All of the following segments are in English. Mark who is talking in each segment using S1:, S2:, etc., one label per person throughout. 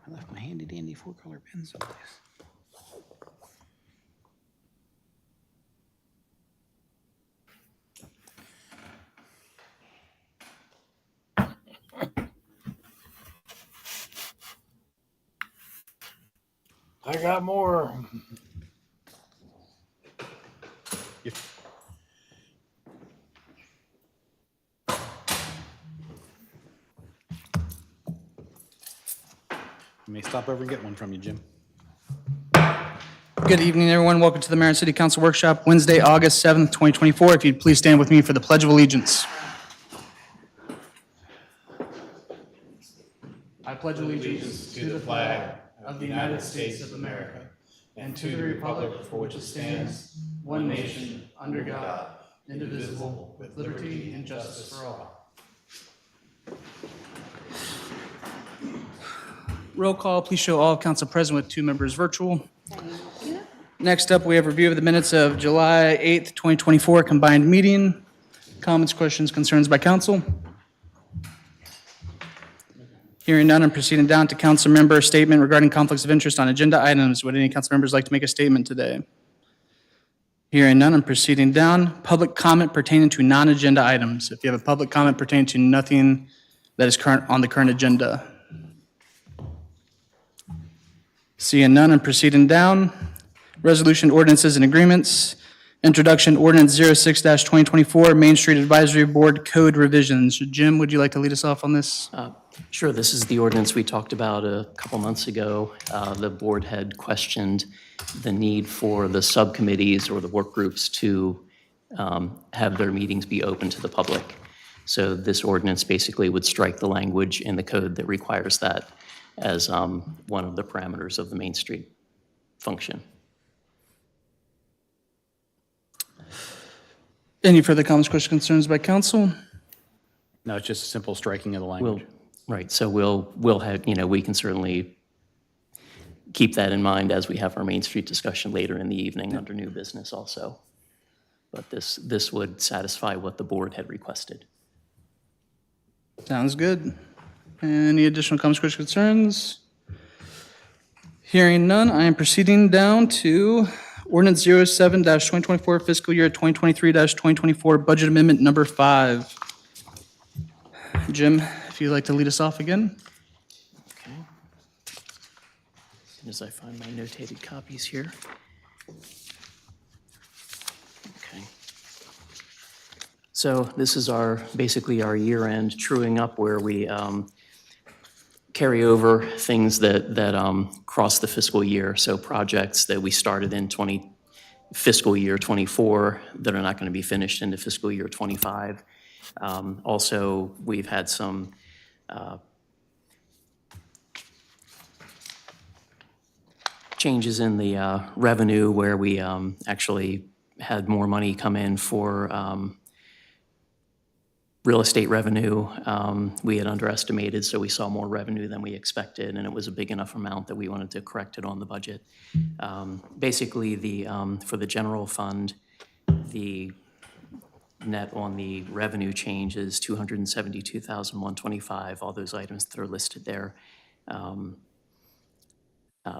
S1: I left my handy dandy 4-color pen someplace.
S2: I got more.
S1: You may stop over and get one from you, Jim.
S3: Good evening, everyone. Welcome to the Mayor and City Council Workshop, Wednesday, August 7th, 2024. If you'd please stand with me for the Pledge of Allegiance. I pledge allegiance to the flag of the United States of America and to the republic for which it stands, one nation, under God, indivisible, with liberty and justice for all. Roll call. Please show all council present with 2 members virtual. Next up, we have review of the minutes of July 8th, 2024 combined meeting. Comments, questions, concerns by council? Hearing none, I'm proceeding down to council member statement regarding conflicts of interest on agenda items. Would any council members like to make a statement today? Hearing none, I'm proceeding down. Public comment pertaining to non-agenda items. If you have a public comment pertaining to nothing that is current on the current agenda. Seeing none, I'm proceeding down. Resolution, ordinances, and agreements. Introduction, Ordinance 06-2024, Main Street Advisory Board Code Revisions. Jim, would you like to lead us off on this?
S4: Sure. This is the ordinance we talked about a couple months ago. The board had questioned the need for the subcommittees or the work groups to have their meetings be open to the public. So this ordinance basically would strike the language in the code that requires that as one of the parameters of the Main Street function.
S3: Any further comments, questions, concerns by council?
S1: No, it's just a simple striking of the language.
S4: Right. So we'll have, we can certainly keep that in mind as we have our Main Street discussion later in the evening under new business also. But this would satisfy what the board had requested.
S3: Sounds good. Any additional comments, questions, concerns? Hearing none, I am proceeding down to Ordinance 07-2024, fiscal year 2023-2024, budget amendment number 5. Jim, if you'd like to lead us off again.
S4: Okay. As soon as I find my notated copies here. Okay. So this is basically our year-end truing up where we carry over things that cross the fiscal year. So projects that we started in fiscal year 24 that are not going to be finished into fiscal year 25. Also, we've had some changes in the revenue where we actually had more money come in for real estate revenue. We had underestimated, so we saw more revenue than we expected, and it was a big enough amount that we wanted to correct it on the budget. Basically, for the general fund, the net on the revenue change is $272,125. All those items that are listed there.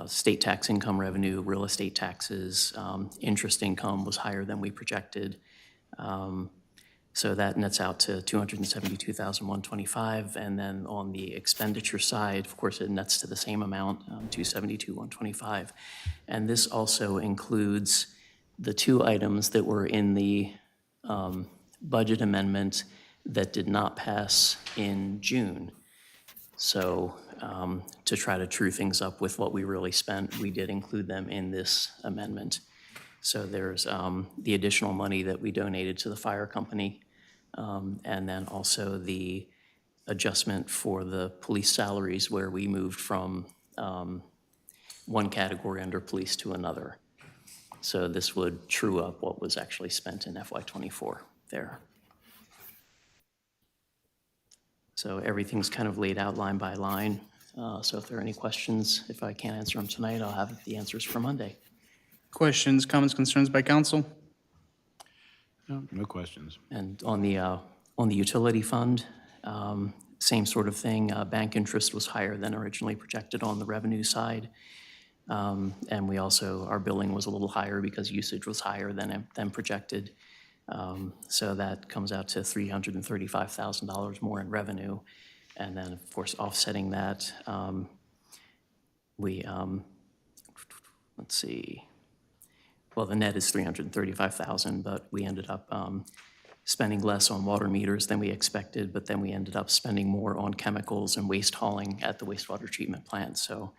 S4: State tax income revenue, real estate taxes, interest income was higher than we projected. So that nets out to $272,125, and then on the expenditure side, of course, it nets to the same amount, $272,125. And this also includes the 2 items that were in the budget amendment that did not pass in June. So to try to true things up with what we really spent, we did include them in this amendment. So there's the additional money that we donated to the fire company, and then also the adjustment for the police salaries where we moved from one category under police to another. So this would true up what was actually spent in FY24 there. So everything's kind of laid out line by line. So if there are any questions, if I can't answer them tonight, I'll have the answers for Monday.
S3: Questions, comments, concerns by council?
S1: No questions.
S4: And on the utility fund, same sort of thing. Bank interest was higher than originally projected on the revenue side. And we also, our billing was a little higher because usage was higher than projected. So that comes out to $335,000 more in revenue. And then, of course, offsetting that, let's see, well, the net is $335,000, but we ended up spending less on water meters than we expected, but then we ended up spending more on chemicals and waste hauling at the wastewater treatment plant. So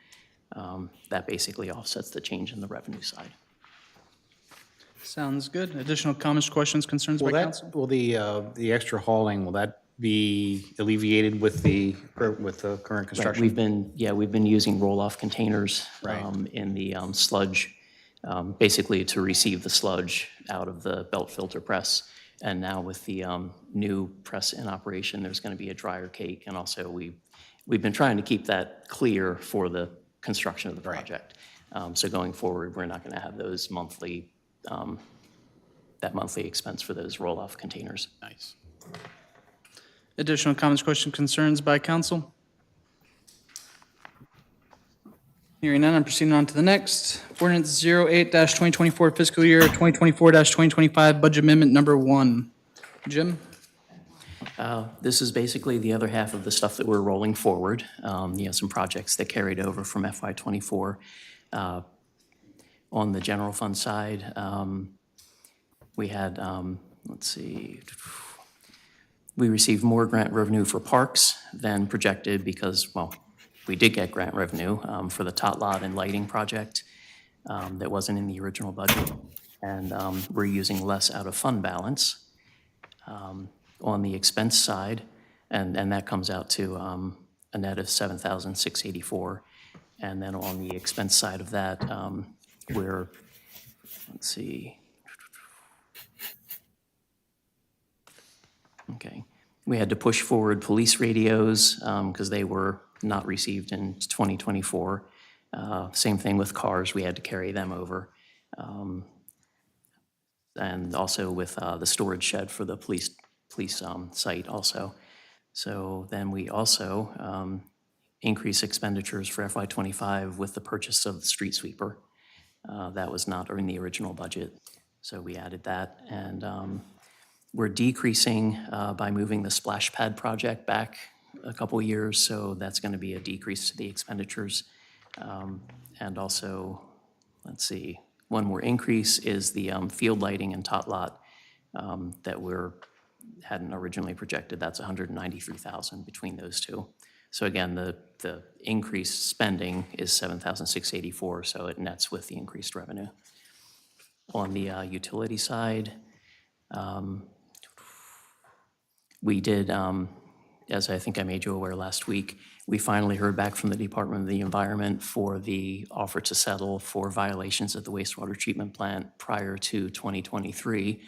S4: that basically offsets the change in the revenue side.
S3: Sounds good. Additional comments, questions, concerns by council?
S1: Will the extra hauling, will that be alleviated with the current
S4: Right,
S1: construction?
S4: we've been using roll-off containers
S1: Right.
S4: in the sludge, basically to receive the sludge out of the belt filter press. And now with the new press in operation, there's going to be a dryer cake. And also we've been trying to keep that clear for the construction of the project. So going forward, we're not going to have those that monthly expense for those roll-off containers.
S1: Nice.
S3: Additional comments, questions, concerns by council? Hearing none, I'm proceeding on to the next. Ordinance 08-2024, fiscal year 2024-2025, budget amendment number 1. Jim?
S4: This is basically the other half of the stuff that we're rolling forward. Some projects that carried over from FY '24. On the general fund side, we had, we received more grant revenue for parks than projected because, well, we did get grant revenue for the tot lot and lighting project that wasn't in the original budget. And we're using less out of fund balance. On the expense side, and that comes out to a net of $7,684. And then on the expense side of that, we're, okay. We had to push forward police radios because they were not received in 2024. Same thing with cars, we had to carry them over. And also with the storage shed for the police site also. So then we also increase expenditures for FY '25 with the purchase of the street sweeper. That was not in the original budget, so we added that. And we're decreasing by moving the splash pad project back a couple years, so that's going to be a decrease to the expenditures. And also, one more increase is the field lighting and tot lot that hadn't originally projected. That's $193,000 between those two. So again, the increased spending is $7,684, so it nets with the increased revenue. On the utility side, we did, as I think I made you aware last week, we finally heard back from the Department of the Environment for the offer to settle for violations at the wastewater treatment plant prior to 2023.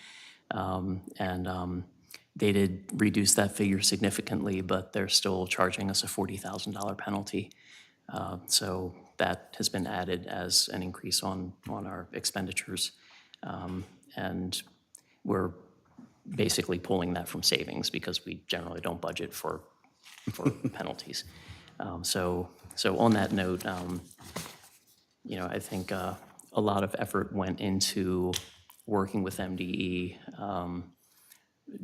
S4: They did reduce that figure significantly, but they're still charging us a $40,000 penalty. So that has been added as an increase on our expenditures. And we're basically pulling that from savings because we generally don't budget for penalties. So on that note, I think a lot of effort went into working with MDE,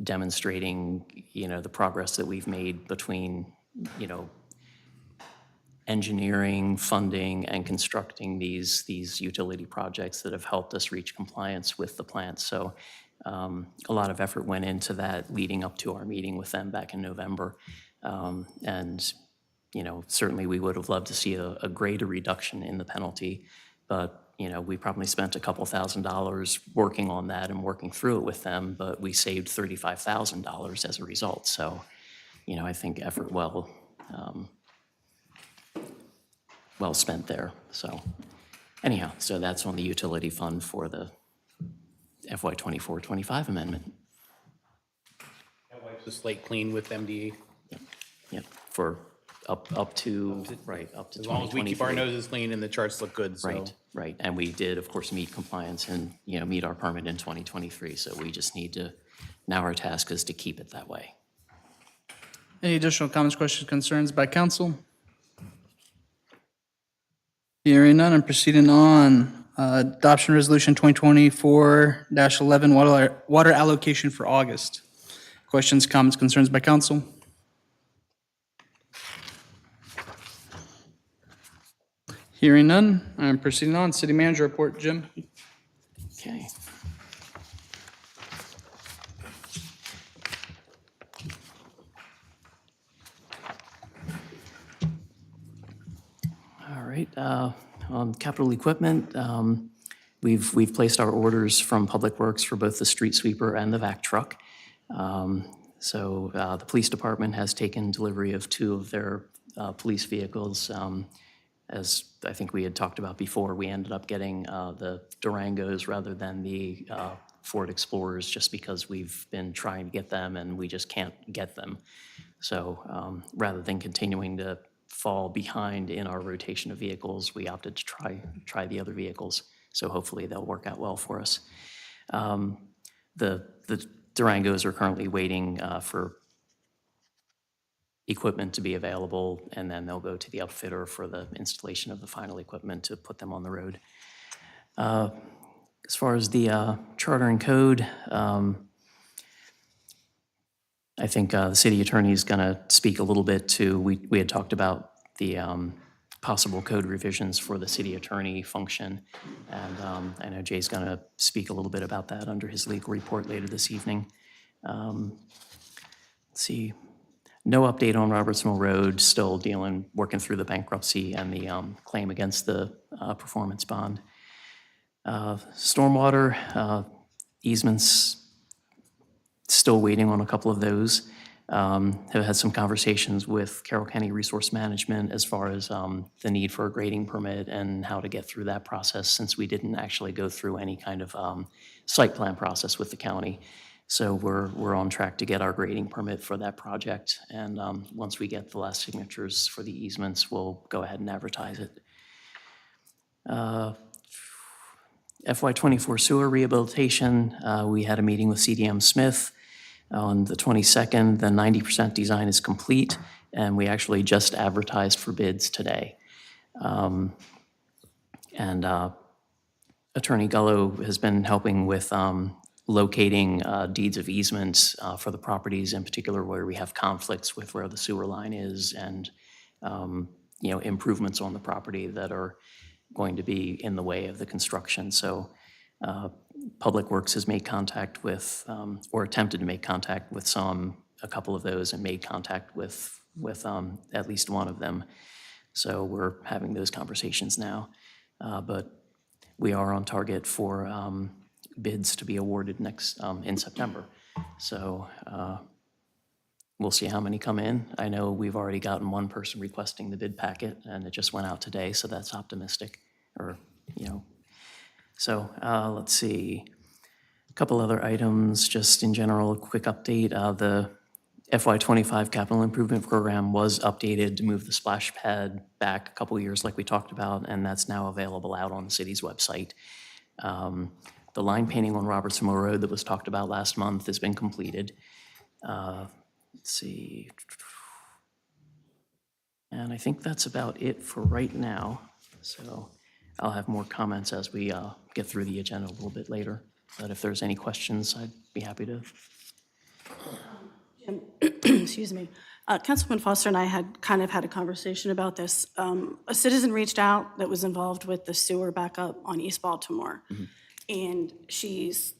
S4: demonstrating, the progress that we've made between, engineering, funding, and constructing these utility projects that have helped us reach compliance with the plant. So a lot of effort went into that leading up to our meeting with them back in November. And, certainly we would have loved to see a greater reduction in the penalty, but we probably spent a couple $1,000s working on that and working through it with them, but we saved $35,000 as a result. So, I think effort well spent there. So anyhow, so that's on the utility fund for the FY '24-25 amendment.
S1: That wipes the slate clean with MDE.
S4: Yep, for up to, right, up to 2023.
S1: As long as we keep our noses clean and the charts look good, so.
S4: Right, right. And we did, of course, meet compliance and, meet our permit in 2023. So we just need to, now our task is to keep it that way.
S3: Any additional comments, questions, concerns by council? Hearing none, I'm proceeding on. Adoption Resolution 2024-11, water allocation for August. Questions, comments, concerns by council? Hearing none, I'm proceeding on. City Manager report, Jim.
S4: Okay. All right, on capital equipment, we've placed our orders from Public Works for both the street sweeper and the vac truck. So the police department has taken delivery of 2 of their police vehicles. As I think we had talked about before, we ended up getting the Durangos rather than the Ford Explorers just because we've been trying to get them and we just can't get them. So rather than continuing to fall behind in our rotation of vehicles, we opted to try the other vehicles. So hopefully they'll work out well for us. The Durangos are currently waiting for equipment to be available, and then they'll go to the upfitter for the installation of the final equipment to put them on the road. As far as the charter and code, I think the city attorney is going to speak a little bit to, we had talked about the possible code revisions for the city attorney function, and I know Jay's going to speak a little bit about that under his legal report later this evening. Let's see. No update on Roberts Mill Road, still working through the bankruptcy and the claim against the performance bond. Stormwater easements, still waiting on a couple of those. Have had some conversations with Carroll County Resource Management as far as the need for a grading permit and how to get through that process, since we didn't actually go through any kind of site plan process with the county. So we're on track to get our grading permit for that project. And once we get the last signatures for the easements, we'll go ahead and advertise it. FY24 sewer rehabilitation, we had a meeting with CDM Smith on the 22nd. The 90% design is complete, and we actually just advertised for bids today. And Attorney Gullo has been helping with locating deeds of easements for the properties, in particular where we have conflicts with where the sewer line is, and improvements on the property that are going to be in the way of the construction. So Public Works has made contact with, or attempted to make contact with a couple of those, and made contact with at least one of them. So we're having those conversations now. But we are on target for bids to be awarded in September. So we'll see how many come in. I know we've already gotten one person requesting the bid packet, and it just went out today, so that's optimistic. So let's see. A couple other items, just in general, a quick update. The FY25 capital improvement program was updated to move the splash pad back a couple years like we talked about, and that's now available out on the city's website. The line painting on Roberts Mill Road that was talked about last month has been completed. Let's see. And I think that's about it for right now. So I'll have more comments as we get through the agenda a little bit later. But if there's any questions, I'd be happy to.
S5: Excuse me. Councilman Foster and I had had a conversation about this. A citizen reached out that was involved with the sewer backup on East Baltimore. Mm-hmm. And she's,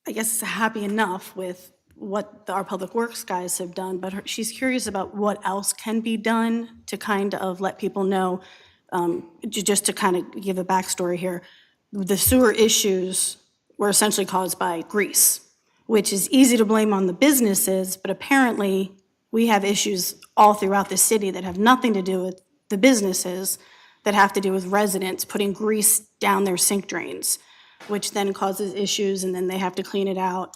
S5: I guess, happy enough with what our Public Works guys have done, but she's curious about what else can be done to kind of let people know, just to kind of give a backstory here. The sewer issues were essentially caused by grease, which is easy to blame on the businesses, but apparently we have issues all throughout the city that have nothing to do with the businesses, that have to do with residents putting grease down their sink drains, which then causes issues, and then they have to clean it out.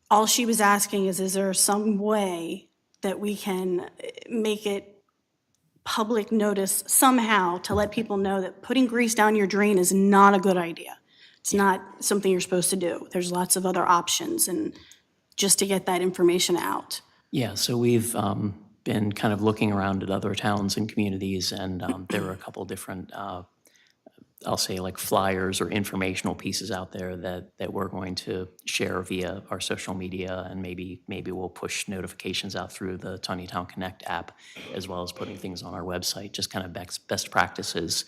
S5: all she was asking is there some way that we can make it public notice somehow to let people know that putting grease down your drain is not a good idea? It's not something you're supposed to do. There's lots of other options, and just to get that information out.
S4: Yeah, so we've been kind of looking around at other towns and communities, and there are a couple different, I'll say like flyers or informational pieces out there that we're going to share via our social media, and maybe we'll push notifications out through the Taneytown Connect app, as well as putting things on our website, just kind of best practices.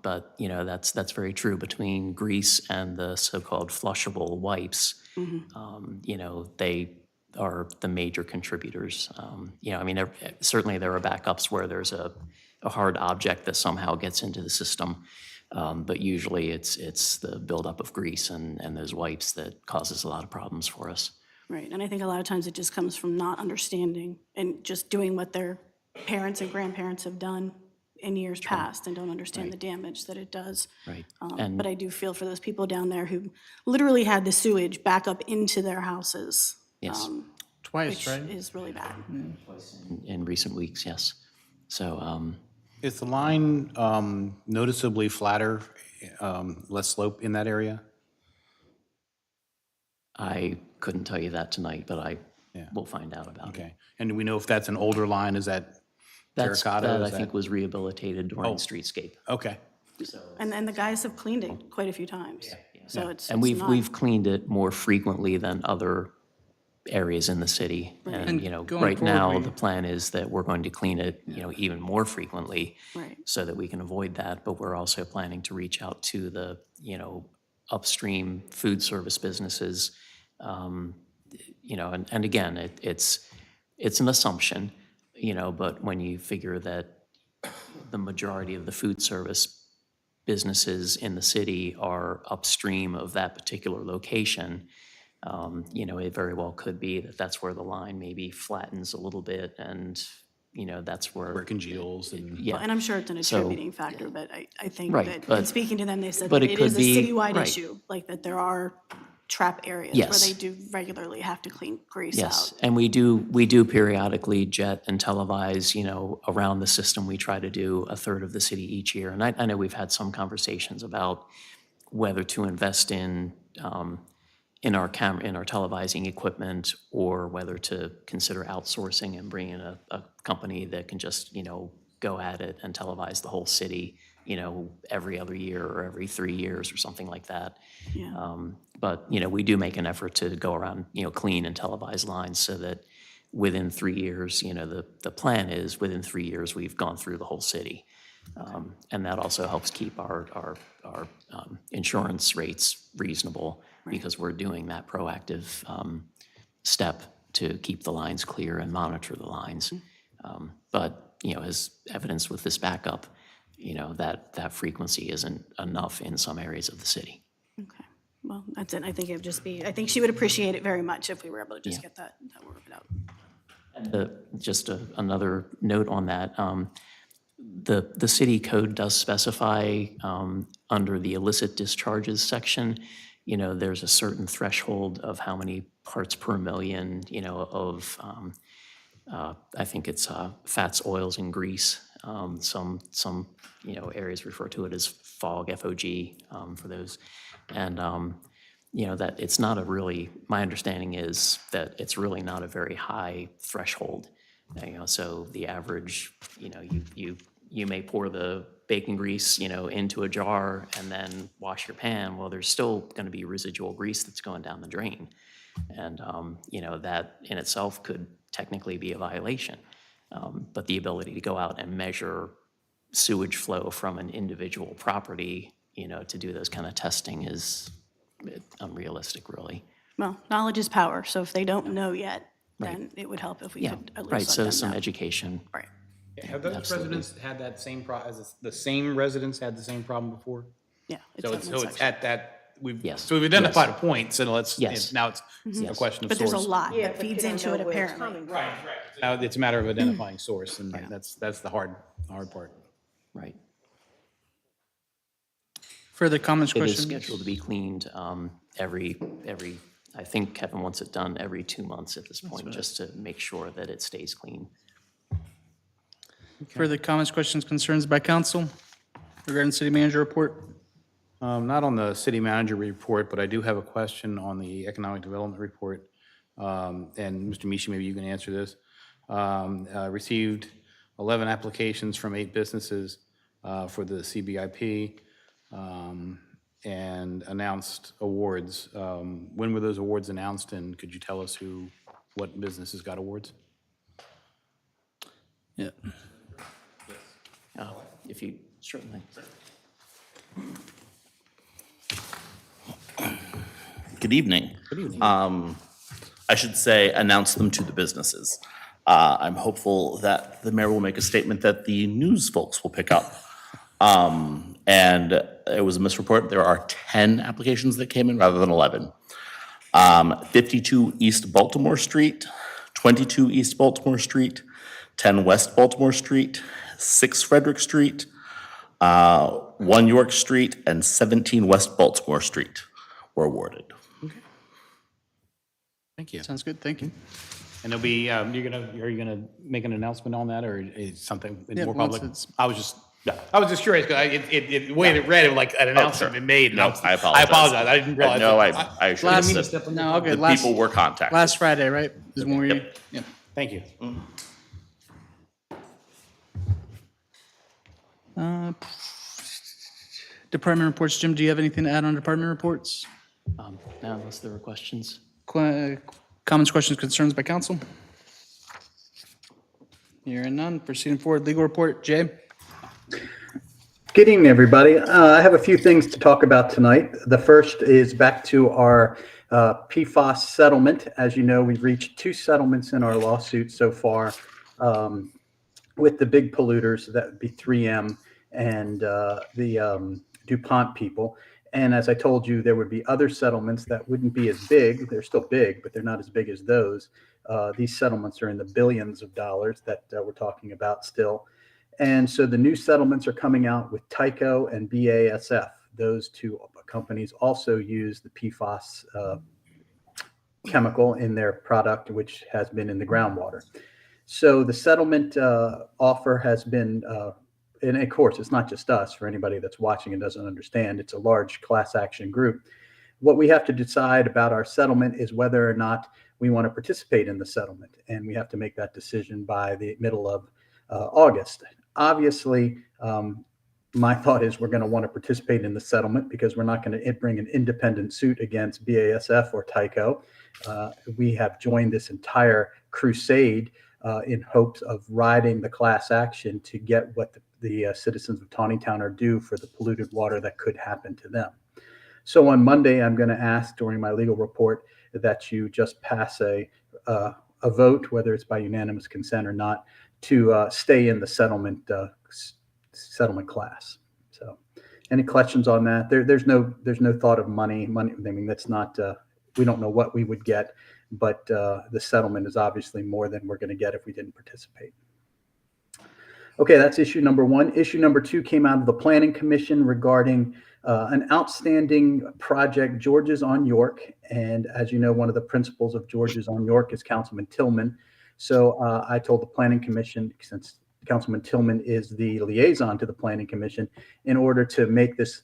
S4: But, you know, that's very true between grease and the so-called flushable wipes. You know, they are the major contributors. You know, I mean, certainly there are backups where there's a hard object that somehow gets into the system. But usually it's the buildup of grease and those wipes that causes a lot of problems for us.
S5: Right, and I think a lot of times it just comes from not understanding and just doing what their parents and grandparents have done in years past and don't understand the damage that it does.
S4: Right.
S5: But I do feel for those people down there who literally had the sewage back up into their houses.
S4: Yes.
S3: Twice,
S5: Which
S3: right?
S5: is really bad.
S4: In recent weeks, yes. So,
S1: Is the line noticeably flatter, less slope in that area?
S4: I couldn't tell you that tonight, but I
S1: Yeah.
S4: will find out about it.
S1: Okay. And do we know if that's an older line? Is that terracotta?
S4: That I
S1: Is
S4: think was rehabilitated during streetscape.
S1: Okay.
S5: And the guys have cleaned it quite a few times. So it's
S4: And
S5: not-
S4: we've cleaned it more frequently than other areas in the city. And, you know,
S3: going
S4: right
S3: forward,
S4: now,
S3: we-
S4: the plan is that we're going to clean it, you know, even more frequently
S5: Right.
S4: so that we can avoid that. But we're also planning to reach out to the, you know, upstream food service businesses. You know, and again, it's an assumption, you know, but when you figure that the majority of the food service businesses in the city are upstream of that particular location, you know, it very well could be that that's where the line maybe flattens a little bit, and, you know, that's
S1: Where
S4: where,
S1: it congeals and.
S4: yeah.
S5: And I'm sure it's an
S4: So-
S5: attributing factor, but I think
S4: Right,
S5: that,
S4: but-
S5: in speaking to them, they said
S4: but
S5: that
S4: it
S5: it is a
S4: could be-
S5: citywide
S4: right.
S5: issue, like that there are trap areas where
S4: Yes.
S5: they do regularly have to clean grease
S4: Yes,
S5: out.
S4: and we do periodically jet and televise, you know, around the system. We try to do a third of the city each year. And I know we've had some conversations about whether to invest in our in our televising equipment, or whether to consider outsourcing and bring in a company that can just, you know, go at it and televise the whole city, you know, every other year or every 3 years or something like that.
S5: Yeah.
S4: But, you know, we do make an effort to go around, you know, clean and televise lines so that within 3 years, you know, the plan is within 3 years, we've gone through the whole city. And that also helps keep our insurance rates reasonable, because we're doing that proactive step to keep the lines clear and monitor the lines. But, you know, as evidenced with this backup, you know, that frequency isn't enough in some areas of the city.
S5: Okay. Well, that's it. I think it would just be, I think she would appreciate it very much if we were able to just get that word of it out.
S4: Just another note on that, the city code does specify under the illicit discharges section, you know, there's a certain threshold of how many parts per million, you know, of, I think it's fats, oils, and grease. Some, you know, areas refer to it as FOG, F-O-G, for those. And, you know, that it's not a really, my understanding is that it's really not a very high threshold. You know, so the average, you know, you may pour the bacon grease, you know, into a jar and then wash your pan. Well, there's still going to be residual grease that's going down the drain. And, you know, that in itself could technically be a violation. But the ability to go out and measure sewage flow from an individual property, you know, to do those kind of testing is unrealistic, really.
S5: Well, knowledge is power, so if they don't know yet, then it would help if we
S4: Yeah,
S5: could at least
S4: right,
S5: let
S4: so
S5: them
S4: some
S5: know.
S4: education.
S5: Right.
S1: Have those residents had that same the same residents had the same problem before?
S5: Yeah.
S1: So
S5: that one
S1: it's
S5: section.
S1: at that,
S4: Yes.
S1: so we've identified a point, so
S4: Yes.
S1: now it's a question of
S5: But there's a
S1: source.
S5: lot
S6: Yeah,
S5: that
S6: but
S5: feeds
S6: you don't
S5: into
S6: know
S5: it
S6: where it's
S5: apparently.
S6: coming from.
S1: Now it's a matter of identifying source, and that's the hard part.
S4: Right.
S3: Further comments,
S4: It is
S3: questions?
S4: scheduled to be cleaned every I think Kevin wants it done every 2 months at this point, just to make sure that it stays clean.
S3: Further comments, questions, concerns by council regarding city manager report?
S1: Not on the city manager report, but I do have a question on the economic development report. And Mr. Mishi, maybe you can answer this. Received 11 applications from 8 businesses for the CBIP and announced awards. When were those awards announced, and could you tell us what businesses got awards?
S3: Yeah.
S4: If you, certainly.
S6: Good evening. I should say, announce them to the businesses. I'm hopeful that the mayor will make a statement that the news folks will pick up. And it was a misreport. There are 10 applications that came in rather than 11. 52 East Baltimore Street, 22 East Baltimore Street, 10 West Baltimore Street, 6 Frederick Street, 1 York Street, and 17 West Baltimore Street were awarded.
S1: Thank you.
S3: Sounds good, thank you.
S1: And there'll be, are you gonna make an announcement on that, or is something
S3: Yeah,
S1: more
S3: once
S1: public?
S3: it's-
S1: I was just curious, because the way it read, it like an announcement had been made. and
S6: No, I apologize.
S1: I didn't realize.
S6: No, I should have said,
S3: No, okay,
S6: the people were contacted.
S3: last Friday, right? Is when we,
S6: Yep.
S3: yeah.
S1: Thank you.
S3: Department reports, Jim, do you have anything to add on department reports?
S4: Now, unless there are questions.
S3: Comments, questions, concerns by council? Hearing none, proceeding forward, legal report, Jay?
S7: Good evening, everybody. I have a few things to talk about tonight. The first is back to our PFAS settlement. As you know, we've reached 2 settlements in our lawsuit so far with the big polluters, that would be 3M and the DuPont people. And as I told you, there would be other settlements that wouldn't be as big. They're still big, but they're not as big as those. These settlements are in the billions of dollars that we're talking about still. And so the new settlements are coming out with Tyco and BASF. Those 2 companies also use the PFAS chemical in their product, which has been in the groundwater. So the settlement offer has been, and of course, it's not just us. For anybody that's watching and doesn't understand, it's a large class action group. What we have to decide about our settlement is whether or not we want to participate in the settlement. And we have to make that decision by the middle of August. Obviously, my thought is we're going to want to participate in the settlement because we're not going to bring an independent suit against BASF or Tyco. We have joined this entire crusade in hopes of riding the class action to get what the citizens of Taneytown are due for the polluted water that could happen to them. So on Monday, I'm going to ask during my legal report that you just pass a vote, whether it's by unanimous consent or not, to stay in the settlement class. So, any questions on that? There's no thought of money. I mean, that's not. We don't know what we would get, but the settlement is obviously more than we're going to get if we didn't participate. Okay, that's issue number 1. Issue number 2 came out of the Planning Commission regarding an outstanding project, George's on York. And as you know, one of the principals of George's on York is Councilman Tillman. So I told the Planning Commission, since Councilman Tillman is the liaison to the Planning Commission, in order to make this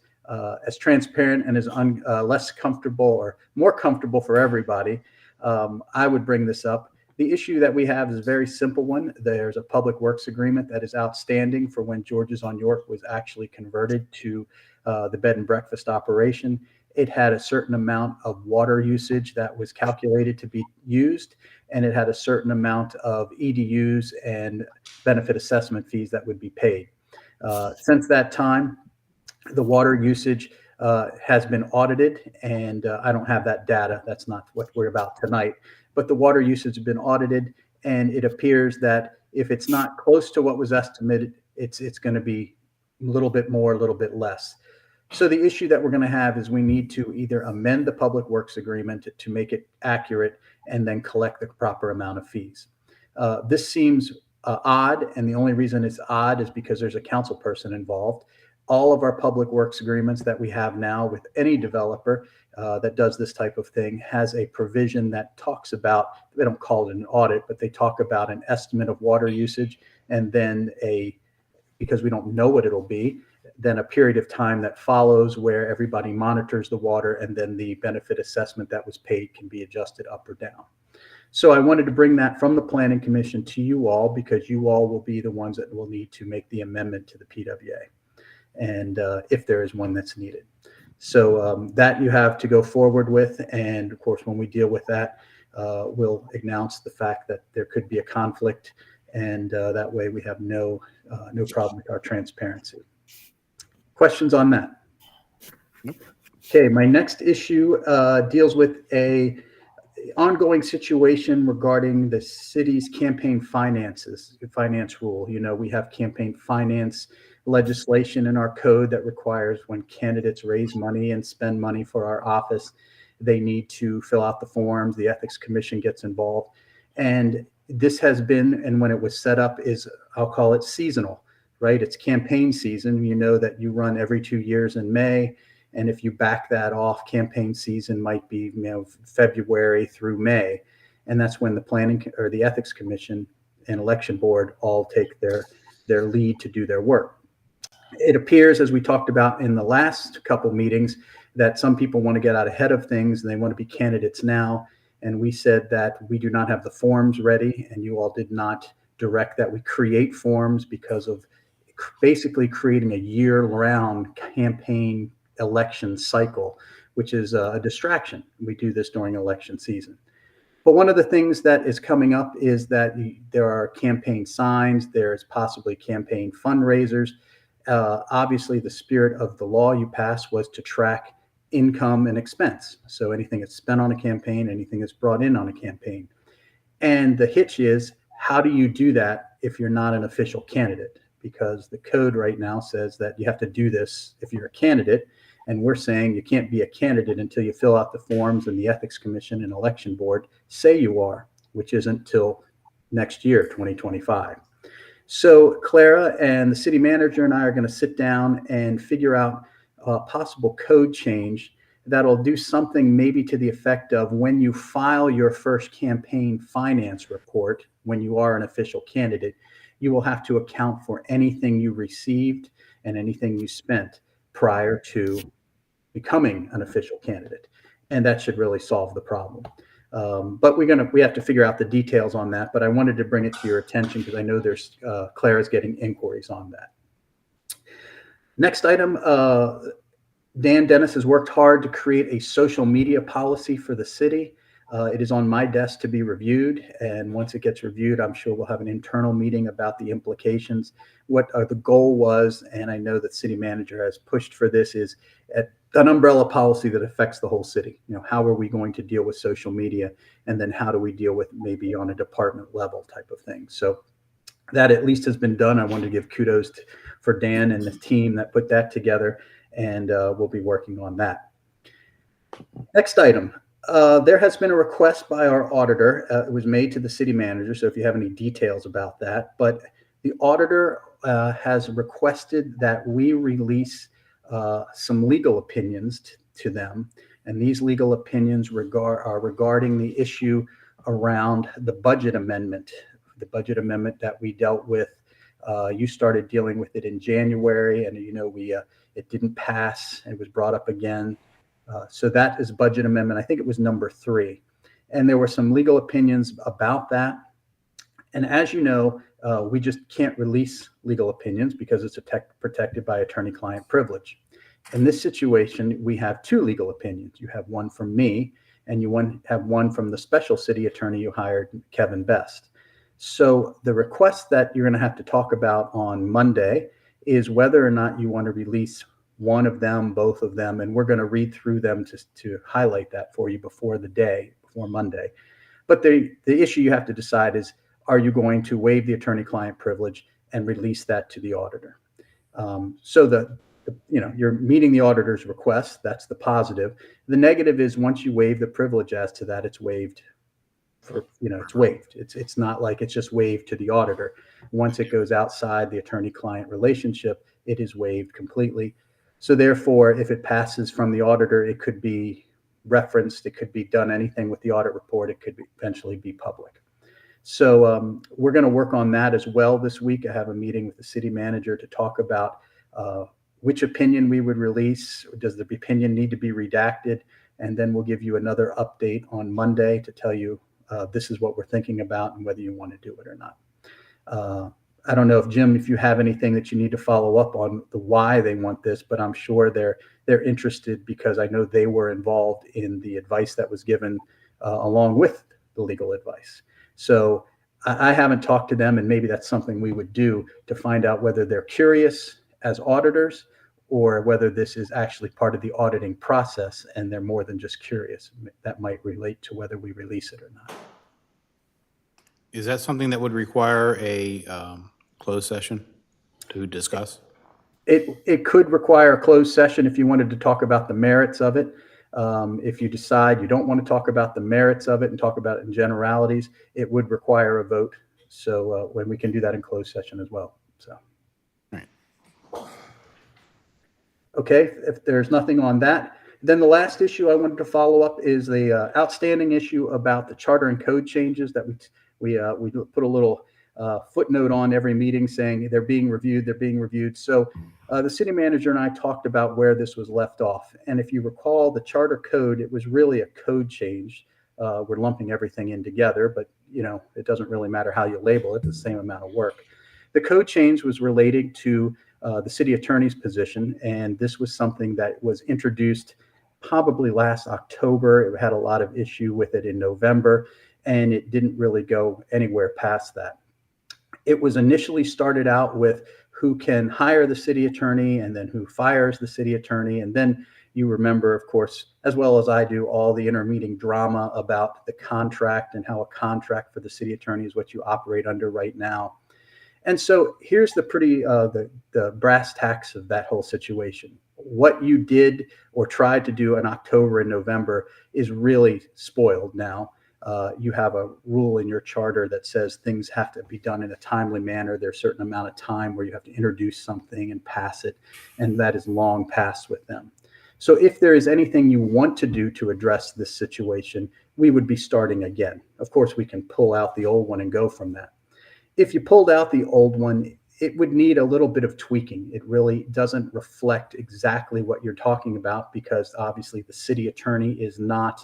S7: as transparent and as less comfortable or more comfortable for everybody, I would bring this up. The issue that we have is a very simple one. There's a public works agreement that is outstanding for when George's on York was actually converted to the bed and breakfast operation. It had a certain amount of water usage that was calculated to be used, and it had a certain amount of EDUs and benefit assessment fees that would be paid. Since that time, the water usage has been audited, and I don't have that data. That's not what we're about tonight. But the water usage has been audited, and it appears that if it's not close to what was estimated, it's going to be a little bit more, a little bit less. So the issue that we're going to have is we need to either amend the public works agreement to make it accurate and then collect the proper amount of fees. This seems odd, and the only reason it's odd is because there's a council person involved. all of our public works agreements that we have now with any developer that does this type of thing has a provision that talks about, they don't call it an audit, but they talk about an estimate of water usage, and then because we don't know what it'll be, then a period of time that follows where everybody monitors the water, and then the benefit assessment that was paid can be adjusted up or down. So I wanted to bring that from the Planning Commission to you all, because you all will be the ones that will need to make the amendment to the PWA, and if there is one that's needed. So that you have to go forward with. And of course, when we deal with that, we'll announce the fact that there could be a conflict, and that way we have no problem with our transparency. Questions on that?
S1: Nope.
S7: Okay, my next issue deals with a ongoing situation regarding the city's campaign finance rule. You know, we have campaign finance legislation in our code that requires when candidates raise money and spend money for our office, they need to fill out the forms. The Ethics Commission gets involved. And this has been, and when it was set up, is, I'll call it seasonal, right? It's campaign season. You know that you run every 2 years in May. And if you back that off, campaign season might be, February through May. And that's when the planning or the Ethics Commission and Election Board all take their lead to do their work. It appears, as we talked about in the last couple meetings, that some people want to get out ahead of things and they want to be candidates now. And we said that we do not have the forms ready, and you all did not direct that we create forms because of basically creating a year-round campaign election cycle, which is a distraction. We do this during election season. But one of the things that is coming up is that there are campaign signs, there's possibly campaign fundraisers. Obviously, the spirit of the law you passed was to track income and expense. So anything that's spent on a campaign, anything that's brought in on a campaign. And the hitch is, how do you do that if you're not an official candidate? Because the code right now says that you have to do this if you're a candidate. And we're saying you can't be a candidate until you fill out the forms, and the Ethics Commission and Election Board say you are, which isn't till next year, 2025. So Clara and the city manager and I are going to sit down and figure out a possible code change that'll do something maybe to the effect of, when you file your first campaign finance report, when you are an official candidate, you will have to account for anything you received and anything you spent prior to becoming an official candidate. And that should really solve the problem. But we have to figure out the details on that. But I wanted to bring it to your attention because I know there's Clara's getting inquiries on that. Next item, Dan Dennis has worked hard to create a social media policy for the city. It is on my desk to be reviewed, and once it gets reviewed, I'm sure we'll have an internal meeting about the implications. What the goal was, and I know that city manager has pushed for this, is an umbrella policy that affects the whole city. How are we going to deal with social media, and then how do we deal with maybe on a department level type of thing. So that at least has been done. I wanted to give kudos for Dan and the team that put that together, and we'll be working on that. Next item. There has been a request by our auditor. It was made to the city manager, so if you have any details about that. But the auditor has requested that we release some legal opinions to them. And these legal opinions are regarding the issue around the budget amendment that we dealt with. You started dealing with it in January, and it didn't pass. It was brought up again. So that is budget amendment. I think it was number 3. And there were some legal opinions about that. And as you know, we just can't release legal opinions because it's protected by attorney-client privilege. In this situation, we have 2 legal opinions. You have one from me, and you have one from the special city attorney you hired, Kevin Best. So the request that you're going to have to talk about on Monday is whether or not you want to release one of them, both of them, and we're going to read through them to highlight that for you before Monday. But the issue you have to decide is, are you going to waive the attorney-client privilege and release that to the auditor? So you're meeting the auditor's request. That's the positive. The negative is, once you waive the privilege as to that, it's waived it's waived. It's not like it's just waived to the auditor. Once it goes outside the attorney-client relationship, it is waived completely. So therefore, if it passes from the auditor, it could be referenced, it could be done anything with the audit report, it could eventually be public. So we're going to work on that as well this week. I have a meeting with the city manager to talk about which opinion we would release. Does the opinion need to be redacted? And then we'll give you another update on Monday to tell you this is what we're thinking about and whether you want to do it or not. I don't know if Jim, if you have anything that you need to follow up on the why they want this, but I'm sure they're interested because I know they were involved in the advice that was given along with the legal advice. So I haven't talked to them, and maybe that's something we would do to find out whether they're curious as auditors or whether this is actually part of the auditing process and they're more than just curious. That might relate to whether we release it or not.
S1: Is that something that would require a closed session to discuss?
S7: It could require a closed session if you wanted to talk about the merits of it. If you decide you don't want to talk about the merits of it and talk about it in generalities, it would require a vote. So when we can do that in closed session as well. So.
S1: Right.
S7: Okay, if there's nothing on that, then the last issue I wanted to follow up is the outstanding issue about the charter and code changes that we put a little footnote on every meeting saying they're being reviewed. So the city manager and I talked about where this was left off. And if you recall the charter code, it was really a code change. We're lumping everything in together, but it doesn't really matter how you label it, it's the same amount of work. The code change was related to the city attorney's position. And this was something that was introduced probably last October. It had a lot of issue with it in November, and it didn't really go anywhere past that. It was initially started out with who can hire the city attorney and then who fires the city attorney. And then you remember, of course, as well as I do, all the intermeeting drama about the contract and how a contract for the city attorney is what you operate under right now. And so here's the the brass tacks of that whole situation. What you did or tried to do in October and November is really spoiled now. You have a rule in your charter that says things have to be done in a timely manner. There's a certain amount of time where you have to introduce something and pass it, and that is long past with them. So if there is anything you want to do to address this situation, we would be starting again. Of course, we can pull out the old one and go from that. If you pulled out the old one, it would need a little bit of tweaking. It really doesn't reflect exactly what you're talking about because obviously the city attorney is not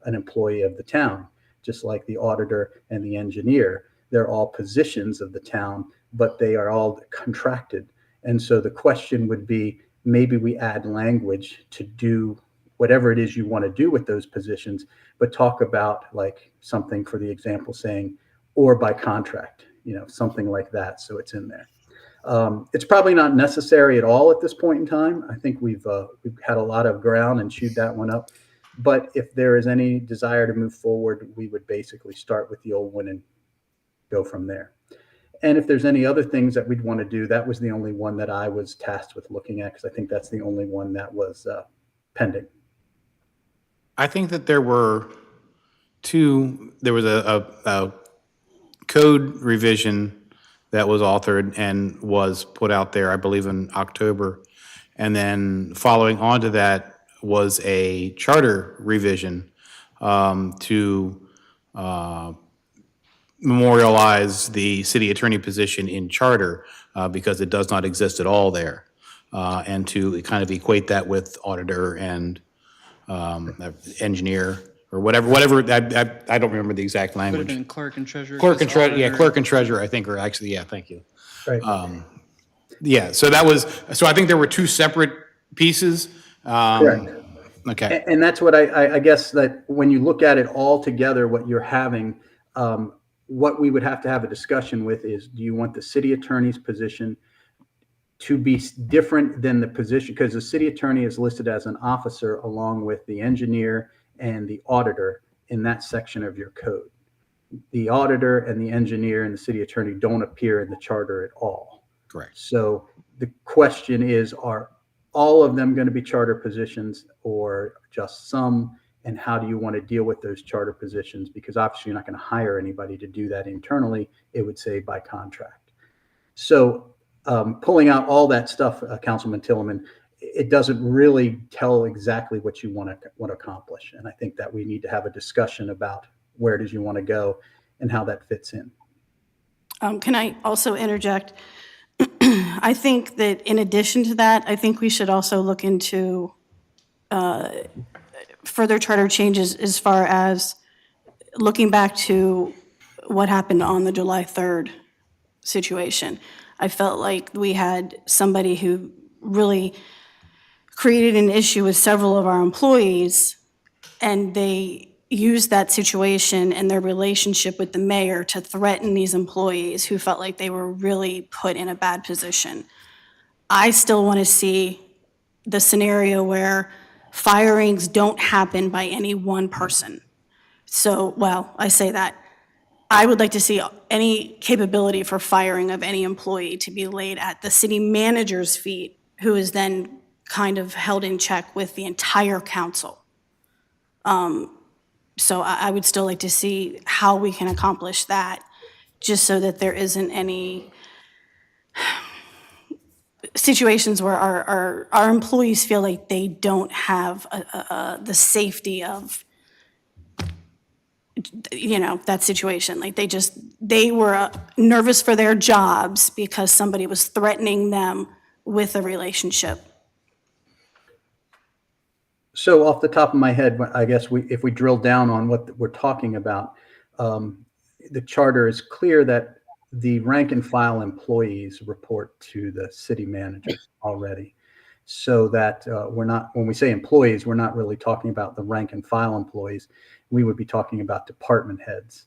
S7: an employee of the town. Just like the auditor and the engineer, they're all positions of the town, but they are all contracted. And so the question would be, maybe we add language to do whatever it is you want to do with those positions, but talk about like something, for the example, saying, or by contract, something like that. So it's in there. It's probably not necessary at all at this point in time. I think we've had a lot of ground and chewed that one up. But if there is any desire to move forward, we would basically start with the old one and go from there. And if there's any other things that we'd want to do, that was the only one that I was tasked with looking at, because I think that's the only one that was pending.
S1: I think that there was a code revision that was authored and was put out there, I believe in October. And then following on to that was a charter revision to memorialize the city attorney position in charter because it does not exist at all there. And to kind of equate that with auditor and engineer or whatever, I don't remember the exact
S3: Would have
S1: language.
S3: been clerk and treasurer.
S1: Clerk and
S3: just
S1: treasurer, yeah,
S3: auditor.
S1: clerk and treasurer, I think, are actually, yeah, thank you.
S7: Right.
S1: Yeah, so I think there were two separate pieces.
S7: Correct.
S1: Okay,
S7: And that's what I guess that when you look at it all together, what you're having, what we would have to have a discussion with is, do you want the city attorney's position to be different than the position? Because the city attorney is listed as an officer along with the engineer and the auditor in that section of your code. The auditor and the engineer and the city attorney don't appear in the charter at all.
S1: correct.
S7: So the question is, are all of them going to be charter positions or just some? and how do you want to deal with those charter positions? Because obviously you're not going to hire anybody to do that internally. It would say by contract. So pulling out all that stuff, Councilman Tillman, it doesn't really tell exactly what you want to accomplish. And I think that we need to have a discussion about where it is you want to go and how that fits in.
S5: Can I also interject? I think that in addition to that, I think we should also look into further charter changes as far as looking back to what happened on the July 3rd situation. I felt like we had somebody who really created an issue with several of our employees, and they used that situation and their relationship with the mayor to threaten these employees who felt like they were really put in a bad position. I still want to see the scenario where firings don't happen by any one person. So, well, I say that. I would like to see any capability for firing of any employee to be laid at the city manager's feet, who is then kind of held in check with the entire council. So I would still like to see how we can accomplish that, just so that there isn't any situations where our employees feel like they don't have the safety of, that situation. Like they were nervous for their jobs because somebody was threatening them with a relationship.
S7: So off the top of my head, I guess if we drill down on what we're talking about, the charter is clear that the rank and file employees report to the city manager already. So that when we say employees, we're not really talking about the rank and file employees. We would be talking about department heads,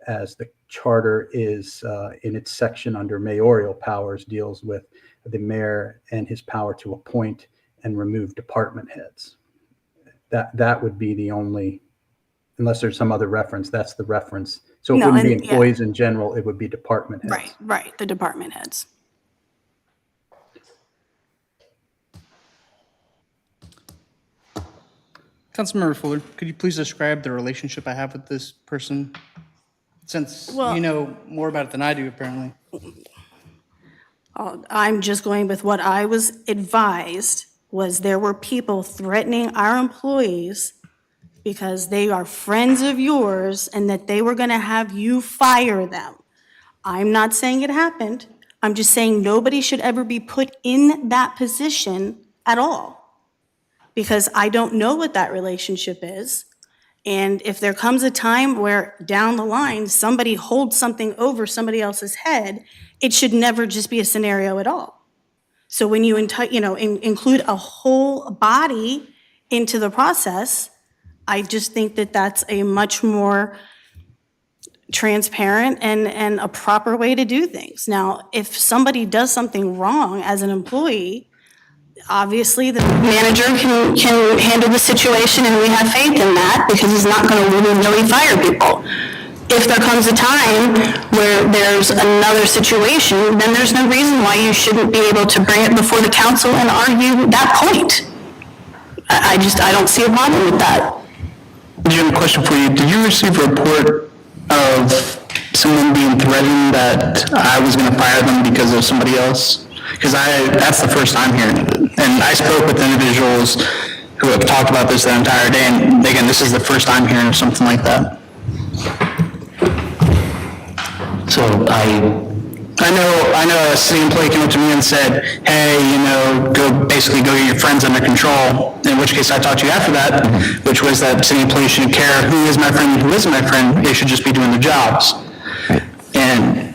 S7: as the charter is in its section under mayoral powers deals with the mayor and his power to appoint and remove department heads. That would be the only, unless there's some other reference, that's the reference. So it wouldn't be employees in general, it would be department heads.
S5: Right, the department heads.
S3: Councilmember Fuller, could you please describe the relationship I have with this person? Since you know more about it than I do, apparently.
S5: I'm just going with what I was advised, was there were people threatening our employees because they are friends of yours and that they were going to have you fire them. I'm not saying it happened. I'm just saying nobody should ever be put in that position at all, because I don't know what that relationship is. And if there comes a time where down the line somebody holds something over somebody else's head, it should never just be a scenario at all. So when you include a whole body into the process, I just think that that's a much more transparent and a proper way to do things. Now, if somebody does something wrong as an employee, obviously the manager can handle the situation, and we have faith in that, because he's not going to willy-nilly fire people. If there comes a time where there's another situation, then there's no reason why you shouldn't be able to bring it before the council and argue that point. I don't see a problem with that.
S8: Jim, question for you. Did you receive a report of someone being threatened that I was going to fire them because of somebody else? Because that's the first time hearing of it. And I spoke with individuals who have talked about this the entire day, and again, this is the first time hearing of something like that.
S4: So
S8: I know a city employee came up to me and said, hey, go get your friends under control, in which case I talked to you after that, which was that city employees shouldn't care who is my friend and who isn't my friend, they should just be doing their jobs. And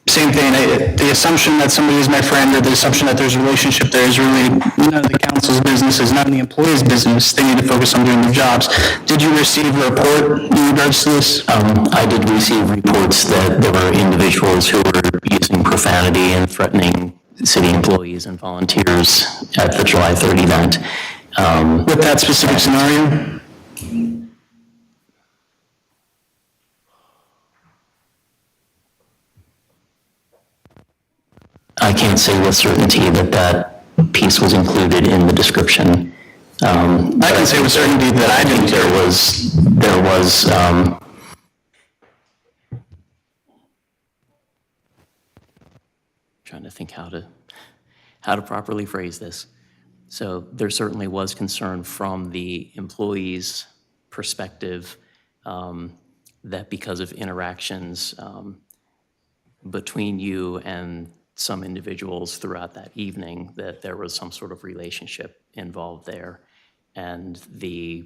S8: same thing, the assumption that somebody is my friend, or the assumption that there's a relationship there, is really none of the council's business, is none of the employees' business. They need to focus on doing their jobs. Did you receive a report in regards to this?
S4: I did receive reports that there were individuals who were using profanity and threatening city employees and volunteers at the July 3rd event.
S8: With that specific scenario?
S4: I can't say with certainty that piece was included in the description
S8: I can say with certainty that I think there was,
S4: trying to think how to properly phrase this. So there certainly was concern from the employee's perspective that because of interactions between you and some individuals throughout that evening, that there was some sort of relationship involved there. And the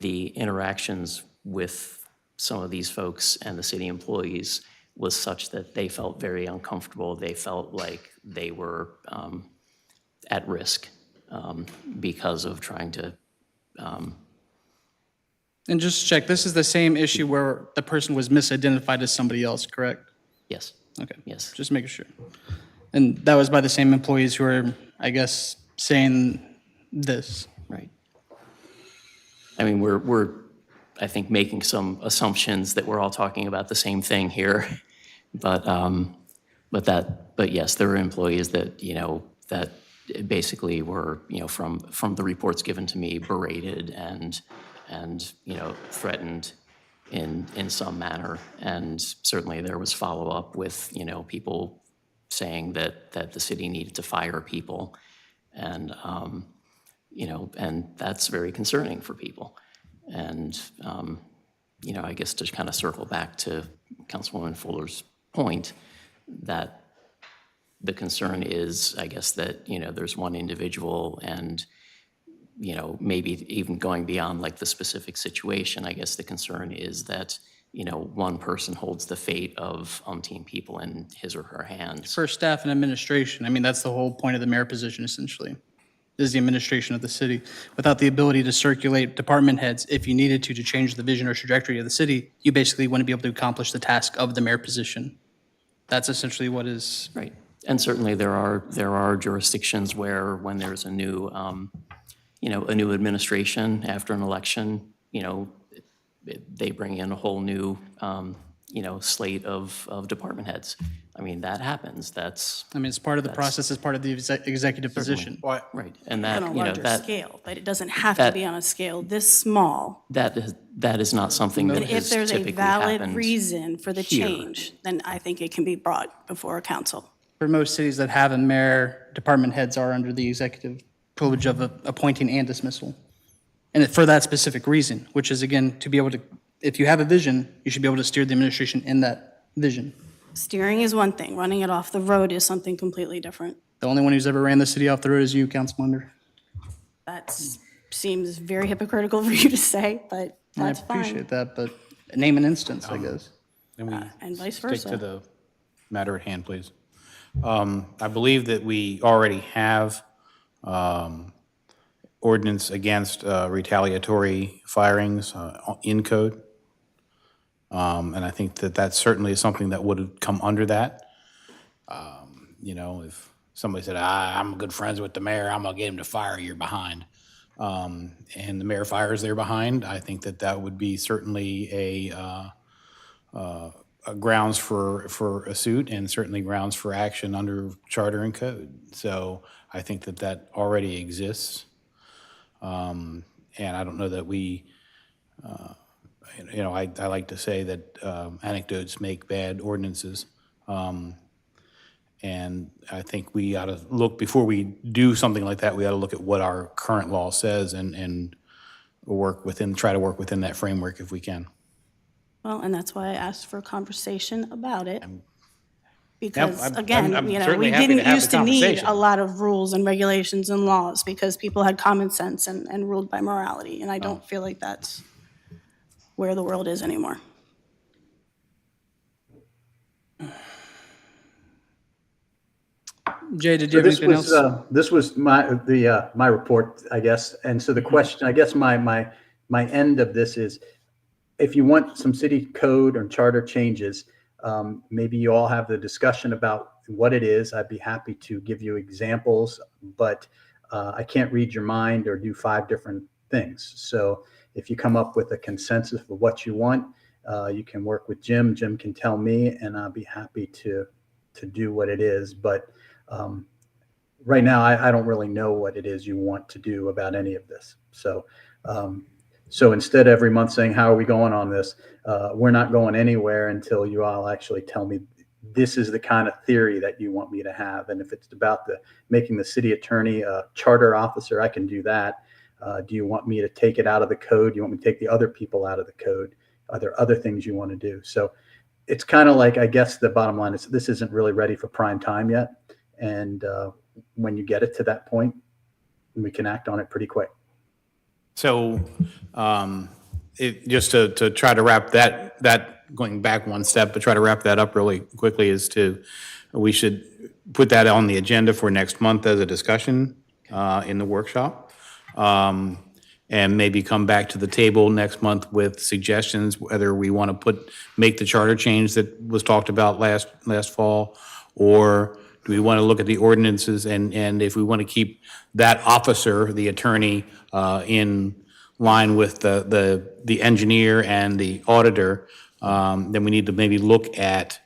S4: interactions with some of these folks and the city employees was such that they felt very uncomfortable. They felt like they were at risk because of trying to.
S3: And just to check, this is the same issue where the person was misidentified as somebody else, correct?
S4: Yes.
S3: Okay.
S4: Yes.
S3: Just making sure. And that was by the same employees who are, I guess, saying this.
S4: Right. I mean, we're I think making some assumptions that we're all talking about the same thing here, but yes, there were employees that that basically were from the reports given to me berated and threatened in some manner, and certainly there was follow-up with people saying that the city needed to fire people, and and that's very concerning for people. And I guess to kind of circle back to Councilwoman Fuller's point, that the concern is, I guess, that there's one individual, and maybe even going beyond like the specific situation, I guess the concern is that one person holds the fate of umpteen people in his or her hands.
S3: For staff and administration, I mean, that's the whole point of the mayor position, essentially, is the administration of the city. Without the ability to circulate department heads, if you needed to change the vision or trajectory of the city, you basically wouldn't be able to accomplish the task of the mayor position. That's essentially what is.
S4: Right. And certainly there are jurisdictions where when there's a new, a new administration after an election, they bring in a whole new, slate of department heads. I mean, that happens.
S3: I mean, it's part of the process, it's part of the executive position.
S4: Right. And that,
S5: On a larger
S4: that,
S5: scale, but it doesn't have to be on a scale this small.
S4: that is not something that
S5: But if
S4: has
S5: there's a
S4: typically
S5: valid
S4: happened.
S5: reason for the
S4: here.
S5: change, then I think it can be brought before a council.
S3: For most cities that have a mayor, department heads are under the executive privilege of appointing and dismissal. And for that specific reason, which is, again, to be able to, if you have a vision, you should be able to steer the administration in that vision.
S5: Steering is one thing, running it off the road is something completely different.
S3: The only one who's ever ran the city off the road is you, Councilmember.
S5: That seems very hypocritical for you to say, but
S3: I
S5: that's
S3: appreciate
S5: fine.
S3: that, but name an instance, I guess.
S1: Can we
S5: And vice
S1: stick
S5: versa.
S1: to the matter at hand, please? I believe that we already have ordinance against retaliatory firings in code. And I think that that certainly is something that would come under that. If somebody said, I'm good friends with the mayor, I'm gonna get him to fire, you're behind. And the mayor fires, they're behind. I think that that would be certainly a grounds for a suit, and certainly grounds for action under charter and code. So I think that that already exists. And I don't know that we, I like to say that anecdotes make bad ordinances. And I think we ought to look, before we do something like that, we ought to look at what our current law says and try to work within that framework if we can.
S5: Well, and that's why I asked for a conversation about it.
S1: I'm
S5: Because, again,
S1: I'm
S5: we
S1: certainly happy to
S5: didn't
S1: have the
S5: used to need
S1: conversation.
S5: a lot of rules and regulations and laws because people had common sense and ruled by morality. And I don't feel like that's where the world is anymore.
S3: Jay, did you have anything else?
S7: This was my report, I guess. And so the question, I guess my end of this is, if you want some city code or charter changes, maybe you all have the discussion about what it is. I'd be happy to give you examples, but I can't read your mind or do 5 different things. So if you come up with a consensus of what you want, you can work with Jim. Jim can tell me, and I'll be happy to do what it is. But right now, I don't really know what it is you want to do about any of this. So, so instead of every month saying, how are we going on this? We're not going anywhere until you all actually tell me this is the kind of theory that you want me to have. And if it's about making the city attorney a charter officer, I can do that. Do you want me to take it out of the code? Do you want me to take the other people out of the code? Are there other things you want to do? So it's kind of like, I guess the bottom line is this isn't really ready for prime time yet. And when you get it to that point, we can act on it pretty quick.
S1: So just to try to wrap that going back one step, but try to wrap that up really quickly we should put that on the agenda for next month as a discussion in the workshop. And maybe come back to the table next month with suggestions, whether we want to make the charter change that was talked about last fall, or do we want to look at the ordinances and if we want to keep that officer, the attorney, in line with the engineer and the auditor, then we need to maybe look at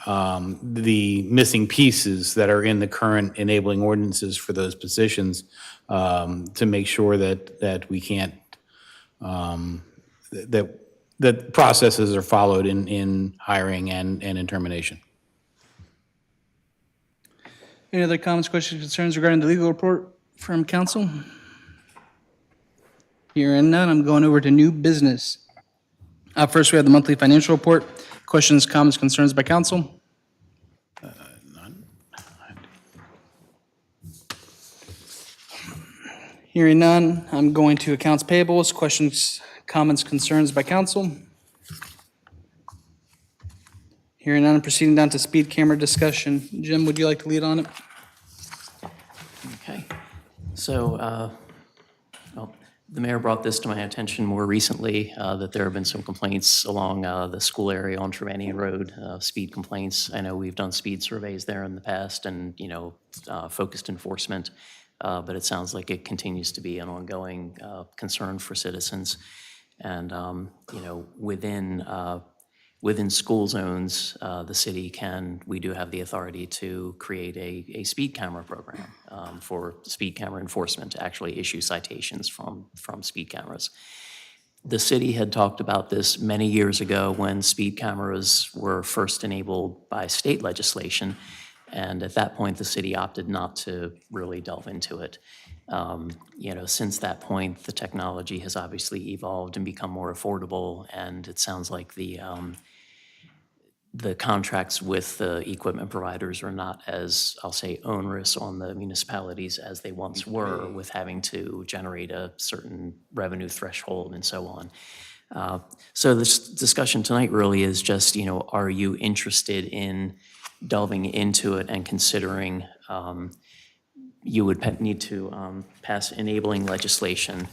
S1: the missing pieces that are in the current enabling ordinances for those positions, to make sure that we can't, that processes are followed in hiring and in termination.
S3: Any other comments, questions, concerns regarding the legal report from council? Hearing none, I'm going over to new business. First, we have the monthly financial report. Questions, comments, concerns by council? Hearing none, I'm going to accounts payables. Questions, comments, concerns by council? Hearing none, proceeding down to speed camera discussion. Jim, would you like to lead on it?
S4: Okay. So, well, the mayor brought this to my attention more recently, that there have been some complaints along the school area on Trevanian Road, speed complaints. I know we've done speed surveys there in the past and, focused enforcement, but it sounds like it continues to be an ongoing concern for citizens. And, within school zones, the city we do have the authority to create a speed camera program for speed camera enforcement, to actually issue citations from speed cameras. The city had talked about this many years ago when speed cameras were first enabled by state legislation, and at that point, the city opted not to really delve into it. Since that point, the technology has obviously evolved and become more affordable, and it sounds like the contracts with the equipment providers are not as, I'll say, onerous on the municipalities as they once were, with having to generate a certain revenue threshold and so on. So this discussion tonight really is just, are you interested in delving into it and considering you would need to pass enabling legislation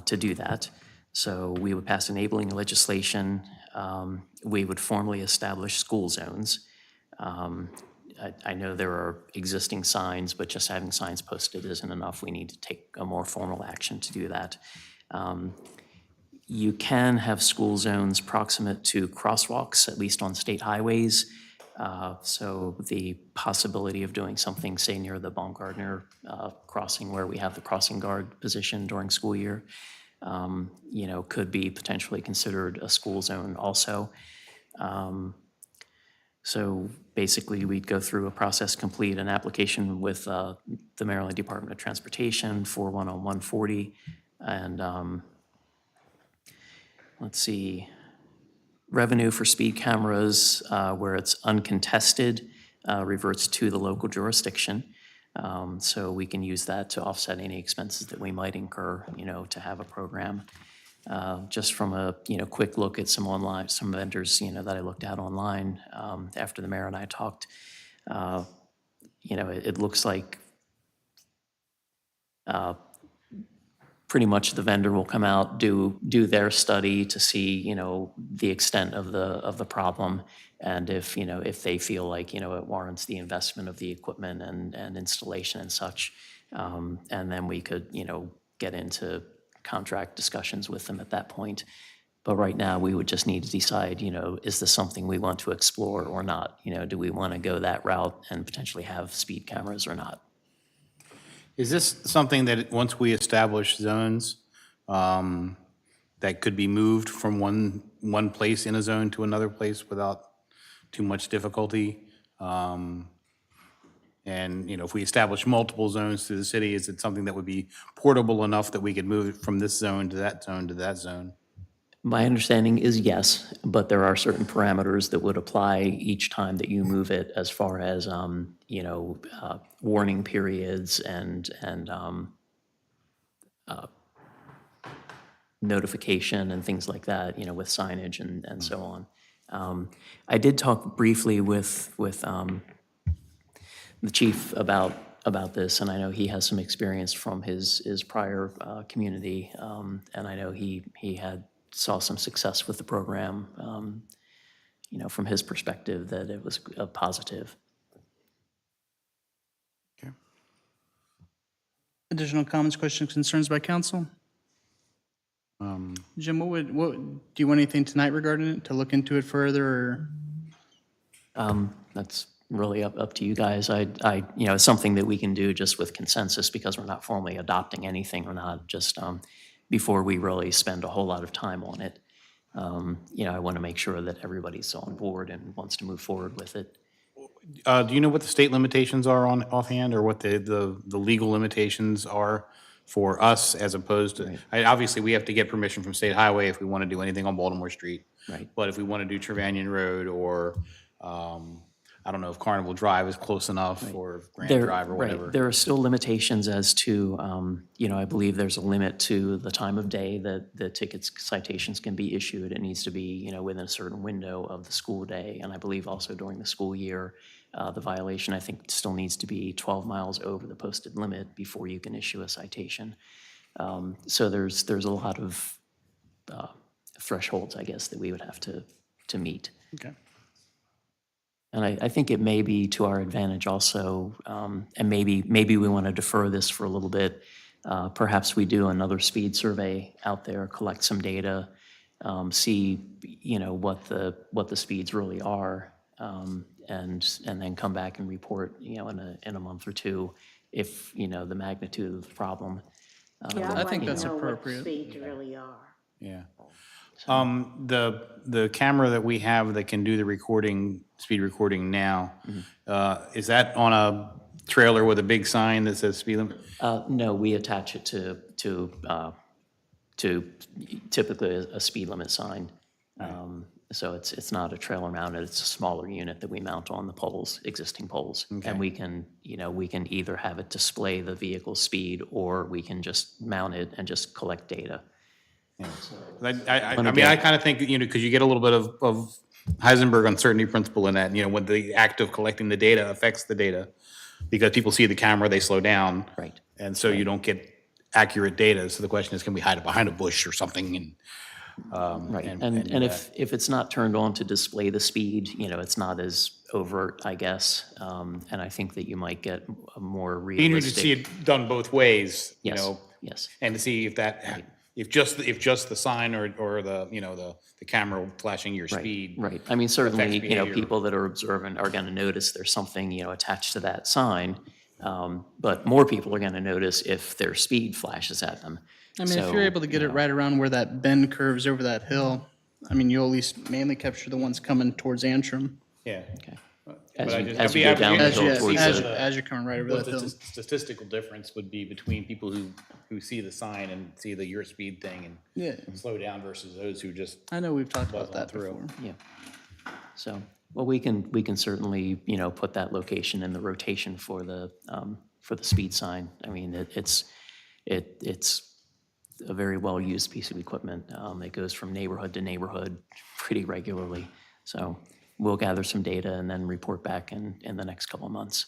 S4: to do that. So we would pass enabling legislation. We would formally establish school zones. I know there are existing signs, but just having signs posted isn't enough. We need to take a more formal action to do that. You can have school zones proximate to crosswalks, at least on state highways. So the possibility of doing something, say, near the Baumgartner crossing where we have the crossing guard position during school year, could be potentially considered a school zone also. So basically, we'd go through a process, complete an application with the Maryland Department of Transportation for 10140, and let's see, revenue for speed cameras where it's uncontested reverts to the local jurisdiction. So we can use that to offset any expenses that we might incur, to have a program. Just from a, quick look at some vendors, that I looked at online after the mayor and I talked, it looks like pretty much the vendor will come out, do their study to see, the extent of the problem, and if they feel like, it warrants the investment of the equipment and installation and such, and then we could, get into contract discussions with them at that point. But right now, we would just need to decide, is this something we want to explore or not? Do we want to go that route and potentially have speed cameras or not?
S1: Is this something that, once we establish zones, that could be moved from one place in a zone to another place without too much difficulty? And, if we establish multiple zones through the city, is it something that would be portable enough that we could move it from this zone to that zone to that zone?
S4: My understanding is yes, but there are certain parameters that would apply each time that you move it as far as, warning periods and notification and things like that, with signage and so on. I did talk briefly with the chief about this, and I know he has some experience from his prior community, and I know he saw some success with the program, from his perspective, that it was a positive.
S3: Additional comments, questions, concerns by council? Jim, do you want anything tonight regarding it, to look into it further, or?
S4: That's really up to you guys. It's something that we can do just with consensus, because we're not formally adopting anything. We're not just, before we really spend a whole lot of time on it. I want to make sure that everybody's on board and wants to move forward with it.
S1: Do you know what the state limitations are on offhand, or what the legal limitations are for us as opposed to, obviously, we have to get permission from State Highway if we want to do anything on Baltimore Street.
S4: Right.
S1: But if we want to do Trevanion Road, or, I don't know if Carnival Drive is close enough, or Grand Drive or whatever.
S4: Right. There are still limitations as to, I believe there's a limit to the time of day that the tickets, citations can be issued. It needs to be, within a certain window of the school day. And I believe also during the school year, the violation, I think, still needs to be 12 miles over the posted limit before you can issue a citation. So there's a lot of thresholds, I guess, that we would have to meet.
S3: Okay.
S4: And I think it may be to our advantage also, and maybe we want to defer this for a little bit. Perhaps we do another speed survey out there, collect some data, see, what the speeds really are, and then come back and report, in a month or two, if, the magnitude of the problem.
S3: I think that's appropriate.
S9: Speeds really are.
S1: Yeah. The camera that we have that can do the recording, speed recording now, is that on a trailer with a big sign that says speed limit?
S4: No, we attach it to typically a speed limit sign. So it's not a trailer mounted, it's a smaller unit that we mount on the poles, existing poles. And we can either have it display the vehicle speed, or we can just mount it and just collect data.
S1: I kind of think, because you get a little bit of Heisenberg uncertainty principle in that, when the act of collecting the data affects the data, because people see the camera, they slow down.
S4: Right.
S1: And so you don't get accurate data. So the question is, can we hide it behind a bush or something? And
S4: Right, and if it's not turned on to display the speed, it's not as overt, I guess. And I think that you might get a more
S1: you need to see
S4: realistic.
S1: it done both ways,
S4: Yes.
S1: and to see if that, if just the sign or the camera flashing your speed.
S4: Right. I mean, certainly,
S1: affects behavior.
S4: people that are observant are going to notice there's something, attached to that sign. But more people are going to notice if their speed flashes at them.
S3: I mean, if
S4: So,
S3: you're able to get it right around where that bend curves over that hill, I mean, you'll at least mainly capture the ones coming towards Antrim.
S1: Yeah.
S4: Okay.
S1: But
S4: As you go down the
S3: As
S4: hill
S3: you,
S4: towards
S3: as,
S4: the,
S3: as you're coming right over
S1: What
S3: that
S1: the
S3: hill.
S1: statistical difference would be between people who see the sign and see the your speed thing
S3: Yeah,
S1: and slow down versus those who just
S3: I know we've talked about
S1: buzz on
S3: that
S1: through.
S3: before.
S4: yeah. So, well, we can certainly, put that location in the rotation for the speed sign. I mean, it's a very well-used piece of equipment. It goes from neighborhood to neighborhood pretty regularly. So we'll gather some data and then report back in the next couple of months.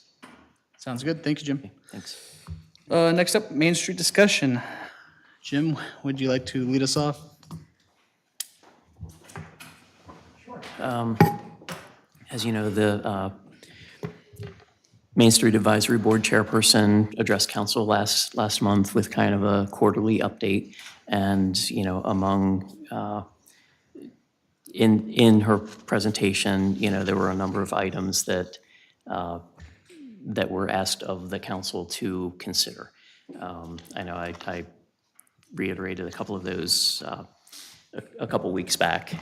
S3: Sounds good. Thank you, Jim.
S4: Thanks.
S3: Next up, Main Street discussion. Jim, would you like to lead us off?
S4: As you know, the Main Street Advisory Board chairperson addressed council last month with kind of a quarterly update. And, among, in her presentation, there were a number of items that that were asked of the council to consider. I know I reiterated a couple of those a couple weeks back.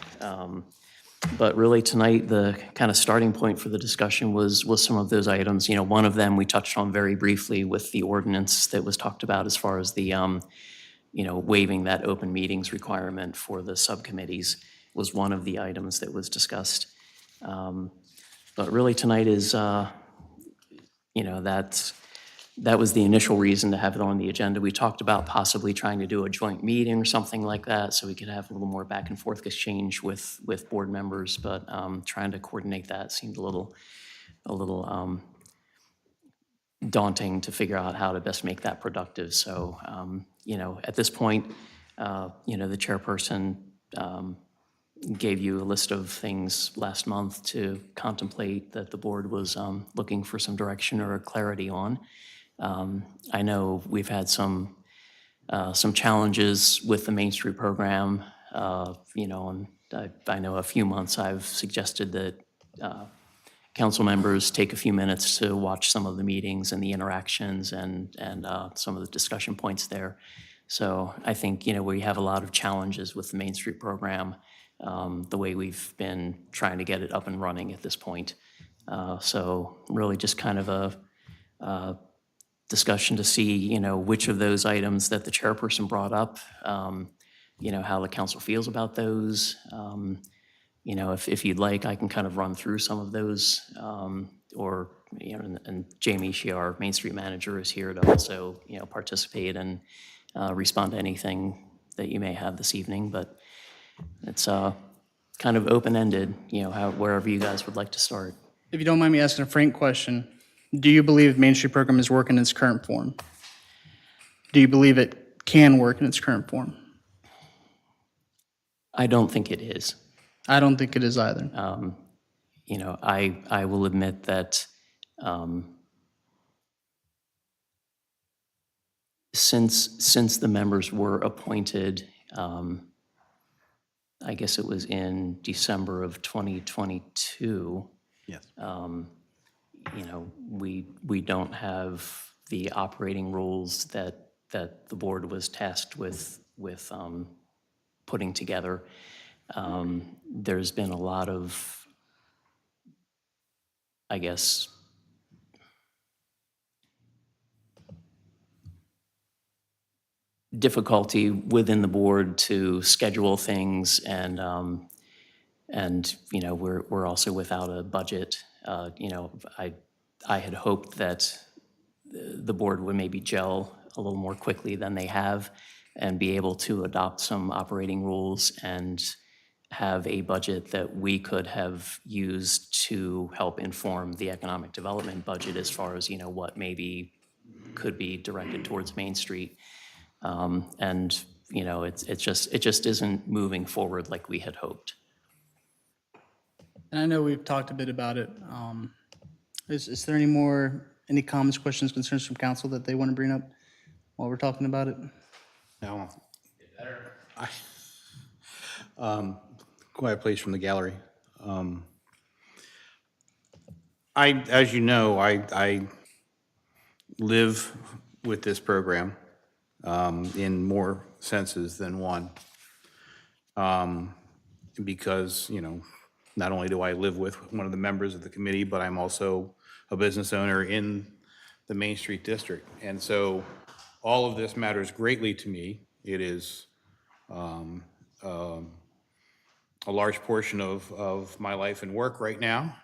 S4: But really tonight, the kind of starting point for the discussion was some of those items. You know, one of them we touched on very briefly with the ordinance that was talked about as far as the, you know, waiving that open meetings requirement for the subcommittees was one of the items that was discussed. But really tonight is, you know, that was the initial reason to have it on the agenda. We talked about possibly trying to do a joint meeting or something like that, so we could have a little more back and forth exchange with board members, but trying to coordinate that seemed a little daunting to figure out how to best make that productive. So, you know, at this point, you know, the chairperson gave you a list of things last month to contemplate that the board was looking for some direction or clarity on. I know we've had some challenges with the Main Street program, you know, and I know a few months I've suggested that council members take a few minutes to watch some of the meetings and the interactions and some of the discussion points there. So I think, you know, we have a lot of challenges with the Main Street program, the way we've been trying to get it up and running at this point. So really just kind of a discussion to see, you know, which of those items that the chairperson brought up, you know, how the council feels about those. You know, if you'd like, I can kind of run through some of those, or, you know, and Jamie Shea, our Main Street manager, is here to also, you know, participate and respond to anything that you may have this evening. But it's kind of open-ended, you know, wherever you guys would like to start.
S3: If you don't mind me asking a frank question, do you believe Main Street program is working in its current form? Do you believe it can work in its current form?
S4: I don't think it is.
S3: I don't think it is either.
S4: You know, I will admit that since the members were appointed, I guess it was in December of 2022.
S1: Yes.
S4: You know, we don't have the operating rules that the board was tasked with putting together. There's been a lot of, I guess, difficulty within the board to schedule things, and you know, we're also without a budget. You know, I had hoped that the board would maybe gel a little more quickly than they have and be able to adopt some operating rules and have a budget that we could have used to help inform the economic development budget as far as, you know, what maybe could be directed towards Main Street. And, you know, it just isn't moving forward like we had hoped.
S3: And I know we've talked a bit about it. Is there any comments, questions, concerns from council that they want to bring up while we're talking about it?
S1: No. Quiet place from the gallery. As you know, I live with this program in more senses than one. Because, you know, not only do I live with one of the members of the committee, but I'm also a business owner in the Main Street District. And so all of this matters greatly to me. It is a large portion of my life and work right now.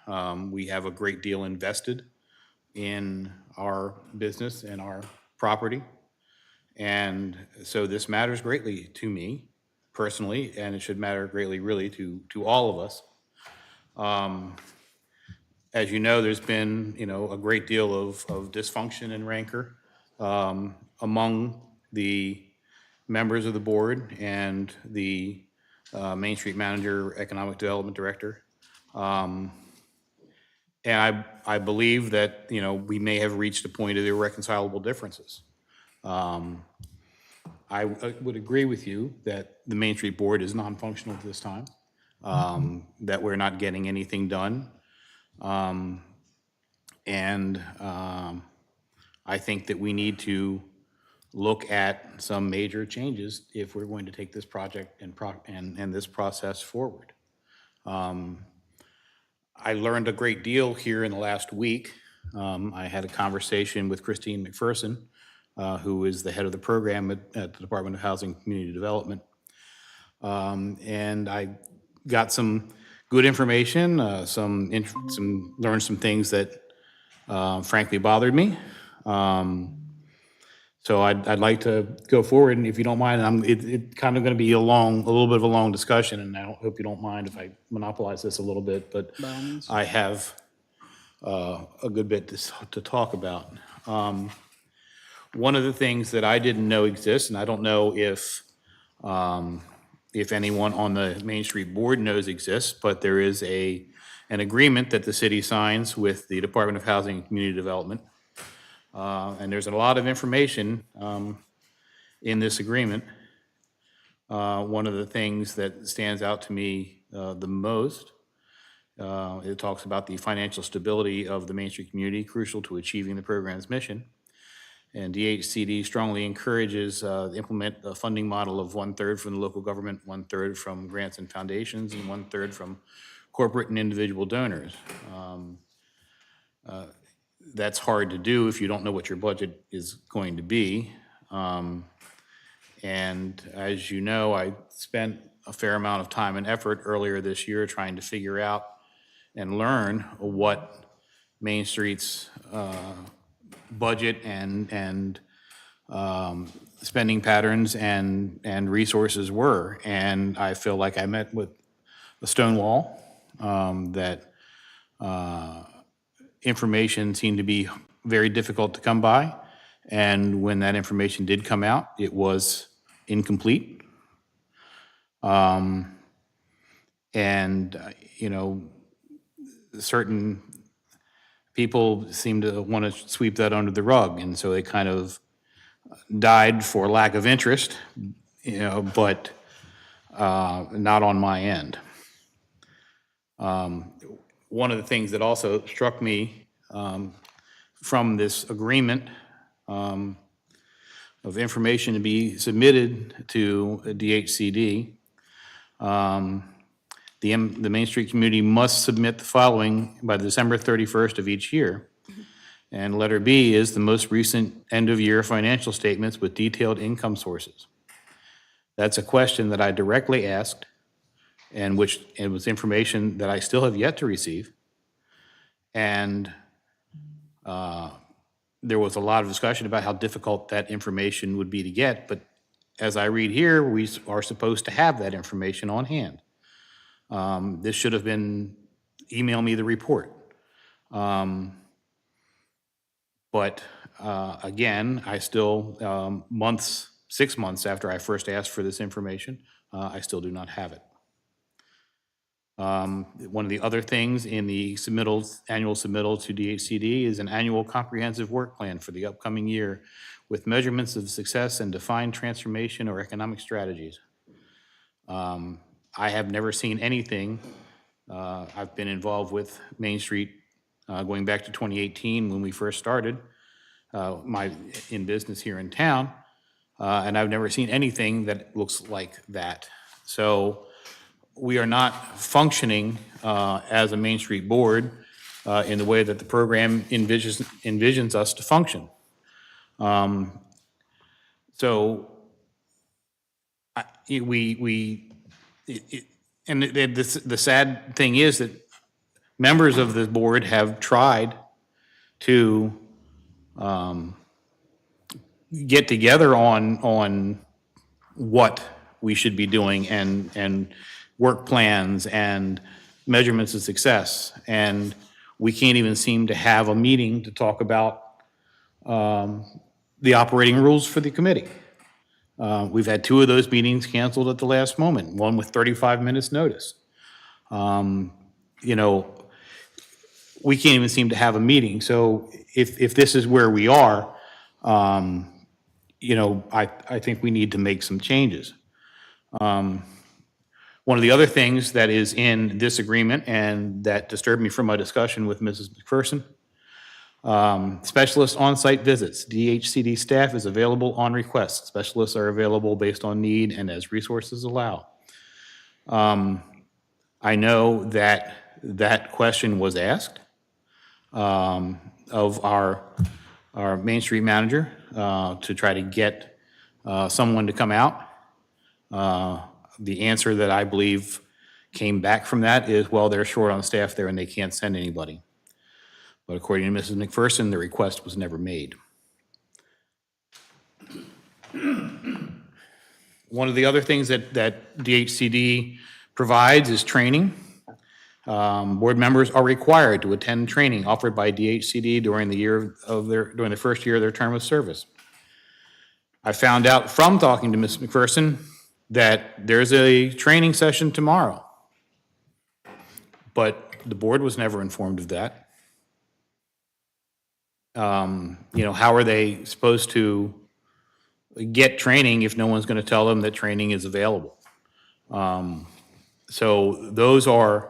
S1: We have a great deal invested in our business and our property. And so this matters greatly to me personally, and it should matter greatly really to all of us. As you know, there's been, you know, a great deal of dysfunction and rancor among the members of the board and the Main Street manager, economic development director. And I believe that, you know, we may have reached a point of irreconcilable differences. I would agree with you that the Main Street board is non-functional at this time, that we're not getting anything done. And I think that we need to look at some major changes if we're going to take this project and this process forward. I learned a great deal here in the last week. I had a conversation with Christine McPherson, who is the head of the program at the Department of Housing and Community Development. And I got some good information, learned some things that frankly bothered me. So I'd like to go forward, and if you don't mind, it's kind of going to be a little bit of a long discussion, and I hope you don't mind if I monopolize this a little bit, but I have a good bit to talk about. One of the things that I didn't know exists, and I don't know if anyone on the Main Street Board knows exists, but there is an agreement that the city signs with the Department of Housing and Community Development. And there's a lot of information in this agreement. One of the things that stands out to me the most, it talks about the financial stability of the Main Street community, crucial to achieving the program's mission. And DHCD strongly encourages implement a funding model of 1/3 from the local government, 1/3 from grants and foundations, and 1/3 from corporate and individual donors. That's hard to do if you don't know what your budget is going to be. And as you know, I spent a fair amount of time and effort earlier this year trying to figure out and learn what Main Street's budget and spending patterns and resources were. And I feel like I met with a stone wall, that information seemed to be very difficult to come by. And when that information did come out, it was incomplete. Certain people seem to want to sweep that under the rug, and so it kind of died for lack of interest, but not on my end. One of the things that also struck me from this agreement of information to be submitted to DHCD, the Main Street community must submit the following by December 31st of each year. And letter B is the most recent end-of-year financial statements with detailed income sources. That's a question that I directly asked, and which it was information that I still have yet to receive. And there was a lot of discussion about how difficult that information would be to get, but as I read here, we are supposed to have that information on hand. This should have been, email me the report. But again, I still, 6 months after I first asked for this information, I still do not have it. One of the other things in the annual submittal to DHCD is an annual comprehensive work plan for the upcoming year with measurements of success and defined transformation or economic strategies. I have never seen anything. I've been involved with Main Street going back to 2018 when we first started in business here in town, and I've never seen anything that looks like that. So we are not functioning as a Main Street board in the way that the program envisions us to function. The sad thing is that members of the board have tried to get together on what we should be doing and work plans and measurements of success. And we can't even seem to have a meeting to talk about the operating rules for the committee. We've had 2 of those meetings canceled at the last moment, one with 35 minutes notice. We can't even seem to have a meeting. So if this is where we are, I think we need to make some changes. One of the other things that is in this agreement and that disturbed me from my discussion with Mrs. McPherson Specialist on-site visits. DHCD staff is available on request. Specialists are available based on need and as resources allow. I know that that question was asked of our Main Street manager to try to get someone to come out. The answer that I believe came back from that is, well, they're short on staff there and they can't send anybody. But according to Mrs. McPherson, the request was never made. One of the other things that DHCD provides is training. Board members are required to attend training offered by DHCD during the first year of their term of service. I found out from talking to Ms. McPherson that there's a training session tomorrow, but the board was never informed of that. How are they supposed to get training if no one's going to tell them that training is available? So those are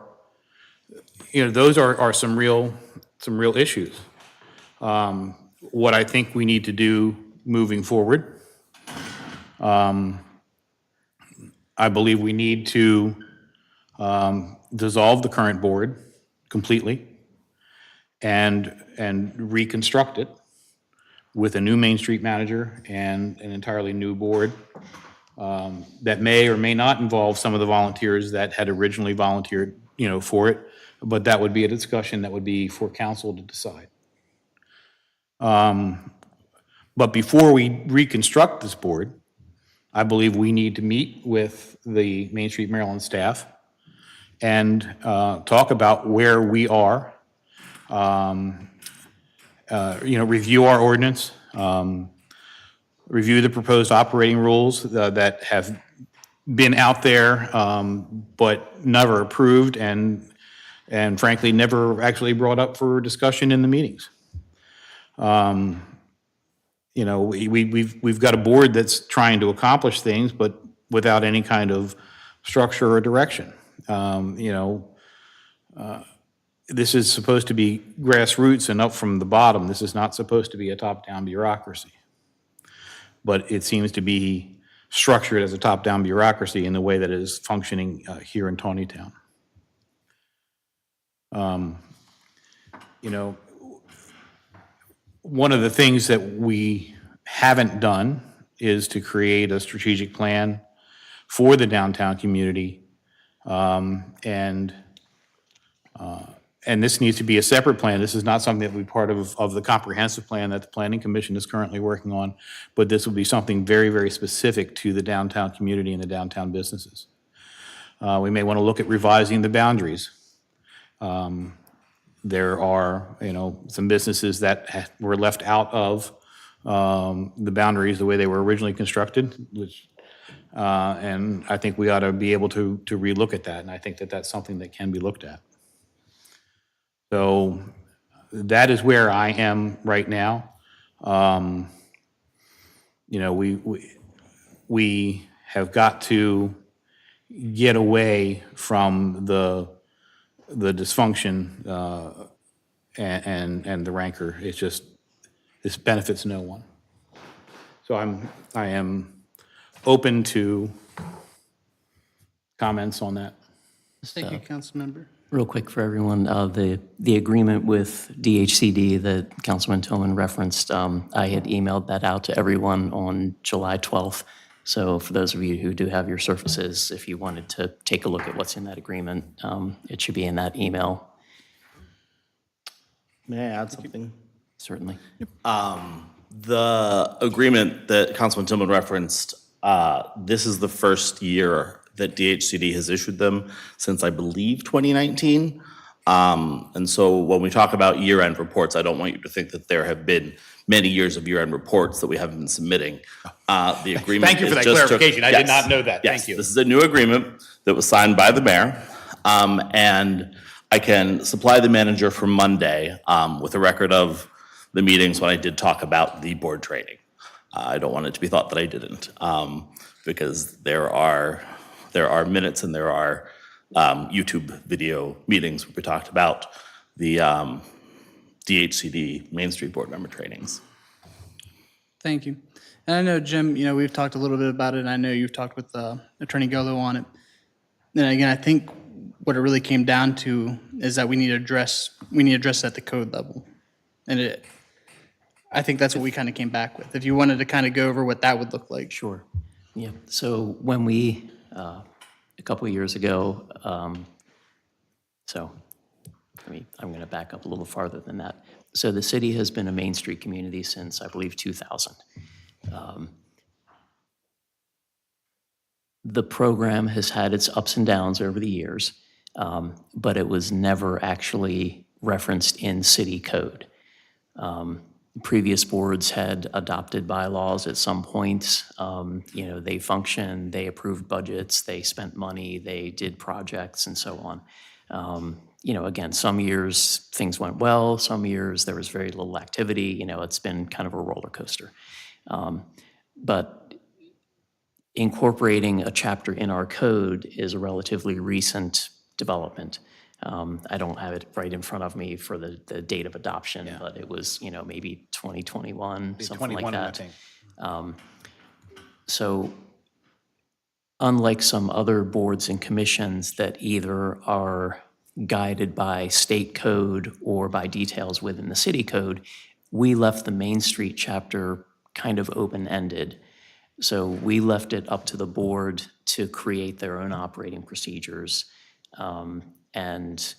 S1: some real issues. What I think we need to do moving forward, I believe we need to dissolve the current board completely and reconstruct it with a new Main Street manager and an entirely new board that may or may not involve some of the volunteers that had originally volunteered, for it. But that would be a discussion that would be for council to decide. But before we reconstruct this board, I believe we need to meet with the Main Street Maryland staff and talk about where we are, review our ordinance, review the proposed operating rules that have been out there but never approved and frankly never actually brought up for discussion in the meetings. We've got a board that's trying to accomplish things, but without any kind of structure or direction. This is supposed to be grassroots and up from the bottom. This is not supposed to be a top-down bureaucracy. But it seems to be structured as a top-down bureaucracy in the way that it is functioning here in Taneytown. One of the things that we haven't done is to create a strategic plan for the downtown community. And this needs to be a separate plan. This is not something that will be part of the comprehensive plan that the Planning Commission is currently working on, but this will be something very, very specific to the downtown community and the downtown businesses. We may want to look at revising the boundaries. There are, some businesses that were left out of the boundaries the way they were originally constructed, and I think we ought to be able to relook at that, and I think that that's something that can be looked at. So that is where I am right now. We have got to get away from the dysfunction and the rancor. It's just, this benefits no one. So I am open to comments on that.
S3: Thank you, Councilmember.
S4: Real quick for everyone, the agreement with DHCD that Councilman Tillman referenced, I had emailed that out to everyone on July 12th. So for those of you who do have your surfaces, if you wanted to take a look at what's in that agreement, it should be in that email.
S6: May I add something?
S4: Certainly.
S6: The agreement that Councilman Tillman referenced, this is the first year that DHCD has issued them since, I believe, 2019. And so when we talk about year-end reports, I don't want you to think that there have been many years of year-end reports that we haven't been submitting. The agreement
S1: Thank you for that
S6: is just
S1: clarification. I did not know that.
S6: Yes,
S1: Thank you.
S6: this is a new agreement that was signed by the mayor. And I can supply the manager for Monday with a record of the meetings when I did talk about the board training. I don't want it to be thought that I didn't, because there are minutes and there are YouTube video meetings where we talked about the DHCD Main Street Board member trainings.
S3: Thank you. And I know, Jim, we've talked a little bit about it, and I know you've talked with Attorney Gallo on it. And again, I think what it really came down to is that we need to address it at the code level. And I think that's what we kind of came back with. If you wanted to kind of go over what that would look like.
S4: Sure. Yeah. So when we, a couple of years ago, I'm going to back up a little farther than that. So the city has been a Main Street community since, I believe, 2000. The program has had its ups and downs over the years, but it was never actually referenced in city code. Previous boards had adopted bylaws at some point. They functioned, they approved budgets, they spent money, they did projects and so on. Again, some years things went well, some years there was very little activity. It's been kind of a roller coaster. But incorporating a chapter in our code is a relatively recent development. I don't have it right in front of me for the date of adoption, but it was, maybe 2021, something like
S1: 21, I
S4: that.
S1: think.
S4: So unlike some other boards and commissions that either are guided by state code or by details within the city code, we left the Main Street chapter kind of open-ended. So we left it up to the board to create their own operating procedures. And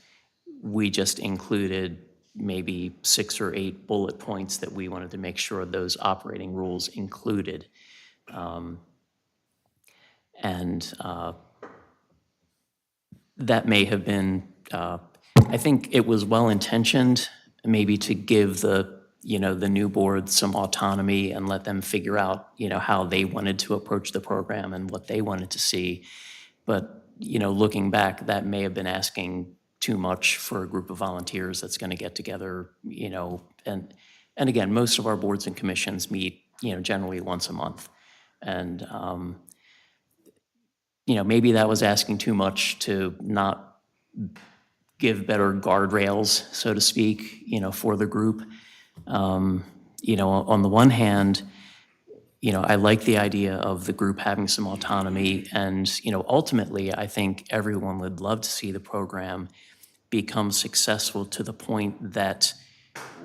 S4: we just included maybe 6 or 8 bullet points that we wanted to make sure those operating rules included. That may have been, I think it was well-intentioned, maybe to give the new board some autonomy and let them figure out, how they wanted to approach the program and what they wanted to see. But, looking back, that may have been asking too much for a group of volunteers that's going to get together, and again, most of our boards and commissions meet, generally once a month. And, maybe that was asking too much to not give better guardrails, so to speak, for the group. On the one hand, I like the idea of the group having some autonomy, and, ultimately, I think everyone would love to see the program become successful to the point that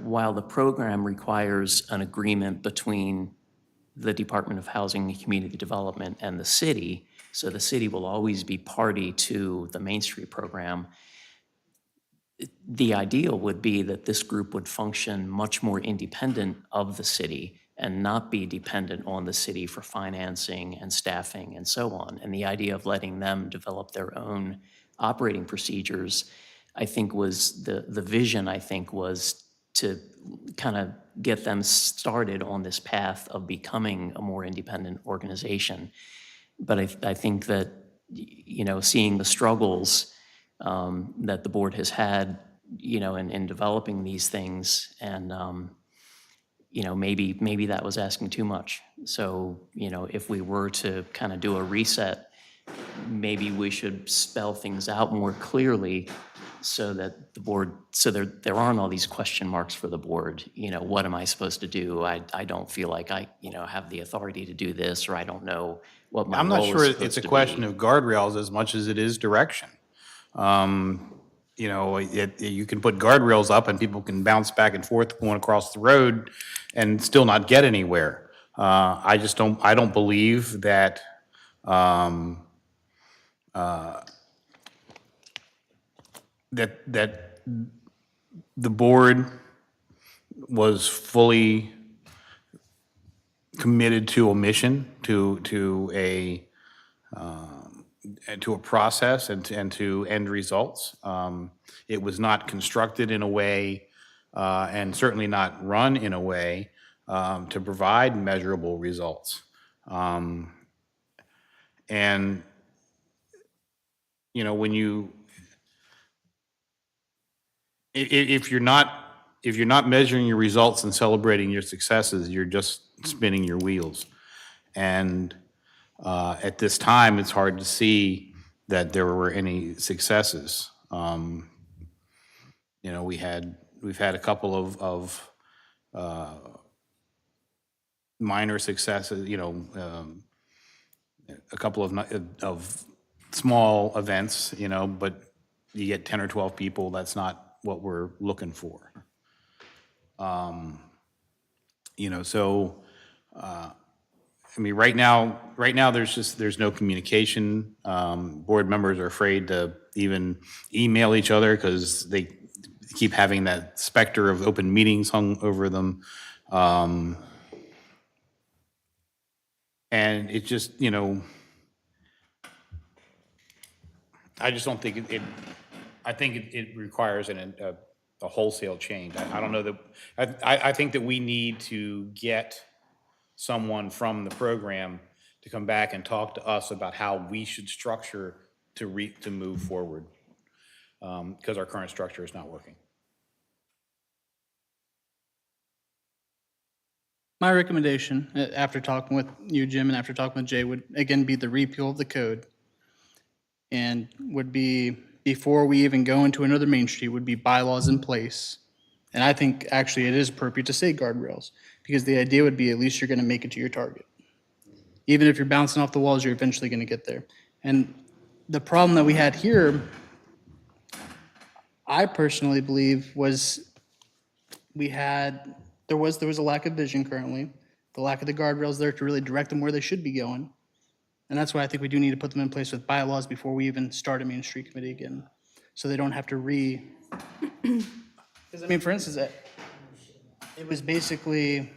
S4: while the program requires an agreement between the Department of Housing and Community Development and the city, so the city will always be party to the Main Street program, the ideal would be that this group would function much more independent of the city and not be dependent on the city for financing and staffing and so on. And the idea of letting them develop their own operating procedures, I think was the vision, I think, was to kind of get them started on this path of becoming a more independent organization. But I think that, seeing the struggles that the board has had, in developing these things, and, maybe that was asking too much. So, if we were to kind of do a reset, maybe we should spell things out more clearly so that the board, so there aren't all these question marks for the board. What am I supposed to do? I don't feel like I, have the authority to do this, or I don't know what my
S1: I'm
S4: role
S1: not
S4: is
S1: sure
S4: supposed
S1: it's a
S4: to
S1: question
S4: be.
S1: of guardrails as much as it is direction. You can put guardrails up and people can bounce back and forth going across the road and still not get anywhere. I don't believe that that the board was fully committed to a mission, to a process and to end results. It was not constructed in a way, and certainly not run in a way, to provide measurable results. And, when you, if you're not measuring your results and celebrating your successes, you're just spinning your wheels. And at this time, it's hard to see that there were any successes. We had we've had a couple of minor successes, a couple of small events, but you get 10 or 12 people, that's not what we're looking for. So, I mean, right now, there's no communication. Board members are afraid to even email each other because they keep having that specter of open meetings hung over them. And it just, I just don't think I think it requires a wholesale change. I don't know that, I think that we need to get someone from the program to come back and talk to us about how we should structure to move forward, because our current structure is not working.
S3: My recommendation, after talking with you, Jim, and after talking with Jay, would again be the repeal of the code. And would be, before we even go into another Main Street, would be bylaws in place. And I think actually it is appropriate to say guardrails, because the idea would be at least you're gonna make it to your target. Even if you're bouncing off the walls, you're eventually gonna get there. And the problem that we had here, I personally believe, was there was a lack of vision currently, the lack of the guardrails there to really direct them where they should be going. And that's why I think we do need to put them in place with bylaws before we even start a Main Street Committee again. So they don't have to because I mean, for instance, it was basically,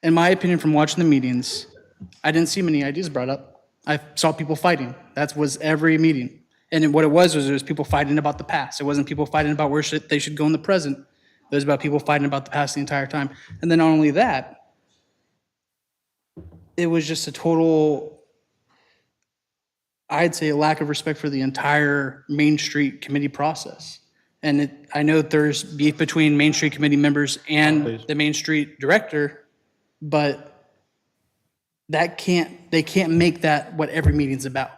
S3: in my opinion, from watching the meetings, I didn't see many ideas brought up. I saw people fighting. That was every meeting. And what it was people fighting about the past. It wasn't people fighting about where they should go in the present. It was about people fighting about the past the entire time. And then not only that, it was just a total, I'd say, a lack of respect for the entire Main Street Committee process. And I know there's beef between Main Street Committee members and the Main Street Director, but they can't make that what every meeting's about.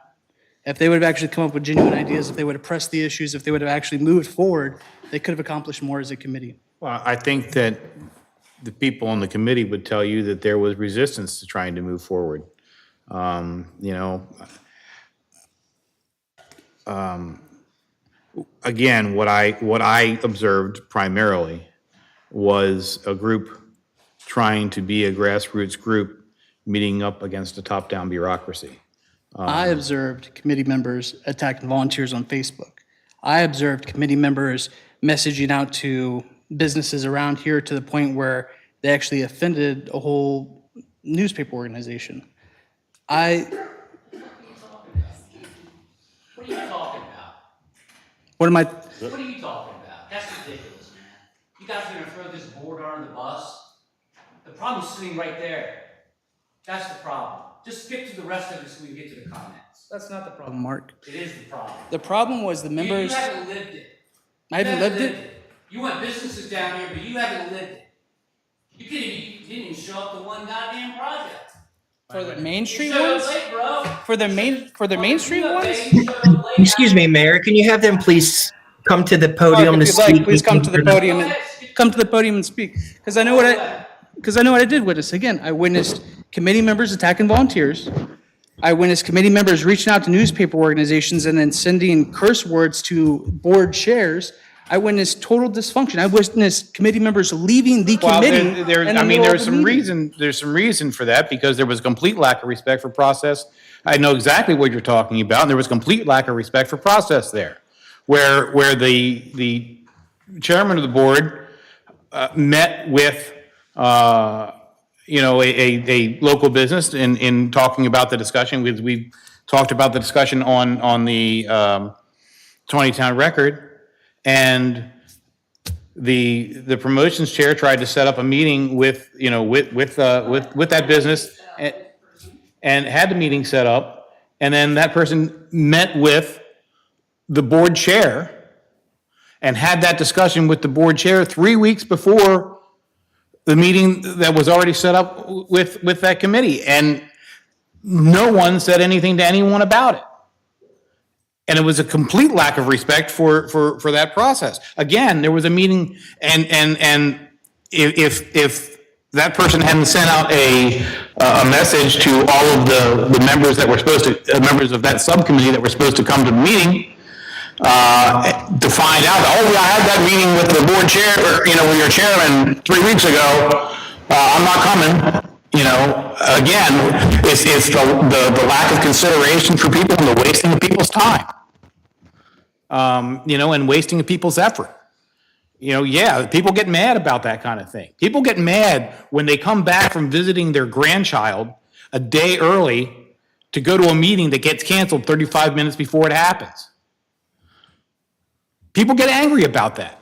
S3: If they would have actually come up with genuine ideas, if they would have pressed the issues, if they would have actually moved forward, they could have accomplished more as a committee.
S1: Well, I think that the people on the committee would tell you that there was resistance to trying to move forward. Again, what I observed primarily was a group trying to be a grassroots group meeting up against a top-down bureaucracy.
S3: I observed committee members attacking volunteers on Facebook. I observed committee members messaging out to businesses around here to the point where they actually offended a whole newspaper organization.
S9: What are you talking about?
S3: What am I,
S9: What are you talking about? That's ridiculous, man. You guys are gonna throw this board under the bus? The problem's sitting right there. That's the problem. Just skip to the rest of it so we can get to the comments.
S3: that's not the problem, Mark.
S9: It is the problem.
S3: The problem was the members,
S9: You haven't lived it.
S3: I haven't lived it.
S9: You want businesses down here, but you haven't lived it. You didn't even show up to one goddamn project.
S3: For the Main Street
S9: You showed
S3: ones?
S9: up late, bro.
S3: For the Main Street
S9: You
S3: ones?
S9: showed up late.
S10: Excuse me, Mayor, can you have them please come to the podium to
S3: If you'd like,
S10: speak?
S3: please come to the podium and speak. Because I know what I did witness. Again, I witnessed committee members attacking volunteers. I witnessed committee members reaching out to newspaper organizations and then sending curse words to board chairs. I witnessed total dysfunction. I witnessed committee members leaving the
S1: Well,
S3: committee.
S1: there's some reason for that, because there was complete lack of respect for process. I know exactly what you're talking about, and there was complete lack of respect for process there, where the chairman of the board met with a local business in talking about the discussion. We talked about the discussion on the Taneytown record, and the promotions chair tried to set up a meeting with that business and had the meeting set up, and then that person met with the board chair and had that discussion with the board chair 3 weeks before the meeting that was already set up with that committee, and no one said anything to anyone about it. And it was a complete lack of respect for that process. Again, there was a meeting, and if that person hadn't sent out a message to all of the members that were supposed to, members of that subcommittee that were supposed to come to the meeting, to find out, oh, yeah, I had that meeting with the board chair, or, with your chairman 3 weeks ago, I'm not coming. Again, it's the lack of consideration for people and the wasting of people's time. And wasting of people's effort. Yeah, people get mad about that kind of thing. People get mad when they come back from visiting their grandchild a day early to go to a meeting that gets canceled 35 minutes before it happens. People get angry about that.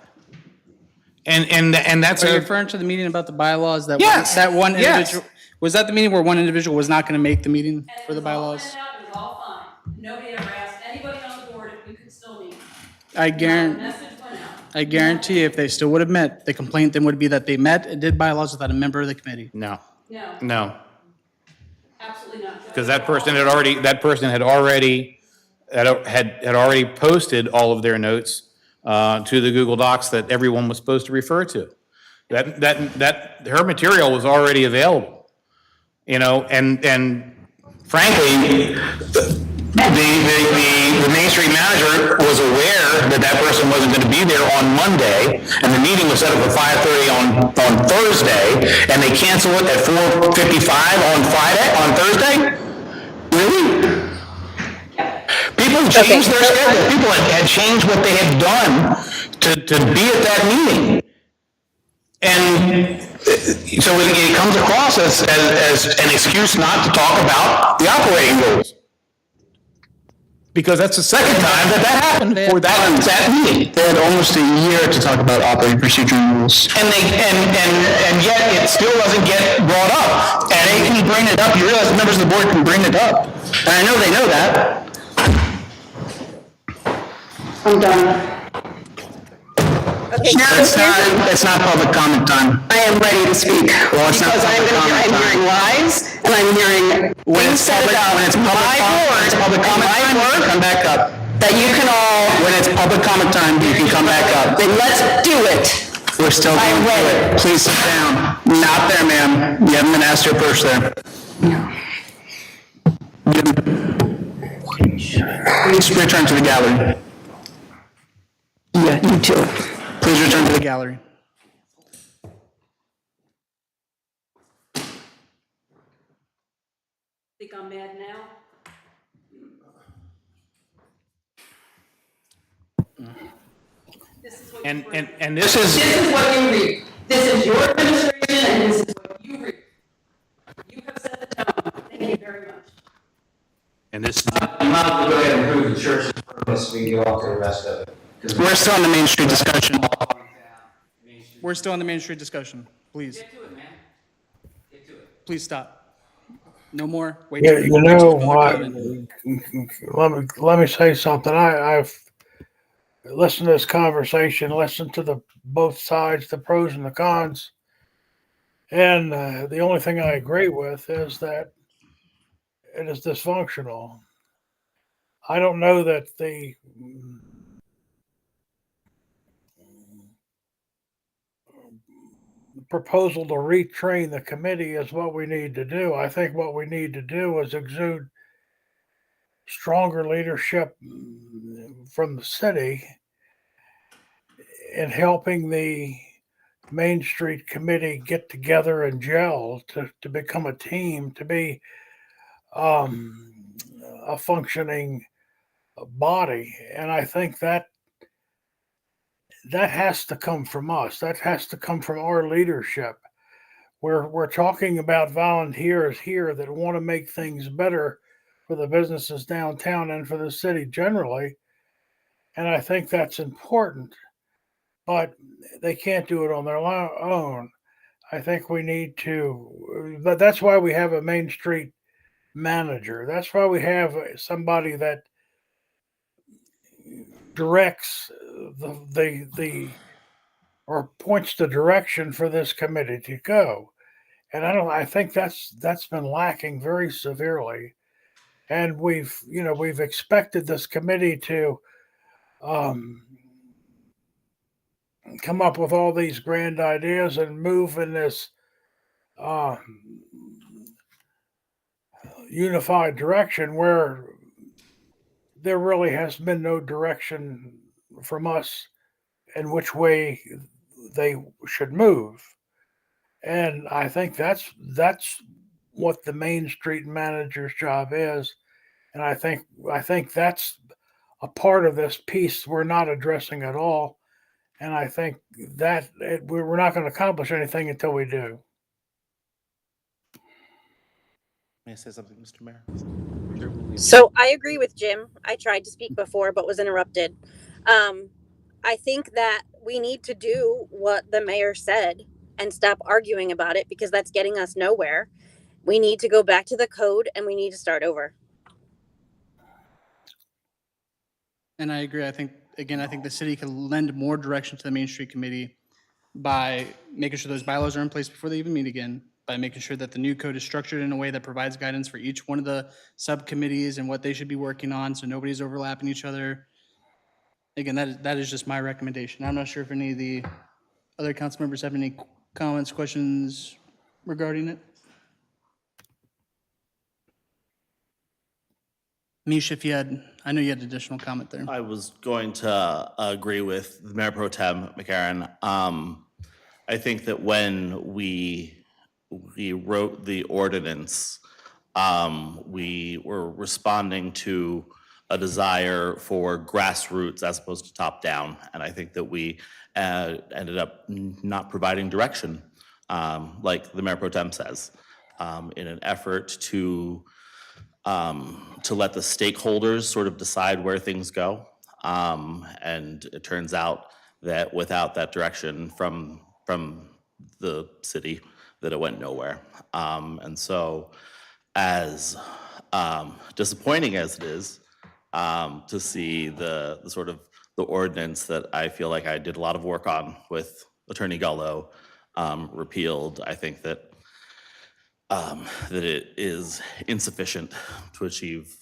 S1: And that's
S3: Are you referring to the meeting about the bylaws that
S1: Yes,
S3: that one
S1: yes.
S3: individual, was that the meeting where one individual was not going to make the meeting for the bylaws?
S5: It was all fine. Nobody ever asked anybody on the board if we could still meet.
S3: I
S5: The
S3: guarantee,
S5: message went out.
S3: I guarantee if they still would have met, the complaint then would be that they met and did bylaws without a member of the committee.
S1: No,
S5: No, absolutely not.
S1: because that person had already posted all of their notes to the Google Docs that everyone was supposed to refer to. That her material was already available, and frankly, the Main Street manager was aware that person wasn't going to be there on Monday, and the meeting was set up for 5:30 on Thursday, and they canceled it at 4:55 on Thursday? Really? People changed their schedule. People had changed what they had done to be at that meeting. And so it comes across as an excuse not to talk about the operating rules. Because that's the second time that happened for that meeting.
S8: They had almost a year to talk about operating procedure rules.
S1: And yet it still doesn't get brought up.
S8: And they can bring it up. You realize the members of the board can bring it up. And I know they know that.
S11: I'm done. Okay,
S8: It's not public comment time.
S11: I am ready to speak.
S8: Well, it's not
S11: because I'm
S8: public comment
S11: hearing
S8: time.
S11: lies and I'm hearing things said about
S8: when it's public
S11: my board
S8: public
S11: and
S8: comment
S11: my
S8: time, you
S11: work
S8: can come back up.
S11: that you can all,
S8: When it's public comment time, you can come back up.
S11: then let's do it.
S8: We're still
S11: I'm
S8: going through
S11: ready.
S8: it. Please sit down. Not there, ma'am. You haven't been asked your purse there. Please return to the gallery.
S11: Yeah, you too.
S8: Please return to
S3: The
S8: the
S3: gallery.
S5: Think I'm mad now? This is what
S1: And this is,
S11: This is what you read. This is your administration and this is what you read. You have set the tone. Thank you very much.
S1: and this,
S9: I'm not going to go ahead and approve the church's purpose, we can go on to the rest of it. 'Cause
S8: We're still on the Main Street discussion.
S3: We're still in the Main Street discussion. Please,
S9: Get to it, man. Get to it.
S3: please stop. No more. Wait.
S2: Yeah,
S3: till
S2: you know
S3: public
S2: what?
S3: comment.
S2: Let me say something. I've listened to this conversation, listened to the both sides, the pros and the cons, and the only thing I agree with is that it is dysfunctional. I don't know that the proposal to retrain the committee is what we need to do. I think what we need to do is exude stronger leadership from the city in helping the Main Street Committee get together and gel to become a team, to be a functioning body. And I think that has to come from us. That has to come from our leadership. We're talking about volunteers here that want to make things better for the businesses downtown and for the city generally. And I think that's important, but they can't do it on their own. I think we need to, but that's why we have a Main Street manager. That's why we have somebody that directs the or points the direction for this committee to go. And I think that's been lacking very severely. And we've expected this committee to come up with all these grand ideas and move in this unified direction where there really has been no direction from us in which way they should move. And I think that's what the Main Street manager's job is. And I think that's a part of this piece we're not addressing at all. And I think that we're not going to accomplish anything until we do.
S6: May I say something, Mr. Mayor?
S12: So I agree with Jim. I tried to speak before but was interrupted. I think that we need to do what the mayor said and stop arguing about it because that's getting us nowhere. We need to go back to the code and we need to start over.
S3: And I agree. I think the city could lend more direction to the Main Street Committee by making sure those bylaws are in place before they even meet again, by making sure that the new code is structured in a way that provides guidance for each one of the subcommittees and what they should be working on, so nobody's overlapping each other. Again, that is just my recommendation. I'm not sure if any of the other council members have any comments, questions regarding it. Misha, I know you had additional comment there.
S6: I was going to agree with the Mayor Pro Tem McCarron. I think that when we wrote the ordinance, we were responding to a desire for grassroots as opposed to top down. And I think that we ended up not providing direction, like the Mayor Pro Tem says, in an effort to let the stakeholders sort of decide where things go. And it turns out that without that direction from the city, that it went nowhere. And so as disappointing as it is to see the sort of the ordinance that I feel like I did a lot of work on with Attorney Gullo repealed, I think that it is insufficient to achieve,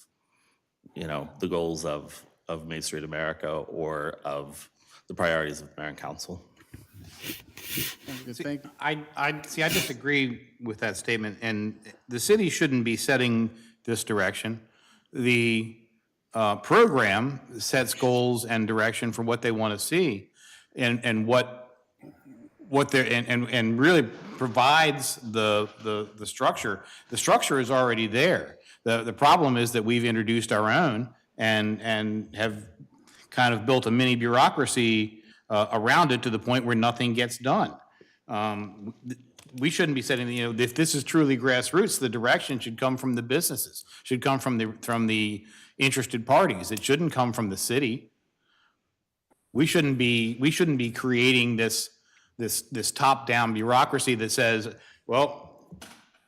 S6: the goals of Main Street America or of the priorities of the Mayor and Council.
S1: I disagree with that statement, and the city shouldn't be setting this direction. The program sets goals and direction for what they want to see, and what they're and really provides the structure. The structure is already there. The problem is that we've introduced our own and have kind of built a mini bureaucracy around it to the point where nothing gets done. We shouldn't be setting, if this is truly grassroots, the direction should come from the businesses, should come from the interested parties. It shouldn't come from the city. We shouldn't be creating this top-down bureaucracy that says, well,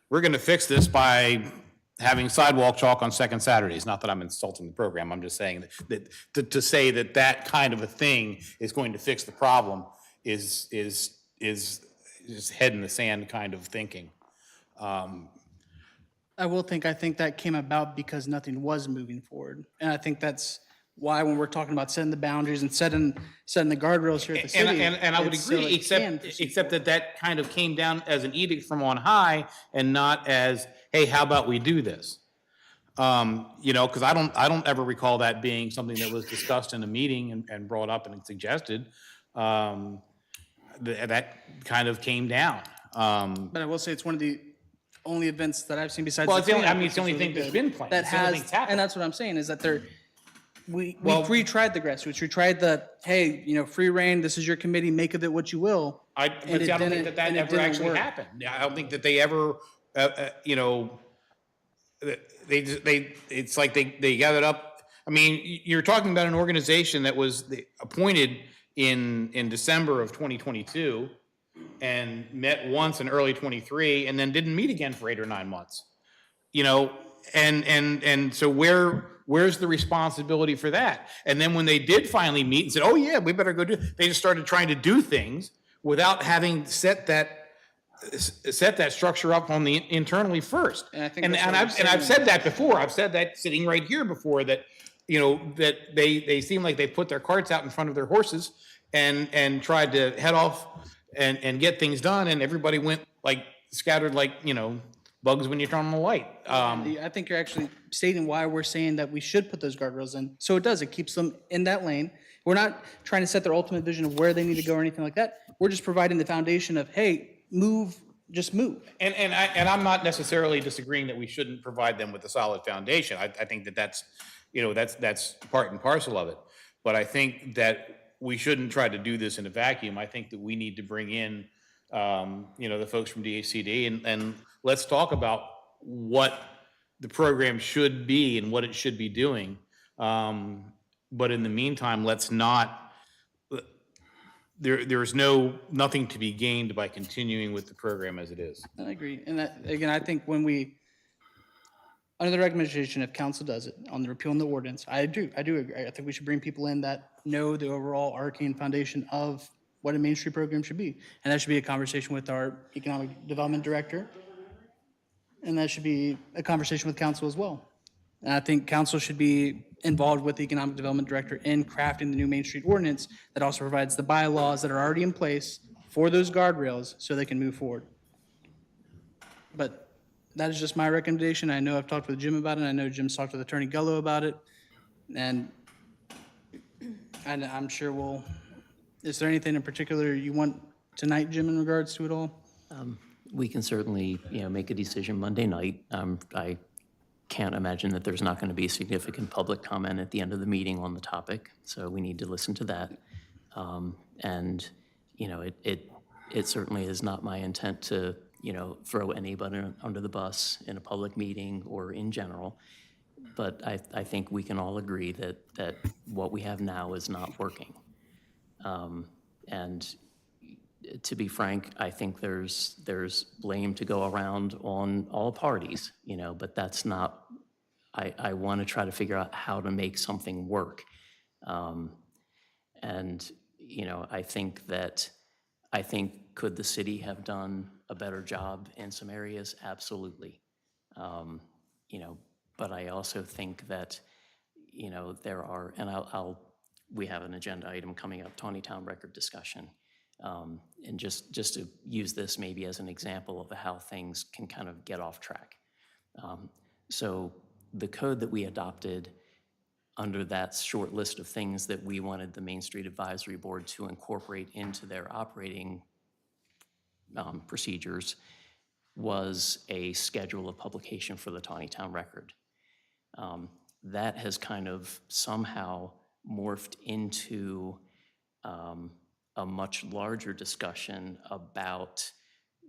S1: we're going to fix this by having sidewalk chalk on second Saturdays. Not that I'm insulting the program. I'm just saying that to say that kind of a thing is going to fix the problem is head in the sand kind of thinking.
S3: I think that came about because nothing was moving forward. And I think that's why when we're talking about setting the boundaries and setting the guardrails here at the city.
S1: And I would agree, except that kind of came down as an edict from on high and not as, hey, how about we do this? Because I don't ever recall that being something that was discussed in a meeting and brought up and suggested. That kind of came down.
S3: But I will say it's one of the only events that I've seen besides.
S1: Well, it's the only thing that's been planned.
S3: That has, and that's what I'm saying is that we retried the grassroots. We tried hey, free reign. This is your committee. Make of it what you will.
S1: I don't think that ever actually happened. I don't think that they ever, it's like they gathered up. I mean, you're talking about an organization that was appointed in December of 2022 and met once in early 23 and then didn't meet again for 8 or 9 months. And so where's the responsibility for that? And then when they did finally meet and said, oh yeah, we better go do it, they just started trying to do things without having set that set that structure up on the internally first.
S3: And I think
S1: And,
S3: that's what
S1: I've,
S3: we're
S1: and I've
S3: saying.
S1: said that before. I've said that sitting right here before, that, you know, that they seem like they put their carts out in front of their horses and tried to head off and get things done, and everybody went like scattered like, you know, bugs when you turn on the light.
S3: I think you're actually stating why we're saying that we should put those guardrails in. So it keeps them in that lane. We're not trying to set their ultimate vision of where they need to go or anything like that. We're just providing the foundation of, hey, move, just move.
S1: And I'm not necessarily disagreeing that we shouldn't provide them with a solid foundation. I think that's, you know, that's part and parcel of it. But I think that we shouldn't try to do this in a vacuum. I think that we need to bring in, you know, the folks from DHCD and let's talk about what the program should be and what it should be doing. But in the meantime, let's not, there's nothing to be gained by continuing with the program as it is.
S3: I agree. And that, again, I think when we, under the recommendation, if council does it on the repeal and the ordinance, I do agree. I think we should bring people in that know the overall arcane foundation of what a Main Street program should be. And that should be a conversation with our economic development director. And that should be a conversation with council as well. And I think council should be involved with the economic development director in crafting the new Main Street ordinance that also provides the bylaws that are already in place for those guardrails so they can move forward. But that is just my recommendation. I know I've talked with Jim about it. I know Jim's talked with Attorney Gullo about it. And I'm sure is there anything in particular you want tonight, Jim, in regards to it all?
S4: We can certainly, make a decision Monday night. I can't imagine that there's not going to be significant public comment at the end of the meeting on the topic, so we need to listen to that. And, it certainly is not my intent to, throw anybody under the bus in a public meeting or in general. But I think we can all agree that what we have now is not working. And to be frank, I think there's blame to go around on all parties, but that's not, I want to try to figure out how to make something work. And, I think could the city have done a better job in some areas? Absolutely. But I also think that, there are, and we have an agenda item coming up, Taneytown record discussion. And just to use this maybe as an example of how things can kind of get off track. So the code that we adopted under that short list of things that we wanted the Main Street Advisory Board to incorporate into their operating procedures was a schedule of publication for the Taneytown record. That has kind of somehow morphed into a much larger discussion about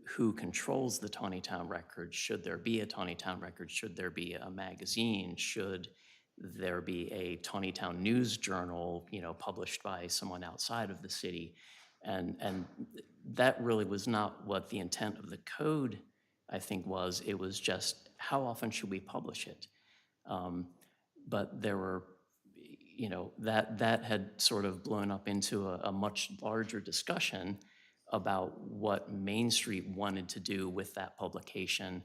S4: who controls the Taneytown record. Should there be a Taneytown record? Should there be a magazine? Should there be a Taneytown news journal, published by someone outside of the city? And that really was not what the intent of the code, I think, was. It was just, how often should we publish it? But there were, that had sort of blown up into a much larger discussion about what Main Street wanted to do with that publication.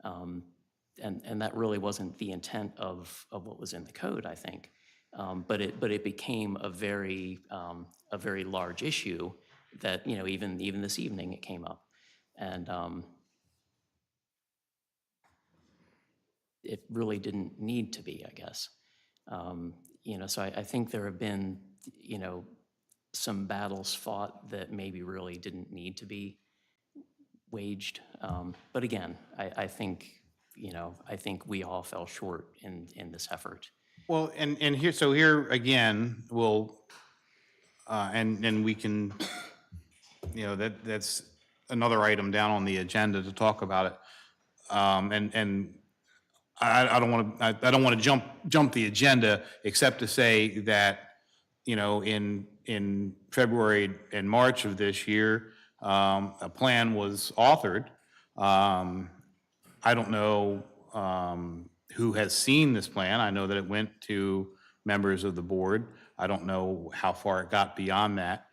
S4: And that really wasn't the intent of what was in the code, I think. But it became a very large issue that, even this evening it came up. And it really didn't need to be, I guess. So I think there have been, some battles fought that maybe really didn't need to be waged. But again, I think we all fell short in this effort.
S1: Well, and here again, we'll, and we can, that's another item down on the agenda to talk about it. And I don't want to jump the agenda, except to say that, in February and March of this year, a plan was authored. I don't know who has seen this plan. I know that it went to members of the board. I don't know how far it got beyond that.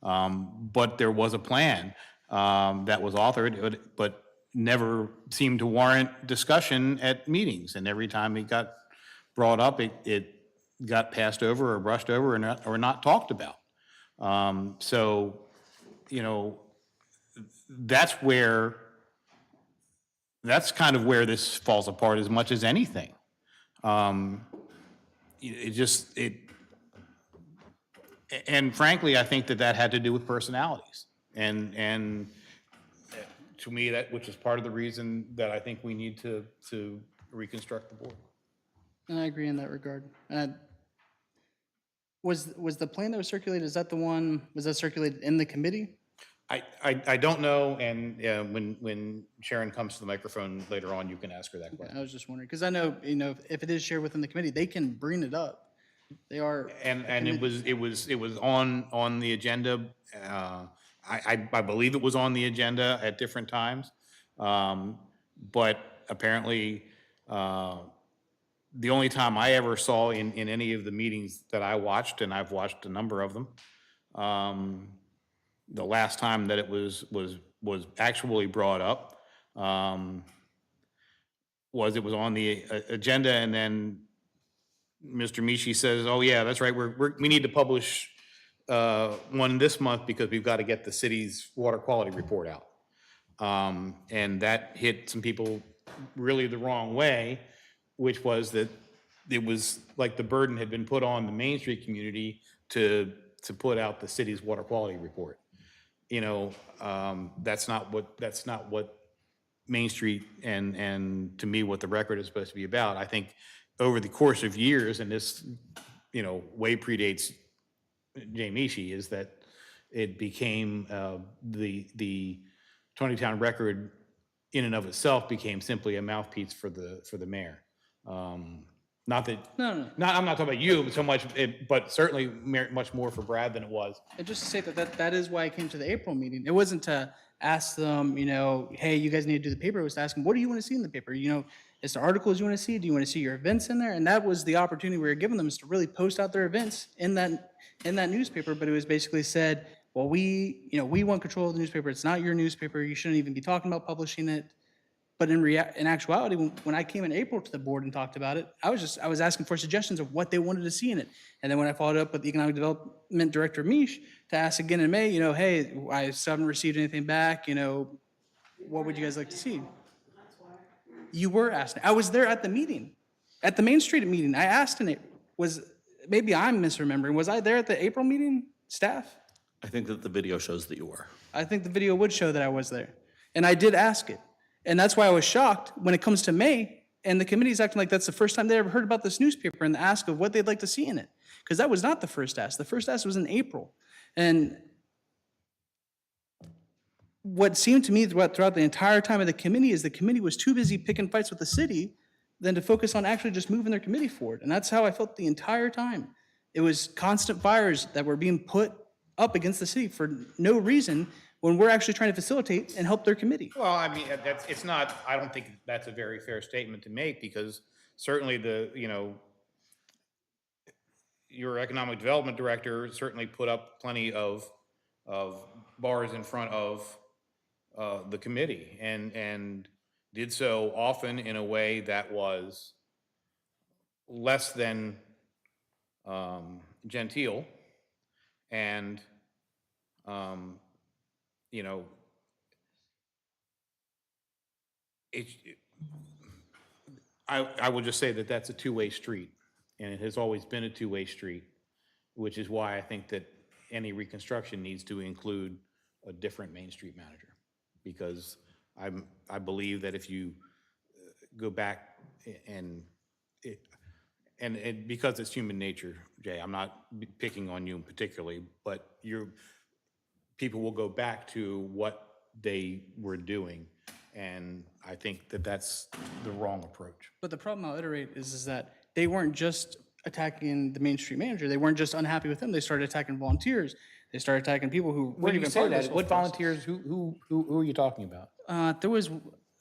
S1: But there was a plan. that was authored, but never seemed to warrant discussion at meetings. And every time it got brought up, it got passed over or brushed over or not talked about. So, you know, that's kind of where this falls apart as much as anything. And frankly, I think that had to do with personalities. And to me, which is part of the reason that I think we need to reconstruct the board.
S3: And I agree in that regard. Was the plan that was circulated, is that the one, was that circulated in the committee?
S1: I don't know, and when Sharon comes to the microphone later on, you can ask her that question.
S3: I was just wondering, because I know, if it is shared within the committee, they can bring it up. They are.
S1: And it was on the agenda. I believe it was on the agenda at different times. But apparently, the only time I ever saw in any of the meetings that I watched, and I've watched a number of them, the last time that it was actually brought up, was on the agenda, and then Mr. Mishi says, "Oh yeah, that's right. We need to publish one this month because we've got to get the city's water quality report out." And that hit some people really the wrong way, which was that it was like the burden had been put on the Main Street community to put out the city's water quality report. That's not what Main Street and to me what the record is supposed to be about. I think over the course of years, and this way predates Jay Mishi, is that it became the Taneytown record in and of itself became simply a mouthpiece for the mayor. Not that
S3: No.
S1: I'm not talking about you so much, but certainly much more for Brad than it was.
S3: And just to say that is why I came to the April meeting. It wasn't to ask them, hey, you guys need to do the paper. It was to ask them, what do you want to see in the paper? Is there articles you want to see? Do you want to see your events in there? And that was the opportunity we were giving them, is to really post out their events in that newspaper. But it was basically said, well, we want control of the newspaper. It's not your newspaper. You shouldn't even be talking about publishing it. But in actuality, when I came in April to the board and talked about it, I was asking for suggestions of what they wanted to see in it. And then when I followed up with the Economic Development Director, Mish, to ask again in May, hey, I still haven't received anything back, what would you guys like to see? You were asking. I was there at the meeting, at the Main Street meeting. I asked, and maybe I'm misremembering. Was I there at the April meeting, staff?
S6: I think that the video shows that you were.
S3: I think the video would show that I was there. And I did ask it. And that's why I was shocked when it comes to May, and the committee's acting like that's the first time they ever heard about this newspaper and the ask of what they'd like to see in it. Because that was not the first ask. The first ask was in April. And what seemed to me throughout the entire time of the committee is the committee was too busy picking fights with the city than to focus on actually just moving their committee forward. And that's how I felt the entire time. It was constant fires that were being put up against the city for no reason, when we're actually trying to facilitate and help their committee.
S1: Well, I mean, I don't think that's a very fair statement to make, because certainly your economic development director certainly put up plenty of bars in front of the committee, and did so often in a way that was less than genteel, and I would just say that that's a two-way street, and it has always been a two-way street, which is why I think that any reconstruction needs to include a different Main Street manager, because I believe that if you go back and because it's human nature, Jay, I'm not picking on you particularly, but people will go back to what they were doing, and I think that that's the wrong approach.
S3: But the problem I'll iterate is that they weren't just attacking the Main Street manager. They weren't just unhappy with him. They started attacking volunteers. They started attacking people who
S1: When
S3: weren't
S1: you
S3: even
S1: say
S3: part of this
S1: that,
S3: whole
S1: what
S3: process.
S1: volunteers, who are you talking about?
S3: There was,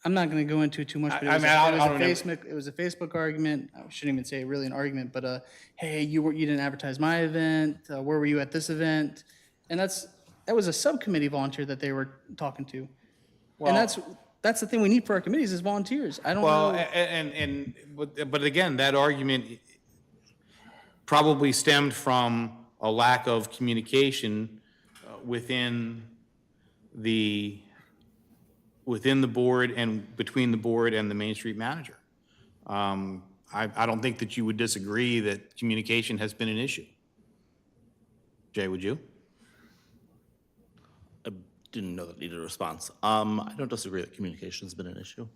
S3: I'm not going to go into too much, but it was a Facebook argument. I shouldn't even say really an argument, but hey, you didn't advertise my event. Where were you at this event? And that's That was a subcommittee volunteer that they were talking to.
S1: Well-
S3: And that's the thing we need for our committees is volunteers. I don't
S1: Well,
S3: know.
S1: but again, that argument probably stemmed from a lack of communication within the board and between the board and the Main Street manager. I don't think that you would disagree that communication has been an issue. Jay, would you?
S6: I didn't know that needed a response. I don't disagree that communication's been an issue.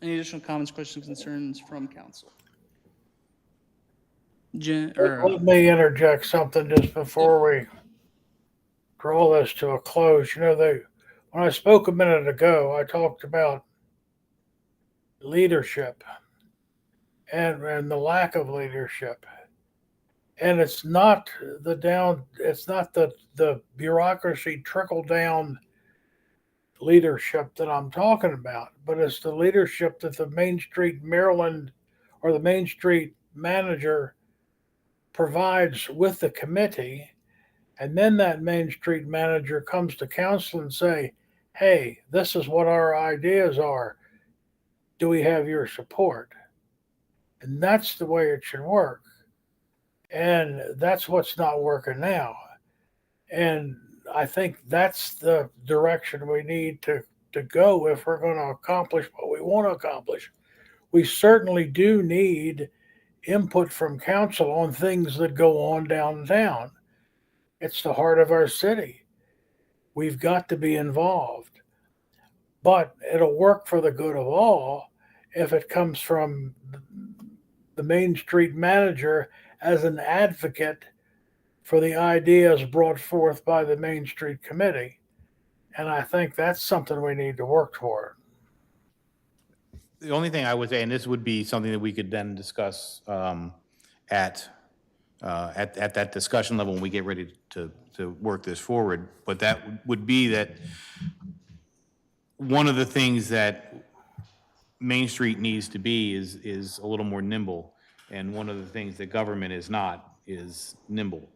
S3: Any additional comments, questions, concerns from council?
S2: Let me interject something just before we draw this to a close. You know, when I spoke a minute ago, I talked about leadership and the lack of leadership. And it's not the bureaucracy trickle down leadership that I'm talking about, but it's the leadership that the Main Street Maryland or the Main Street manager provides with the committee. And then that Main Street manager comes to council and say, hey, this is what our ideas are. Do we have your support? And that's the way it should work. And that's what's not working now. And I think that's the direction we need to go if we're going to accomplish what we want to accomplish. We certainly do need input from council on things that go on downtown. It's the heart of our city. We've got to be involved. But it'll work for the good of all if it comes from the Main Street manager as an advocate for the ideas brought forth by the Main Street Committee. And I think that's something we need to work toward.
S1: The only thing I would say, and this would be something that we could then discuss at that discussion level when we get ready to work this forward, but that would be that one of the things that Main Street needs to be is a little more nimble, and one of the things that government is not is nimble.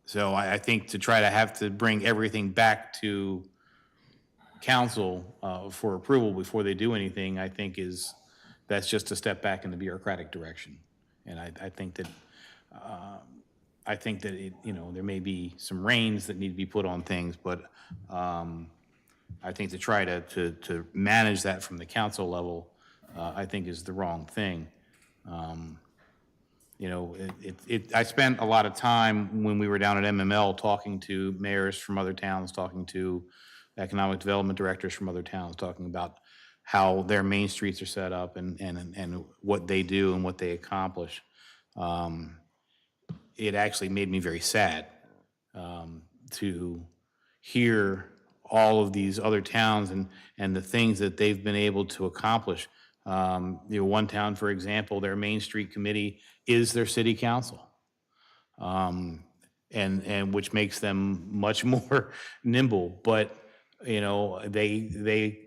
S1: So I think to try to have to bring everything back to council for approval before they do anything, I think that's just a step back in the bureaucratic direction. And I think that it, there may be some reins that need to be put on things, but I think to try to manage that from the council level, I think is the wrong thing. I spent a lot of time when we were down at MML talking to mayors from other towns, talking to economic development directors from other towns, talking about how their main streets are set up and what they do and what they accomplish. It actually made me very sad to hear all of these other towns and the things that they've been able to accomplish. One town, for example, their Main Street Committee is their city council, and which makes them much more nimble. But they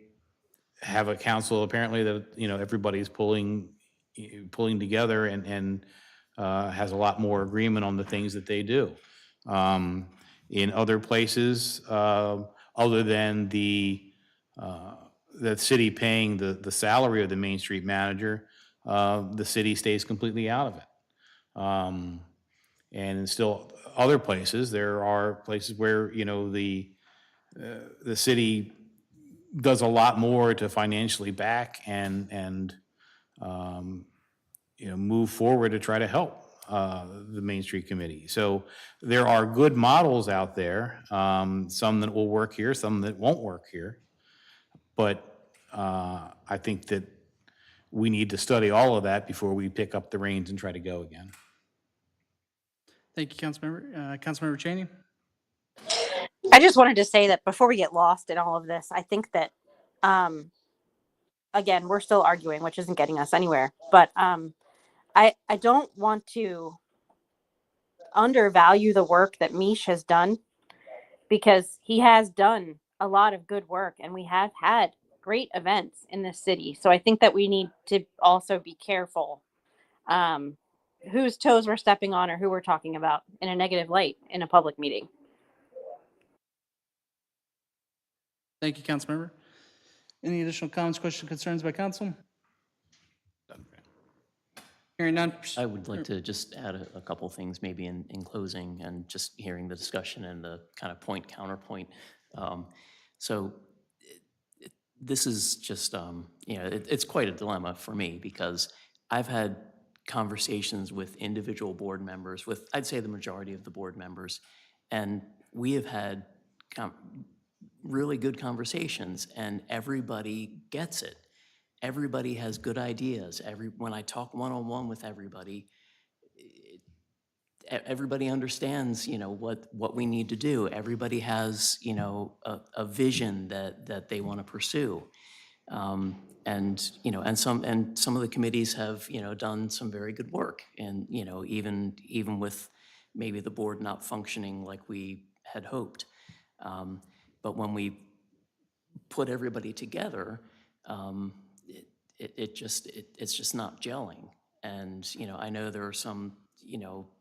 S1: have a council apparently that everybody's pulling together and has a lot more agreement on the things that they do. In other places, other than the city paying the salary of the Main Street manager, the city stays completely out of it. And still other places, there are places where, the city does a lot more to financially back and move forward to try to help the Main Street Committee. So there are good models out there, some that will work here, some that won't work here. But I think that we need to study all of that before we pick up the reins and try to go again.
S3: Thank you, Councilmember. Councilmember Chaney?
S12: I just wanted to say that before we get lost in all of this, I think that, again, we're still arguing, which isn't getting us anywhere. But I don't want to undervalue the work that Mish has done, because he has done a lot of good work and we have had great events in this city. So I think that we need to also be careful
S13: whose toes we're stepping on or who we're talking about in a negative light in a public meeting.
S3: Thank you, Councilmember. Any additional comments, questions, concerns by council? Hearing none.
S4: I would like to just add a couple things maybe in closing and just hearing the discussion and the kind of point counterpoint. So this is just, it's quite a dilemma for me because I've had conversations with individual board members, with I'd say the majority of the board members, and we have had really good conversations and everybody gets it. Everybody has good ideas. When I talk one-on-one with everybody, everybody understands, what we need to do. Everybody has, a vision that they want to pursue. And some of the committees have, done some very good work. And, even with maybe the board not functioning like we had hoped. But when we put everybody together, it's just not gelling. And, I know there are some,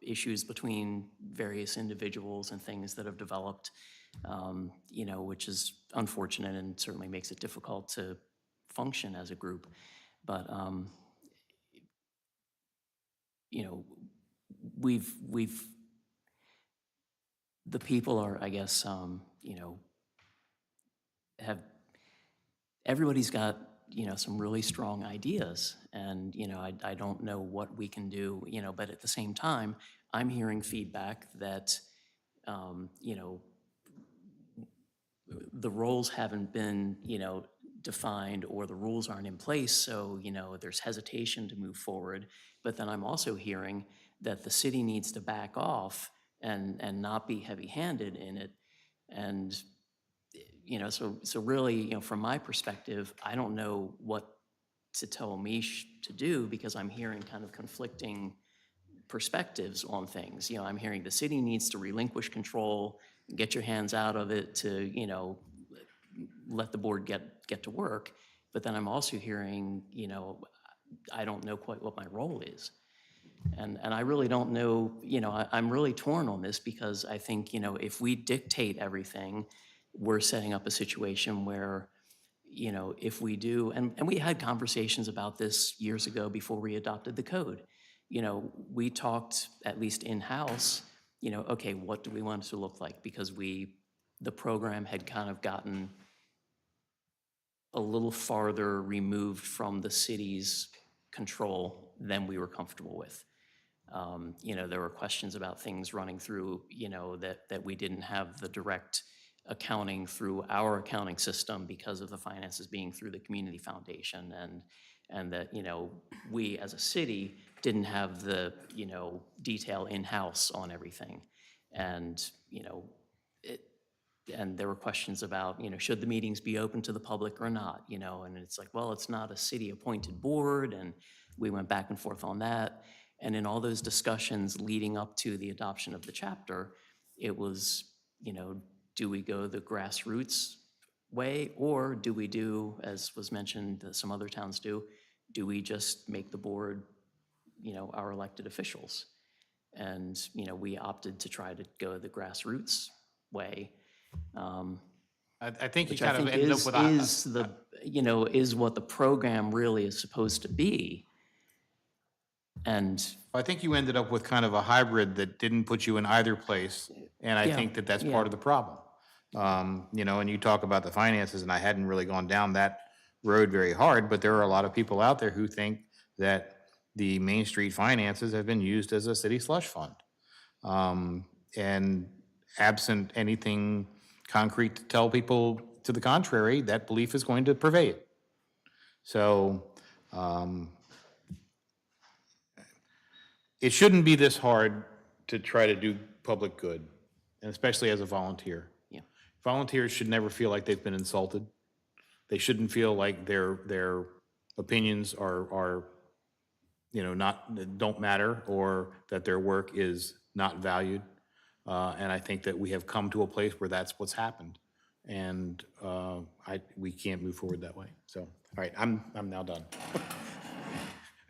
S4: issues between various individuals and things that have developed, which is unfortunate and certainly makes it difficult to function as a group. But, the people are, I guess, everybody's got, some really strong ideas and, I don't know what we can do, but at the same time, I'm hearing feedback that, the roles haven't been, defined or the rules aren't in place, so, there's hesitation to move forward. But then I'm also hearing that the city needs to back off and not be heavy-handed in it. And, so really, from my perspective, I don't know what to tell Mish to do because I'm hearing kind of conflicting perspectives on things. I'm hearing the city needs to relinquish control, get your hands out of it to, let the board get to work. But then I'm also hearing, I don't know quite what my role is. And I really don't know, I'm really torn on this because I think, if we dictate everything, we're setting up a situation where, if we do, and we had conversations about this years ago before we adopted the code. We talked, at least in-house, okay, what do we want it to look like? Because the program had kind of gotten a little farther removed from the city's control than we were comfortable with. There were questions about things running through, that we didn't have the direct accounting through our accounting system because of the finances being through the community foundation, and that, we as a city didn't have the, detail in-house on everything. And, and there were questions about, should the meetings be open to the public or not, and it's like, well, it's not a city-appointed board, and we went back and forth on that. And in all those discussions leading up to the adoption of the chapter, it was, do we go the grassroots way, or do we do, as was mentioned, that some other towns do we just make the board, our elected officials? And, we opted to try to go the grassroots way.
S1: I think you
S4: Which
S1: kind
S4: I
S1: of
S4: think
S1: ended up with
S4: is what the program really is supposed to be. And
S1: I think you ended up with kind of a hybrid that didn't put you in either place, and I
S4: Yeah,
S1: think that that's
S4: yeah.
S1: part of the problem. And you talk about the finances, and I hadn't really gone down that road very hard, but there are a lot of people out there who think that the Main Street finances have been used as a city slush fund. And absent anything concrete to tell people to the contrary, that belief is going to pervade. So, it shouldn't be this hard to try to do public good, and especially as a volunteer.
S4: Yeah.
S1: Volunteers should never feel like they've been insulted. They shouldn't feel like their opinions are don't matter, or that their work is not valued. And I think that we have come to a place where that's what's happened, and we can't move forward that way. So, all right, I'm now done.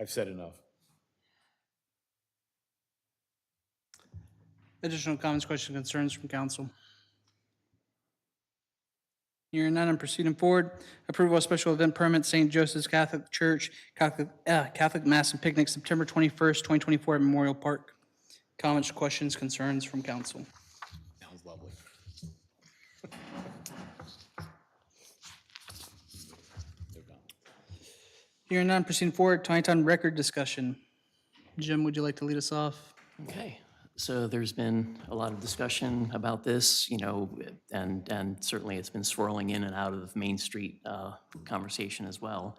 S1: I've said enough.
S3: Additional comments, questions, concerns from council? Hearing none, I'm proceeding forward. Approval of special event permit, St. Joseph's Catholic Church, Catholic Mass and Picnic, September 21st, 2024 at Memorial Park. Comments, questions, concerns from council?
S1: Sounds lovely. They're gone.
S3: Hearing none, proceeding forward, Taneytown record discussion. Jim, would you like to lead us off?
S4: Okay, so there's been a lot of discussion about this, and certainly it's been swirling in and out of Main Street conversation as well.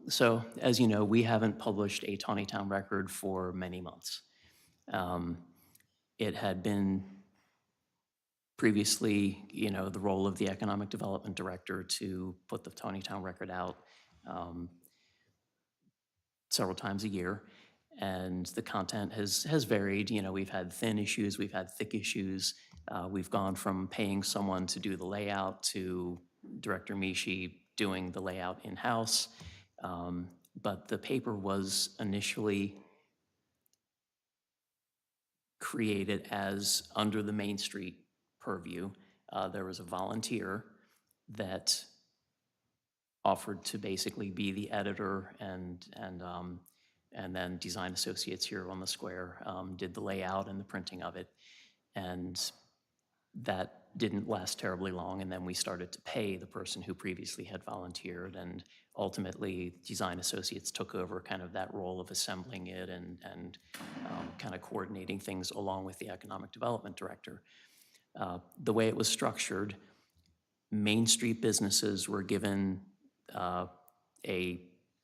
S4: So as you know, we haven't published a Taneytown record for many months. It had been previously, the role of the Economic Development Director to put the Taneytown record out several times a year. And the content has varied. We've had thin issues, we've had thick issues. We've gone from paying someone to do the layout to Director Mishi doing the layout in-house. But the paper was initially created as under the Main Street purview. There was a volunteer that offered to basically be the editor, and then Design Associates here on the square did the layout and the printing of it. And that didn't last terribly long, and then we started to pay the person who previously had volunteered, and ultimately Design Associates took over kind of that role of assembling it and kind of coordinating things along with the Economic Development Director. The way it was structured, Main Street businesses were given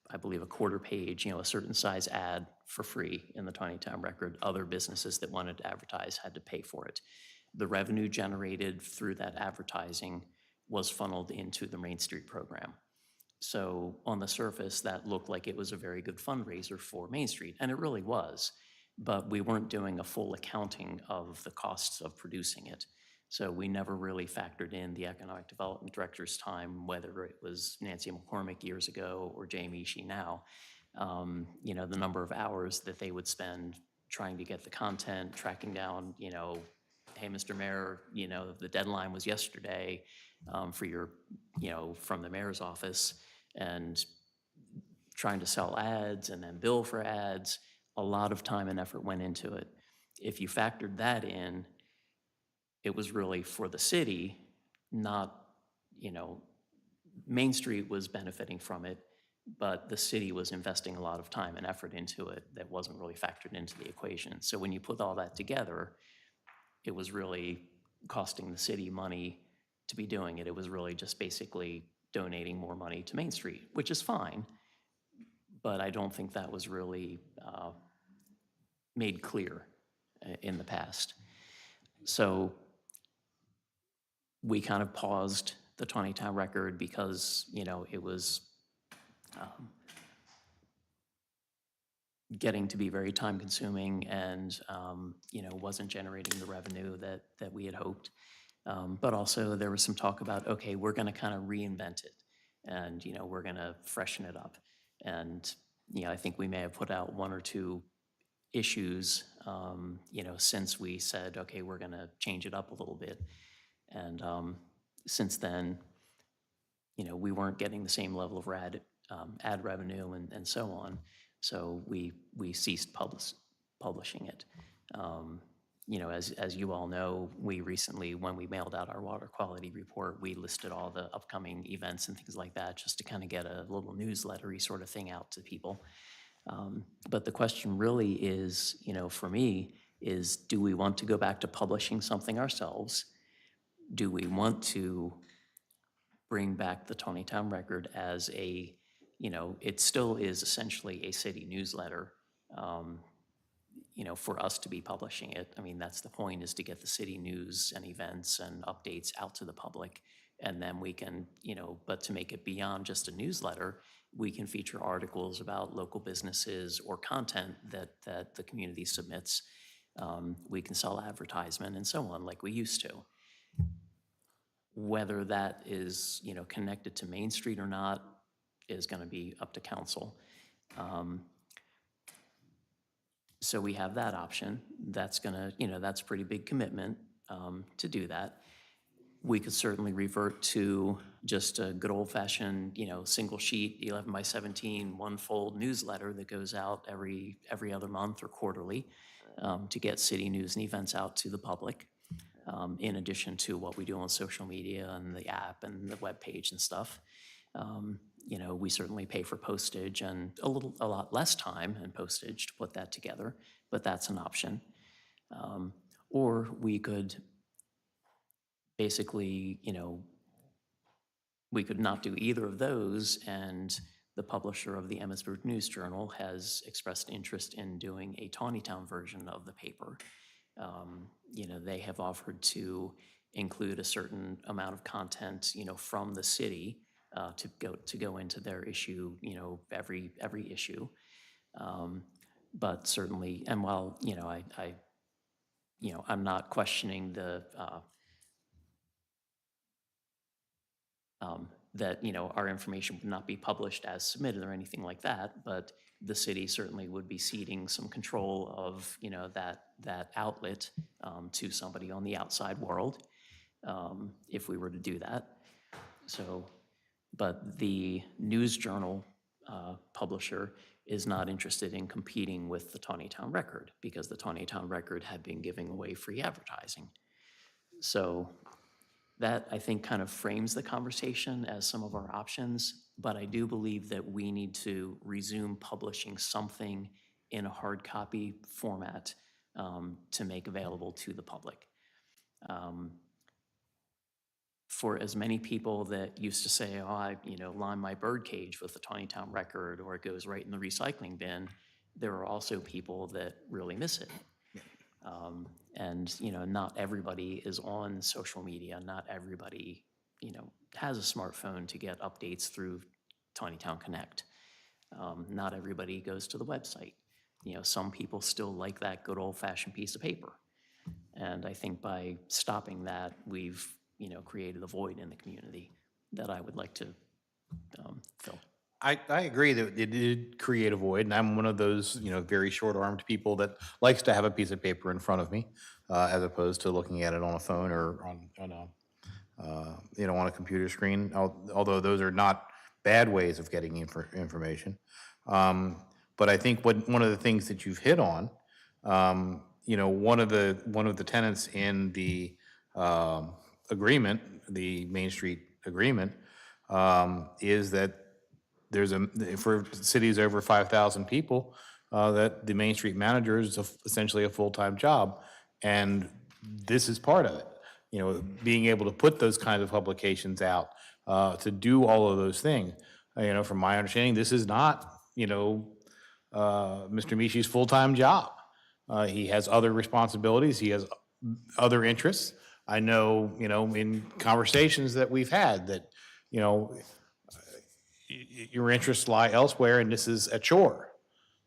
S4: I believe, a quarter page, a certain size ad for free in the Taneytown record. Other businesses that wanted to advertise had to pay for it. The revenue generated through that advertising was funneled into the Main Street program. So on the surface, that looked like it was a very good fundraiser for Main Street, and it really was. But we weren't doing a full accounting of the costs of producing it. So we never really factored in the Economic Development Director's time, whether it was Nancy McCormick years ago or Jamie Ishii now, the number of hours that they would spend trying to get the content, tracking down, hey, Mr. Mayor, the deadline was yesterday for your, from the mayor's office, and trying to sell ads and then bill for ads. A lot of time and effort went into it. If you factored that in, it was really for the city, not, Main Street was benefiting from it, but the city was investing a lot of time and effort into it that wasn't really factored into the equation. So when you put all that together, it was really costing the city money to be doing it. It was really just basically donating more money to Main Street, which is fine, but I don't think that was really made clear in the past. So we kind of paused the Taneytown record because, it was getting to be very time consuming and, wasn't generating the revenue that we had hoped. But also there was some talk about, okay, we're gonna kind of reinvent it and, we're gonna freshen it up. And, I think we may have put out one or two issues, since we said, okay, we're gonna change it up a little bit. And since then, we weren't getting the same level of ad revenue and so on. So we ceased publishing it. As you all know, we recently, when we mailed out our water quality report, we listed all the upcoming events and things like that, just to kind of get a little newslettery sort of thing out to people. But the question really is, for me, is do we want to go back to publishing something ourselves? Do we want to bring back the Taneytown record as a, it still is essentially a city newsletter, for us to be publishing it. I mean, that's the point, is to get the city news and events and updates out to the public. And then we can, but to make it beyond just a newsletter, we can feature articles about local businesses or content that the community submits. We can sell advertisement and so on, like we used to. Whether that is, connected to Main Street or not is going to be up to council. So we have that option. That's gonna, that's a pretty big commitment to do that. We could certainly revert to just a good old-fashioned, single sheet, 11 by 17, one-fold newsletter that goes out every other month or quarterly to get city news and events out to the public, in addition to what we do on social media and the app and the webpage and stuff. We certainly pay for postage and a lot less time and postage to put that together, but that's an option. Or we could basically, we could not do either of those, and the publisher of the Emmitsburg News Journal has expressed interest in doing a Taneytown version of the paper. They have offered to include a certain amount of content, from the city to go into their issue, every issue. But certainly, and while, I'm not questioning that, our information would not be published as submitted or anything like that, but the city certainly would be ceding some control of, that outlet to somebody on the outside world, if we were to do that. So, but the News Journal publisher is not interested in competing with the Taneytown Record, because the Taneytown Record had been giving away free advertising. So that, I think, kind of frames the conversation as some of our options, but I do believe that we need to resume publishing something in a hard copy format to make available to the public. For as many people that used to say, oh, I line my bird cage with the Taneytown Record, or it goes right in the recycling bin, there are also people that really miss it. And, not everybody is on social media. Not everybody, has a smartphone to get updates through Taneytown Connect. Not everybody goes to the website. Some people still like that good old-fashioned piece of paper. And I think by stopping that, we've, created a void in the community that I would like to fill.
S1: I agree that it did create a void, and I'm one of those, very short-armed people that likes to have a piece of paper in front of me, as opposed to looking at it on a phone or on a computer screen, although those are not bad ways of getting information. But I think one of the things that you've hit on, one of the tenets in the agreement, the Main Street agreement, is that for cities over 5,000 people, that the Main Street manager is essentially a full-time job, and this is part of it. Being able to put those kinds of publications out, to do all of those things. From my understanding, this is not, Mr. Mishi's full-time job. He has other responsibilities. He has other interests. I know, in conversations that we've had that, your interests lie elsewhere, and this is a chore.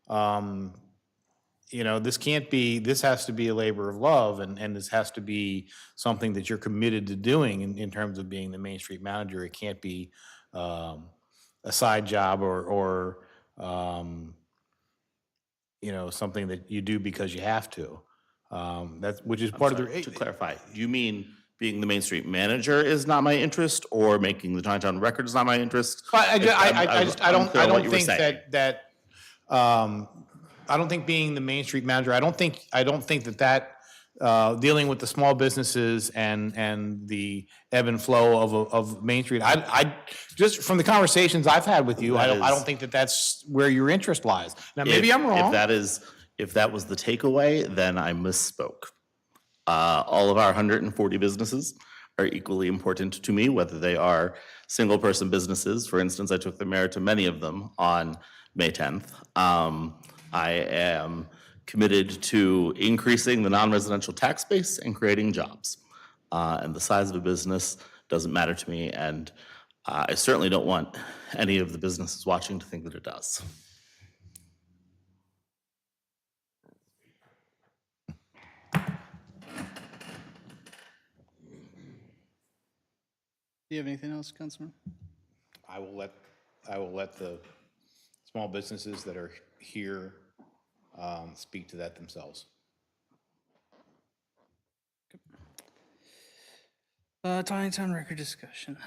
S1: This has to be a labor of love, and this has to be something that you're committed to doing in terms of being the Main Street manager. It can't be a side job or something that you do because you have to. Which is part of the.
S6: To clarify, do you mean being the Main Street manager is not my interest, or making the Taneytown Record is not my interest?
S1: I don't think that I don't think being the Main Street manager, I don't think that dealing with the small businesses and the ebb and flow of Main Street, I just from the conversations I've had with you, I don't think that that's where your interest lies. Now, maybe I'm wrong.
S6: If that was the takeaway, then I misspoke. All of our 140 businesses are equally important to me, whether they are single-person businesses. For instance, I took the mayor to many of them on May 10th. I am committed to increasing the non-residential tax base and creating jobs. And the size of a business doesn't matter to me, and I certainly don't want any of the businesses watching to think that it does.
S3: Do you have anything else, Councilman?
S1: I will let the small businesses that are here speak to that themselves.
S3: Taneytown record discussion.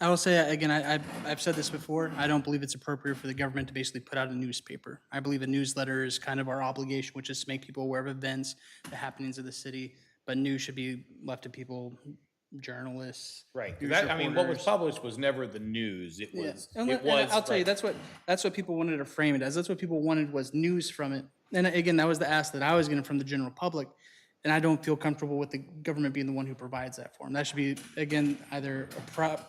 S3: I will say, again, I've said this before, I don't believe it's appropriate for the government to basically put out a newspaper. I believe a newsletter is kind of our obligation, which is to make people aware of events, the happenings of the city, but news should be left to people, journalists.
S1: Right,
S3: news
S1: that, I mean, what was
S3: reporters.
S1: published was never the news, it
S3: Yeah.
S1: was,
S3: And
S1: it
S3: let-
S1: was.
S3: I'll tell you,
S1: right.
S3: that's what people wanted to frame it as. That's what people wanted was news from it. And again, that was the ask that I was getting from the general public. And I don't feel comfortable with the government being the one who provides that for them. That should be, again, either a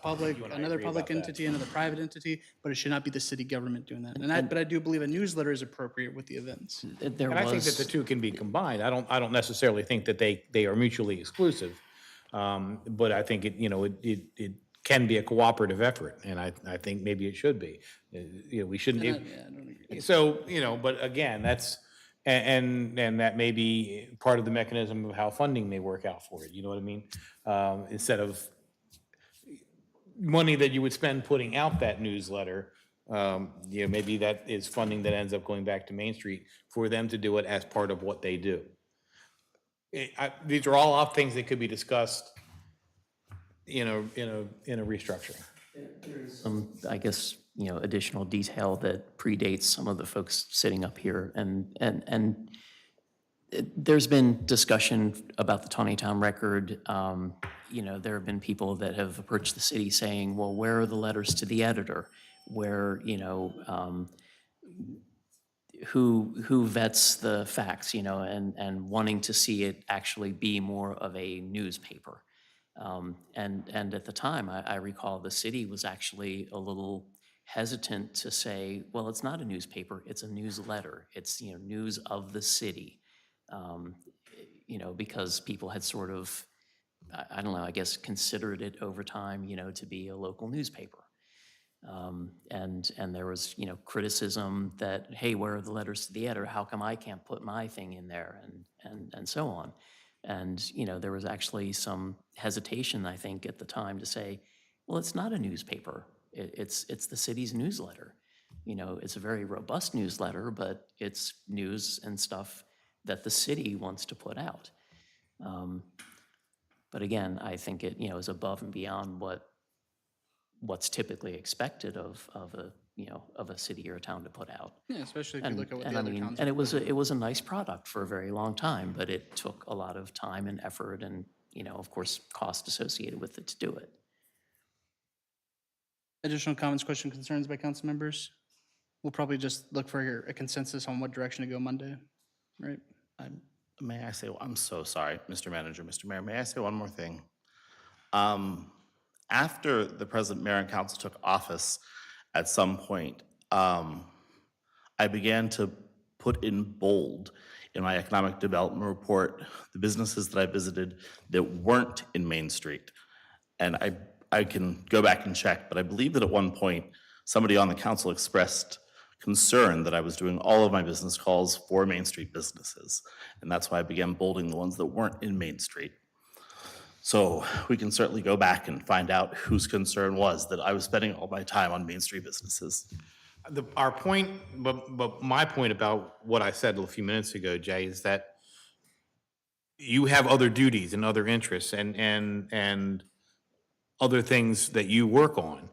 S3: public, another
S1: agree
S3: public
S1: about that.
S3: entity, another private entity, but it should not be the city government doing that. But I do believe a newsletter is appropriate with the events.
S4: There
S1: And I think that
S4: was,
S1: the two can be combined. I don't necessarily think that they are mutually exclusive. But I think it can be a cooperative effort, and I think maybe it should be. We shouldn't.
S3: I don't agree.
S1: So, but again, that's, and that may be part of the mechanism of how funding may work out for it, you know what I mean? Instead of money that you would spend putting out that newsletter, maybe that is funding that ends up going back to Main Street for them to do it as part of what they do. These are all things that could be discussed in a restructuring.
S4: I guess, additional detail that predates some of the folks sitting up here. And there's been discussion about the Taneytown record. There have been people that have approached the city saying, well, where are the letters to the editor? Where, who vets the facts, and wanting to see it actually be more of a newspaper. And at the time, I recall the city was actually a little hesitant to say, well, it's not a newspaper, it's a newsletter. It's, news of the city. Because people had sort of, I don't know, I guess considered it over time, to be a local newspaper. And there was, criticism that, hey, where are the letters to the editor? How come I can't put my thing in there? And so on. And, there was actually some hesitation, I think, at the time to say, well, it's not a newspaper. It's the city's newsletter. It's a very robust newsletter, but it's news and stuff that the city wants to put out. But again, I think it, is above and beyond what's typically expected of a city or a town to put out.
S3: Yeah, especially if you look at what the
S4: I
S3: other
S4: mean,
S3: towns.
S4: and it was a nice product for a very long time, but it took a lot of time and effort and, of course, cost associated with it to do it.
S3: Additional comments, questions, concerns by council members? We'll probably just look for a consensus on what direction to go Monday, right?
S6: May I say, I'm so sorry, Mr. Manager, Mr. Mayor, may I say one more thing? After the present mayor and council took office, at some point, I began to put in bold in my economic development report the businesses that I visited that weren't in Main Street. And I can go back and check, but I believe that at one point, somebody on the council expressed concern that I was doing all of my business calls for Main Street businesses. And that's why I began bolding the ones that weren't in Main Street. So we can certainly go back and find out whose concern was that I was spending all my time on Main Street businesses.
S1: Our point, but my point about what I said a few minutes ago, Jay, is that you have other duties and other interests and other things that you work on,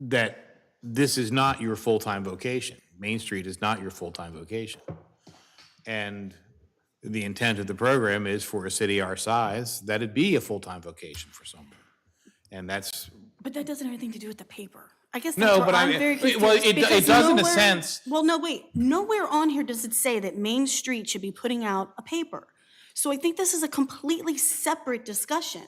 S1: that this is not your full-time vocation. Main Street is not your full-time vocation. And the intent of the program is for a city our size, that it be a full-time vocation for someone. And that's.
S5: But that doesn't have anything to do with the paper. I guess
S1: No,
S5: that's where
S1: but
S5: I'm very confused.
S1: well, it
S5: because
S1: does in a
S5: nowhere-
S1: sense.
S5: Well, no, wait. Nowhere on here does it say that Main Street should be putting out a paper. So I think this is a completely separate discussion.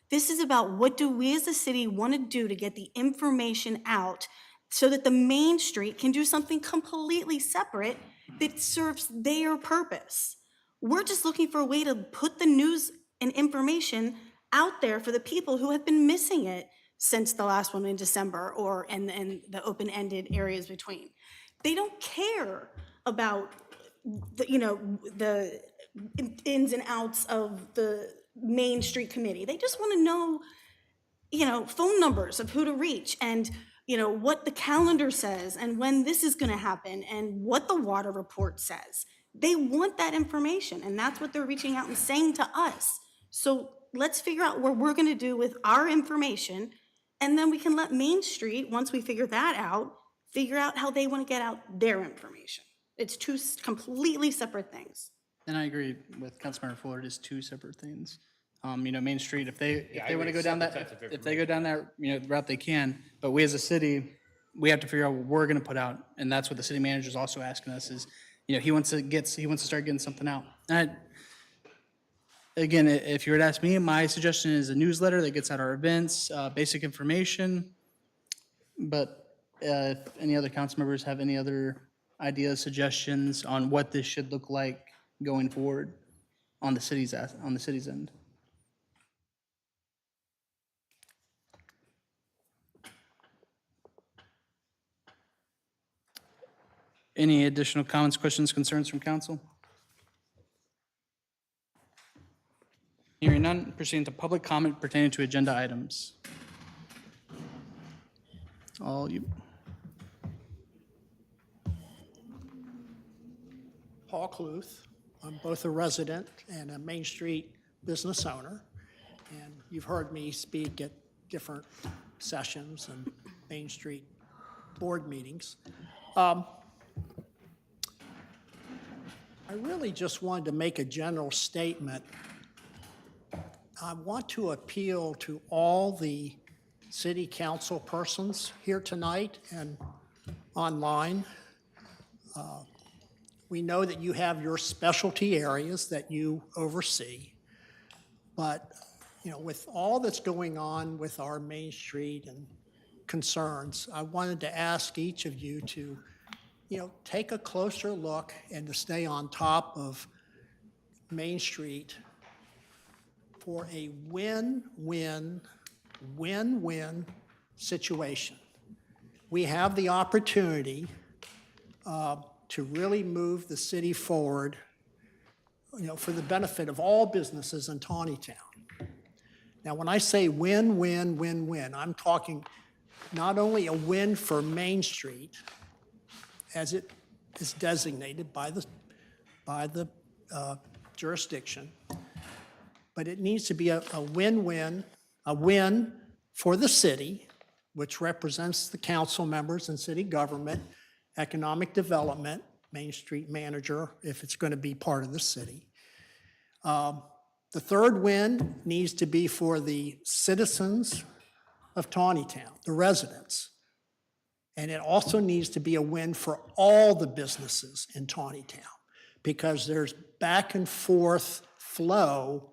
S5: This is about what do we as a city want to do to get the information out so that the Main Street can do something completely separate that serves their purpose. We're just looking for a way to put the news and information out there for the people who have been missing it since the last one in December or and the open-ended areas between. They don't care about the ins and outs of the Main Street Committee. They just want to know, phone numbers of who to reach and what the calendar says and when this is going to happen and what the water report says. They want that information, and that's what they're reaching out and saying to us. So let's figure out what we're going to do with our information, and then we can let Main Street, once we figure that out, figure out how they want to get out their information. It's two completely separate things.
S3: And I agree with Councilmember Fuller, it is two separate things. Main Street, if they want to go down that, if they go down that, route, they can. But we as a city, we have to figure out what we're going to put out. And that's what the city manager is also asking us is, he wants to start getting something out. Again, if you were to ask me, my suggestion is a newsletter that gets out our events, basic information. But if any other council members have any other ideas, suggestions on what this should look like going forward on the city's end. Any additional comments, questions, concerns from council? Hearing none, proceeding to public comment pertaining to agenda items. All you.
S14: Paul Cluth. I'm both a resident and a Main Street business owner. And you've heard me speak at different sessions and Main Street board meetings. I really just wanted to make a general statement. I want to appeal to all the city council persons here tonight and online. We know that you have your specialty areas that you oversee, but with all that's going on with our Main Street and concerns, I wanted to ask each of you to take a closer look and to stay on top of Main Street for a win-win situation. We have the opportunity to really move the city forward, for the benefit of all businesses in Taneytown. Now, when I say win-win, I'm talking not only a win for Main Street, as it is designated by the jurisdiction, but it needs to be a win-win, a win for the city, which represents the council members and city government, economic development, Main Street manager, if it's going to be part of the city. The third win needs to be for the citizens of Taneytown, the residents. And it also needs to be a win for all the businesses in Taneytown, because there's back and forth flow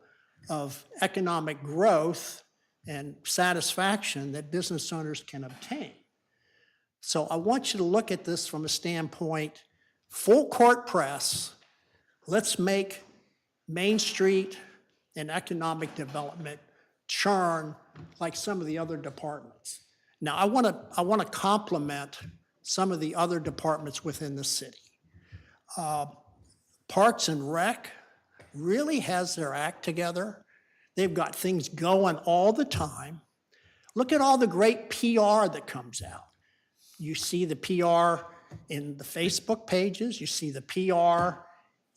S14: of economic growth and satisfaction that business owners can obtain. So I want you to look at this from a standpoint, full court press. Let's make Main Street and economic development churn like some of the other departments. Now, I want to compliment some of the other departments within the city. Parks and Rec really has their act together. They've got things going all the time. Look at all the great PR that comes out. You see the PR in the Facebook pages, you see the PR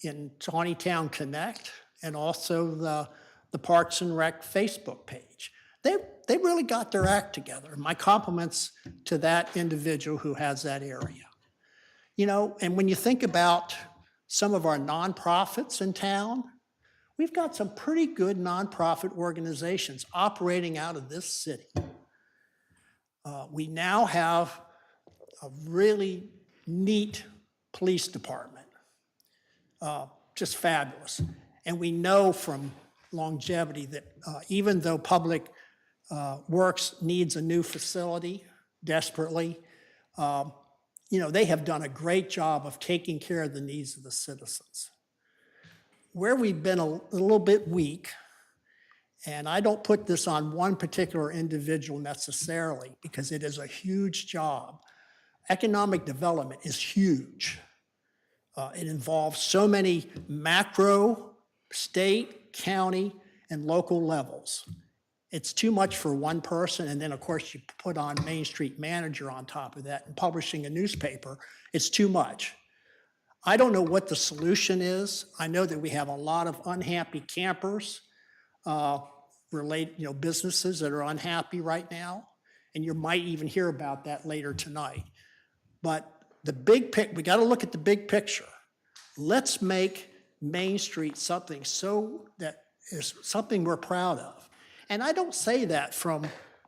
S14: in Taneytown Connect, and also the Parks and Rec Facebook page. They really got their act together. My compliments to that individual who has that area. And when you think about some of our nonprofits in town, we've got some pretty good nonprofit organizations operating out of this city. We now have a really neat police department, just fabulous. And we know from longevity that even though Public Works needs a new facility desperately, they have done a great job of taking care of the needs of the citizens. Where we've been a little bit weak, and I don't put this on one particular individual necessarily, because it is a huge job. Economic development is huge. It involves so many macro, state, county, and local levels. It's too much for one person, and then, of course, you put on Main Street Manager on top of that and publishing a newspaper. It's too much. I don't know what the solution is. I know that we have a lot of unhappy campers, businesses that are unhappy right now, and you might even hear about that later tonight. But we got to look at the big picture. Let's make Main Street something that is something we're proud of. And I don't say that from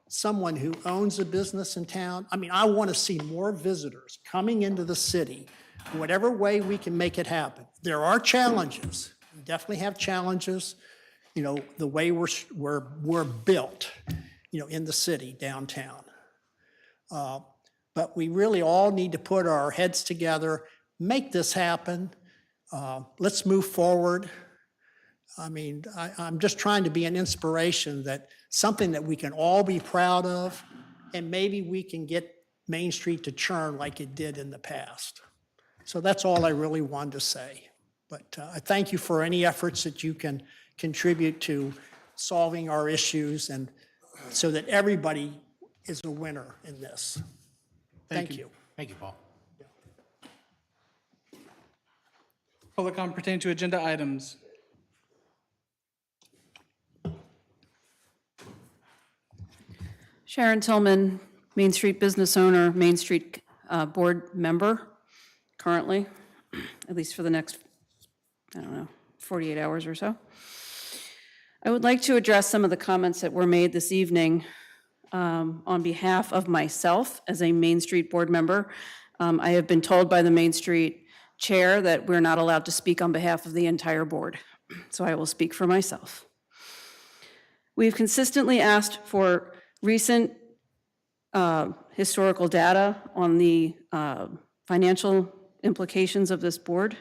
S14: someone who owns a business in town. I mean, I want to see more visitors coming into the city, whatever way we can make it happen. There are challenges. We definitely have challenges, the way we're built, in the city, downtown. But we really all need to put our heads together, make this happen. Let's move forward. I mean, I'm just trying to be an inspiration, that something that we can all be proud of, and maybe we can get Main Street to churn like it did in the past. So that's all I really wanted to say. But I thank you for any efforts that you can contribute to solving our issues, and so that everybody is a winner in this. Thank you.
S1: Thank you, Paul.
S3: Public comment pertaining to agenda items.
S11: Sharon Tillman, Main Street business owner, Main Street board member currently, at least for the next, 48 hours or so. I would like to address some of the comments that were made this evening on behalf of myself as a Main Street board member. I have been told by the Main Street chair that we're not allowed to speak on behalf of the entire board, so I will speak for myself. We've consistently asked for recent historical data on the financial implications of this board.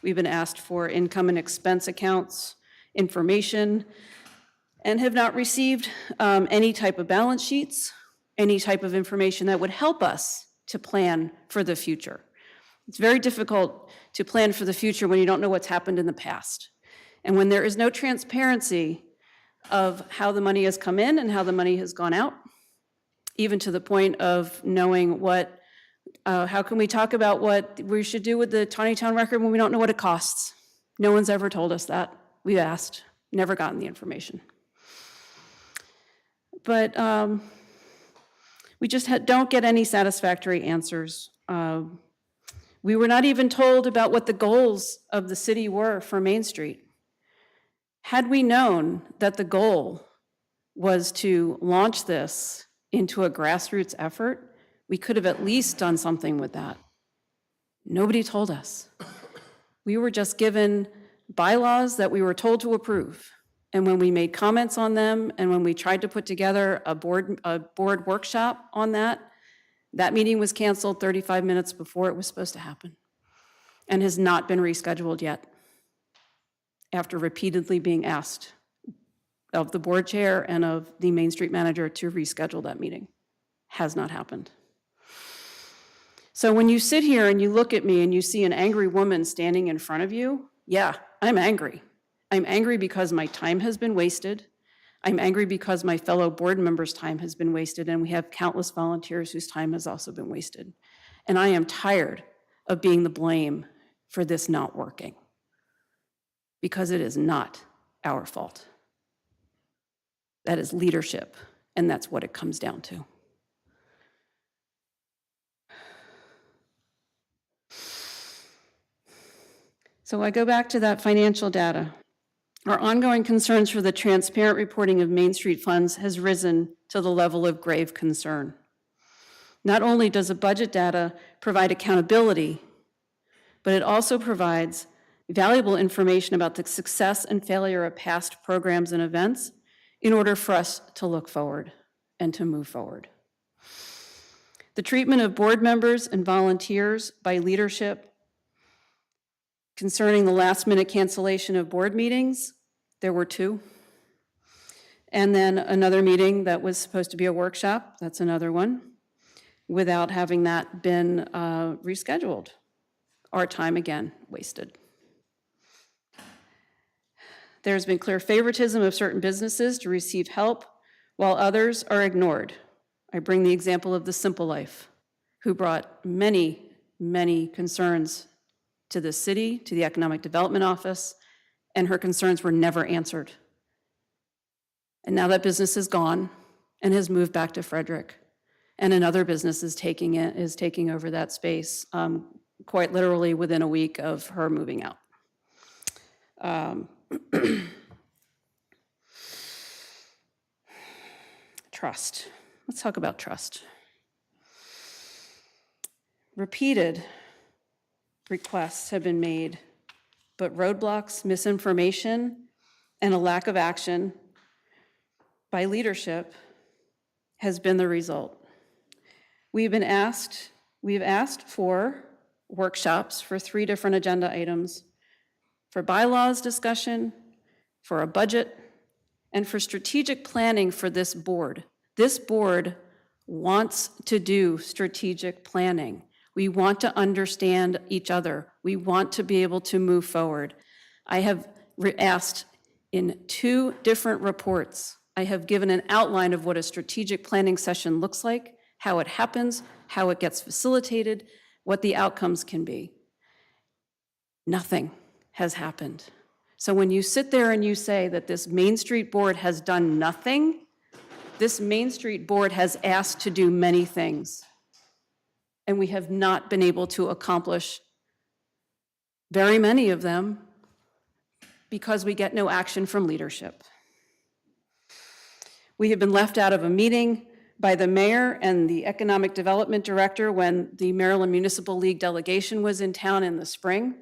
S11: We've been asked for income and expense accounts information, and have not received any type of balance sheets, any type of information that would help us to plan for the future. It's very difficult to plan for the future when you don't know what's happened in the past. And when there is no transparency of how the money has come in and how the money has gone out, even to the point of knowing how can we talk about what we should do with the Taneytown record when we don't know what it costs? No one's ever told us that. We've asked, never gotten the information. But we just don't get any satisfactory answers. We were not even told about what the goals of the city were for Main Street. Had we known that the goal was to launch this into a grassroots effort, we could have at least done something with that. Nobody told us. We were just given bylaws that we were told to approve. And when we made comments on them, and when we tried to put together a board workshop on that meeting was canceled 35 minutes before it was supposed to happen, and has not been rescheduled yet, after repeatedly being asked of the board chair and of the Main Street manager to reschedule that meeting. Has not happened. So when you sit here and you look at me and you see an angry woman standing in front of you, yeah, I'm angry. I'm angry because my time has been wasted. I'm angry because my fellow board members' time has been wasted, and we have countless volunteers whose time has also been wasted. And I am tired of being the blame for this not working, because it is not our fault. That is leadership, and that's what it comes down to. So I go back to that financial data. Our ongoing concerns for the transparent reporting of Main Street funds has risen to the level of grave concern. Not only does the budget data provide accountability, but it also provides valuable information about the success and failure of past programs and events in order for us to look forward and to move forward. The treatment of board members and volunteers by leadership concerning the last-minute cancellation of board meetings, there were 2. And then another meeting that was supposed to be a workshop, that's another one, without having that been rescheduled. Our time, again, wasted. There's been clear favoritism of certain businesses to receive help while others are ignored. I bring the example of the Simple Life, who brought many, many concerns to the city, to the Economic Development Office, and her concerns were never answered. And now that business is gone and has moved back to Frederick. And another business is taking over that space, quite literally within a week of her moving out. Trust. Let's talk about trust. Repeated requests have been made, but roadblocks, misinformation, and a lack of action by leadership has been the result. We've asked for workshops for 3 different agenda items, for bylaws discussion, for a budget, and for strategic planning for this board. This board wants to do strategic planning. We want to understand each other. We want to be able to move forward. I have asked in 2 different reports, I have given an outline of what a strategic planning session looks like, how it happens, how it gets facilitated, what the outcomes can be. Nothing has happened. So when you sit there and you say that this Main Street Board has done nothing, this Main Street Board has asked to do many things, and we have not been able to accomplish very many of them because we get no action from leadership. We have been left out of a meeting by the mayor and the economic development director when the Maryland Municipal League delegation was in town in the spring.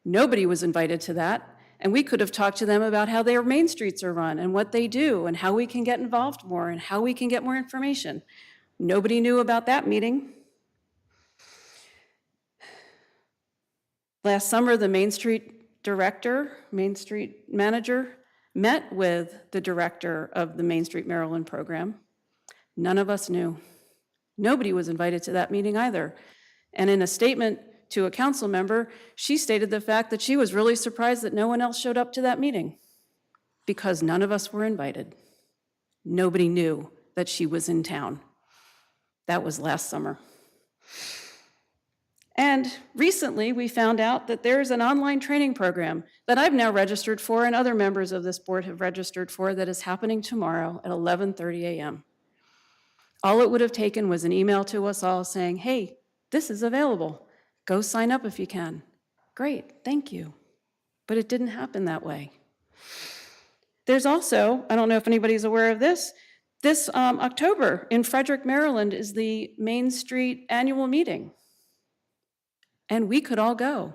S11: Nobody was invited to that, and we could have talked to them about how their main streets are run and what they do and how we can get involved more and how we can get more information. Nobody knew about that meeting. Last summer, the Main Street manager, met with the director of the Main Street Maryland program. None of us knew. Nobody was invited to that meeting either. And in a statement to a council member, she stated the fact that she was really surprised that no one else showed up to that meeting because none of us were invited. Nobody knew that she was in town. That was last summer. And recently, we found out that there's an online training program that I've now registered for and other members of this board have registered for that is happening tomorrow at 11:30 a.m. All it would have taken was an email to us all saying, hey, this is available. Go sign up if you can. Great, thank you. But it didn't happen that way. There's also, I don't know if anybody's aware of this October in Frederick, Maryland is the Main Street annual meeting. And we could all go.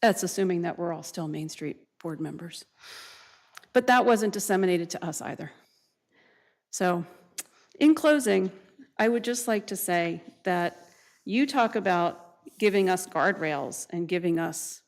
S11: That's assuming that we're all still Main Street board members. But that wasn't disseminated to us either. So in closing, I would just like to say that you talk about giving us guardrails and giving us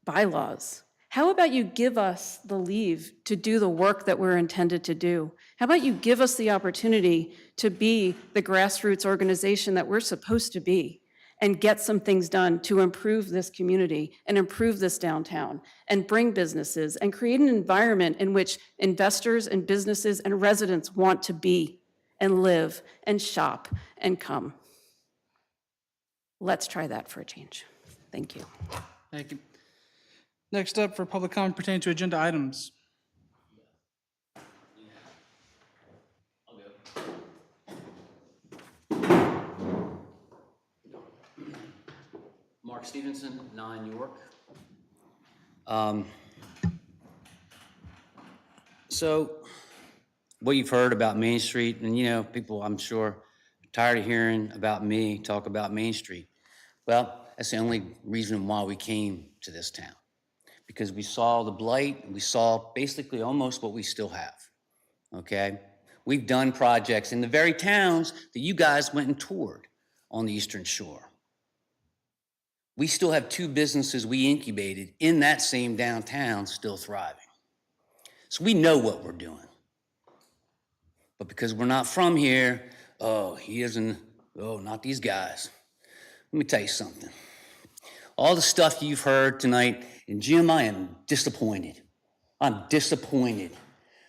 S11: bylaws. How about you give us the leave to do the work that we're intended to do? How about you give us the opportunity to be the grassroots organization that we're supposed to be and get some things done to improve this community and improve this downtown and bring businesses and create an environment in which investors and businesses and residents want to be and live and shop and come. Let's try that for a change. Thank you.
S3: Thank you. Next up for public comment pertaining to agenda items.
S9: Mark Stevenson, 9 York. So what you've heard about Main Street, and people, I'm sure, are tired of hearing about me talk about Main Street. Well, that's the only reason why we came to this town, because we saw the blight, and we saw basically almost what we still have, okay? We've done projects in the very towns that you guys went and toured on the Eastern Shore. We still have 2 businesses we incubated in that same downtown still thriving. So we know what we're doing. But because we're not from here, not these guys. Let me tell you something. All the stuff you've heard tonight, and Jim, I am disappointed. I'm disappointed.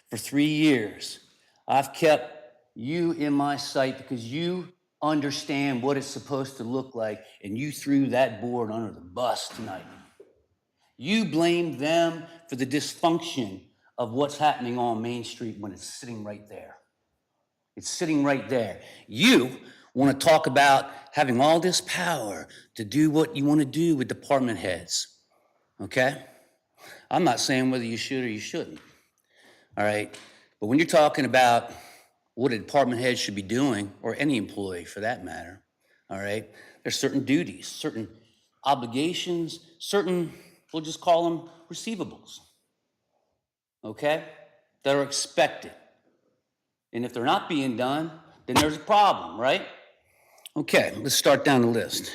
S9: For 3 years, I've kept you in my sight because you understand what it's supposed to look like, and you threw that board under the bus tonight. You blamed them for the dysfunction of what's happening on Main Street when it's sitting right there. It's sitting right there. You want to talk about having all this power to do what you want to do with department heads, okay? I'm not saying whether you should or you shouldn't, all right? But when you're talking about what a department head should be doing, or any employee for that matter, all right? There's certain duties, certain obligations, certain, we'll just call them receivables, okay? That are expected. And if they're not being done, then there's a problem, right? Okay, let's start down the list.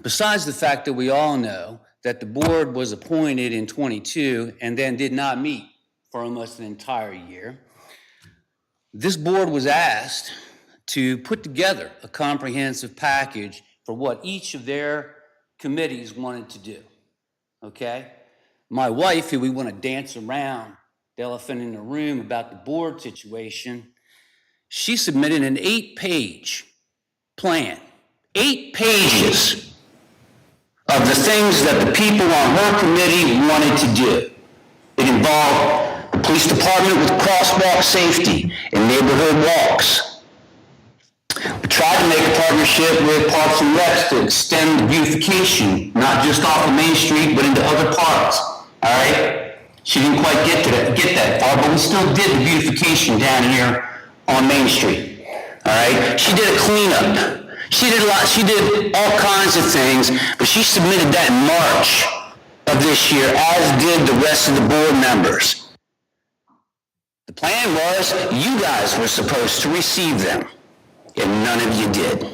S9: Besides the fact that we all know that the board was appointed in '22 and then did not meet for almost an entire year, this board was asked to put together a comprehensive package for what each of their committees wanted to do, okay? My wife, who we want to dance around the elephant in the room about the board situation, she submitted an 8-page plan, 8 pages of the things that the people on her committee wanted to do. It involved the police department with crosswalk safety and neighborhood walks. We tried to make a partnership with Parks and Recs to extend the beautification, not just off of Main Street, but into other parks, all right? She didn't quite get that far, but we still did the beautification down here on Main Street, all right? She did a cleanup. She did all kinds of things, but she submitted that in March of this year, as did the rest of the board members. The plan was you guys were supposed to receive them, and none of you did.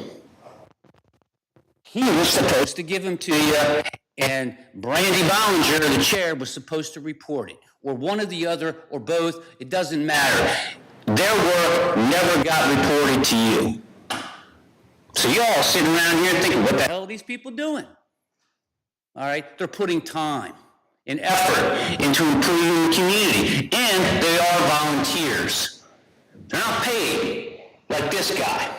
S9: He was supposed to give them to you, and Brandy Bollinger, the chair, was supposed to report it, or one or the other, or both. It doesn't matter. Their work never got reported to you. So you all sitting around here thinking, what the hell are these people doing? All right, they're putting time and effort into improving the community, and they are volunteers. They're not paid like this guy,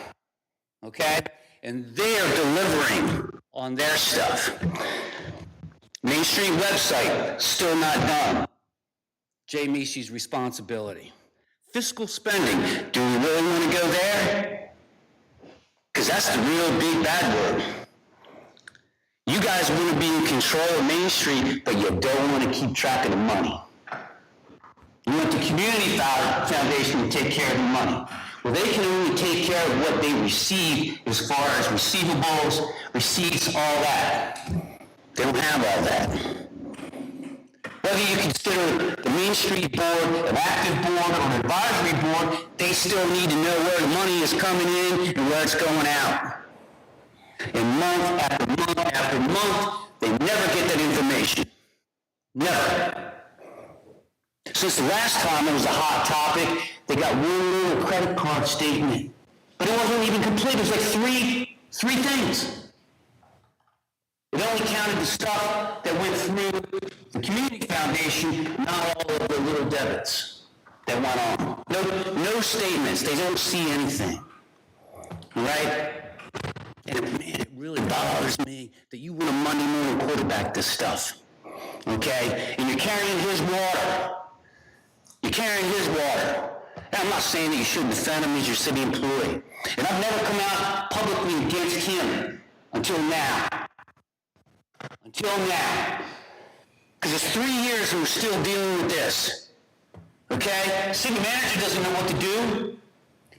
S9: okay? And they are delivering on their stuff. Main Street website, still not done. Jay Mishi's responsibility. Fiscal spending, do we really want to go there? Because that's the real big bad word. You guys want to be in control of Main Street, but you don't want to keep track of the money. You want the community foundation to take care of the money. Well, they can only take care of what they receive as far as receivables, receipts, all that. They don't have all that. Whether you consider the Main Street Board an active board or an advisory board, they still need to know where the money is coming in and where it's going out. And month after month after month, they never get that information. Never. Since the last time it was a hot topic, they got one little credit card statement. But it wasn't even complete. It was like three things. It only counted the stuff that went through the community foundation, not all of the little debits that went on. No statements. They don't see anything. Right? And man, it really bothers me that you want a Monday morning quarterback this stuff. Okay? And you're carrying his water. You're carrying his water. And I'm not saying that you shouldn't defend him as your city employee. And I've never come out publicly against him until now. Until now. Because it's 3 years and we're still dealing with this. Okay? City manager doesn't know what to do.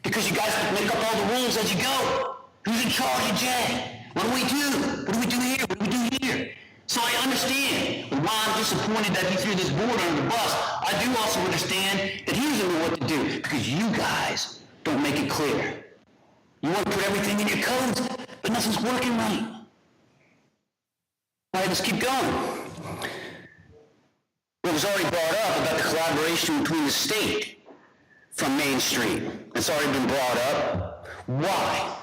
S9: Because you guys make up all the rules as you go. Who's in charge of Jay? What do we do? What do we do here? What do we do here? So I understand why I'm disappointed that he threw this board under the bus. I do also understand that he doesn't know what to do because you guys don't make it clear. You want to put everything in your codes, but nothing's working right. All right, let's keep going. It was already brought up about the collaboration between the state from Main Street. It's already been brought up. Why?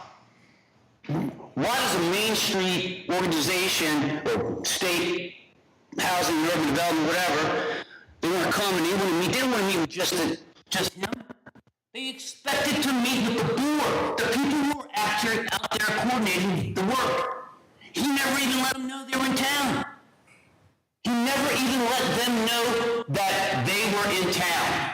S9: Why does a Main Street organization or state housing, urban development, whatever,
S8: They want to come and they want to meet. They don't want to meet with just him. They expected to meet with the board, the people who were out there coordinating the work. He never even let them know they were in town. He never even let them know that they were in town.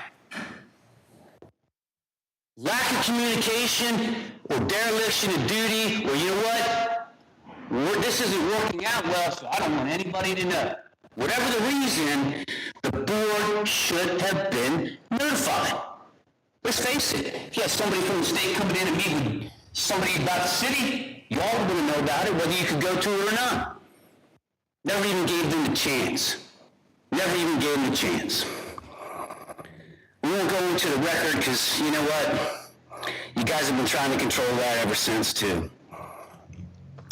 S8: Lack of communication or dereliction of duty, or you know what? This isn't working out well, so I don't want anybody to know. Whatever the reason, the board should have been notified. Let's face it, if you have somebody from the state coming in and meet with somebody about the city, you all would know about it, whether you could go to it or not. Never even gave them a chance. Never even gave them a chance. We won't go into the record because, you know what? You guys have been trying to control that ever since, too.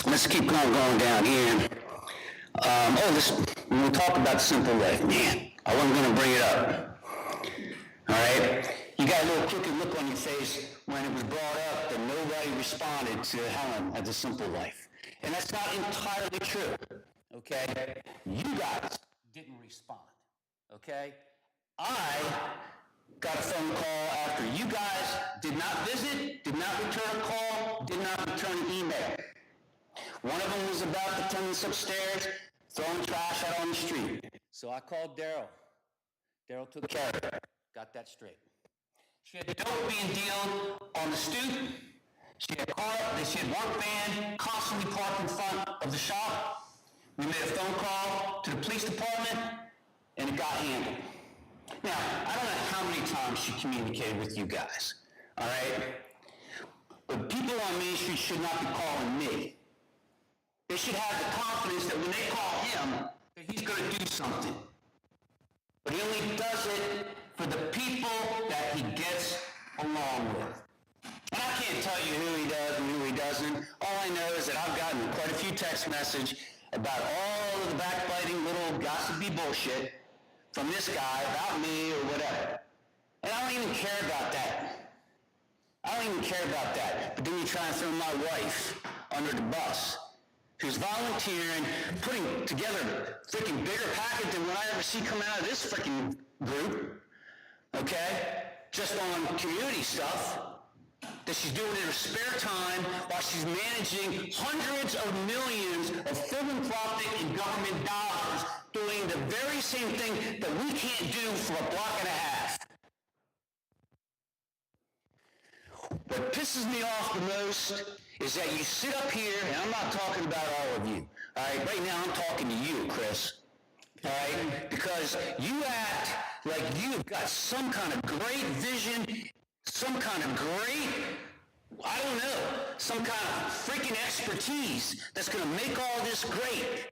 S8: Let's keep going down here. We'll talk about simple life. Man, I wasn't going to bring it up. All right? You got a little crooked look on your face when it was brought up that nobody responded to Helen at the simple life. And that's not entirely true. Okay? You guys didn't respond. Okay? I got a phone call after you guys did not visit, did not return a call, did not return an email. One of them was about the tenants upstairs throwing trash out on the street. So I called Daryl. Daryl took care of it. Got that straight. She had dope being dealed on the stoop. She had work van constantly parked in front of the shop. We made a phone call to the police department, and it got handled. Now, I don't know how many times she communicated with you guys, all right? But people on Main Street should not be calling me. They should have the confidence that when they call him, that he's going to do something. But he only does it for the people that he gets along with. And I can't tell you who he does and who he doesn't. All I know is that I've gotten quite a few text messages about all of the backbiting little gossipy bullshit from this guy about me or whatever. And I don't even care about that. I don't even care about that. But then you try and throw my wife under the bus, who's volunteering, putting together a freaking bigger packet than what I ever see come out of this freaking group, okay? Just on community stuff that she's doing in her spare time while she's managing hundreds of millions of philanthropic and government dollars doing the very same thing that we can't do for a block and a half. What pisses me off the most is that you sit up here, and I'm not talking about all of you, all right? Right now I'm talking to you, Chris, all right? Because you act like you've got some kind of great vision, some kind of great, I don't know, some kind of freaking expertise that's going to make all this great.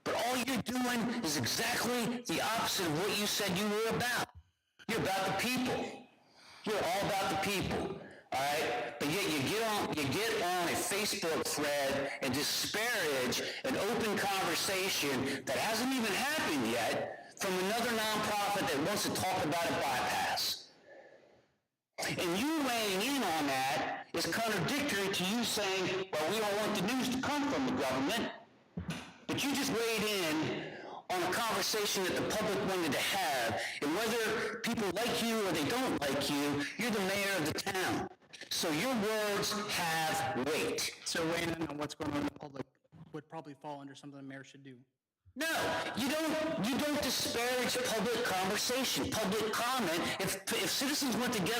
S8: But all you're doing is exactly the opposite of what you said you were about. You're about the people. You're all about the people. All right, but yet you get on a Facebook thread and disparage an open conversation that hasn't even happened yet from another nonprofit that wants to talk about a bypass. And you weighing in on that is contradictory to you saying, well, we don't want the news to come from the government, but you just weighed in on a conversation that the public wanted to have, and whether people like you or they don't like you, you're the mayor of the town. So your words have weight.
S3: So weighing in on what's going on in the public would probably fall under something the mayor should do.
S8: No, you don't disparage public conversation, public comment. If citizens want to get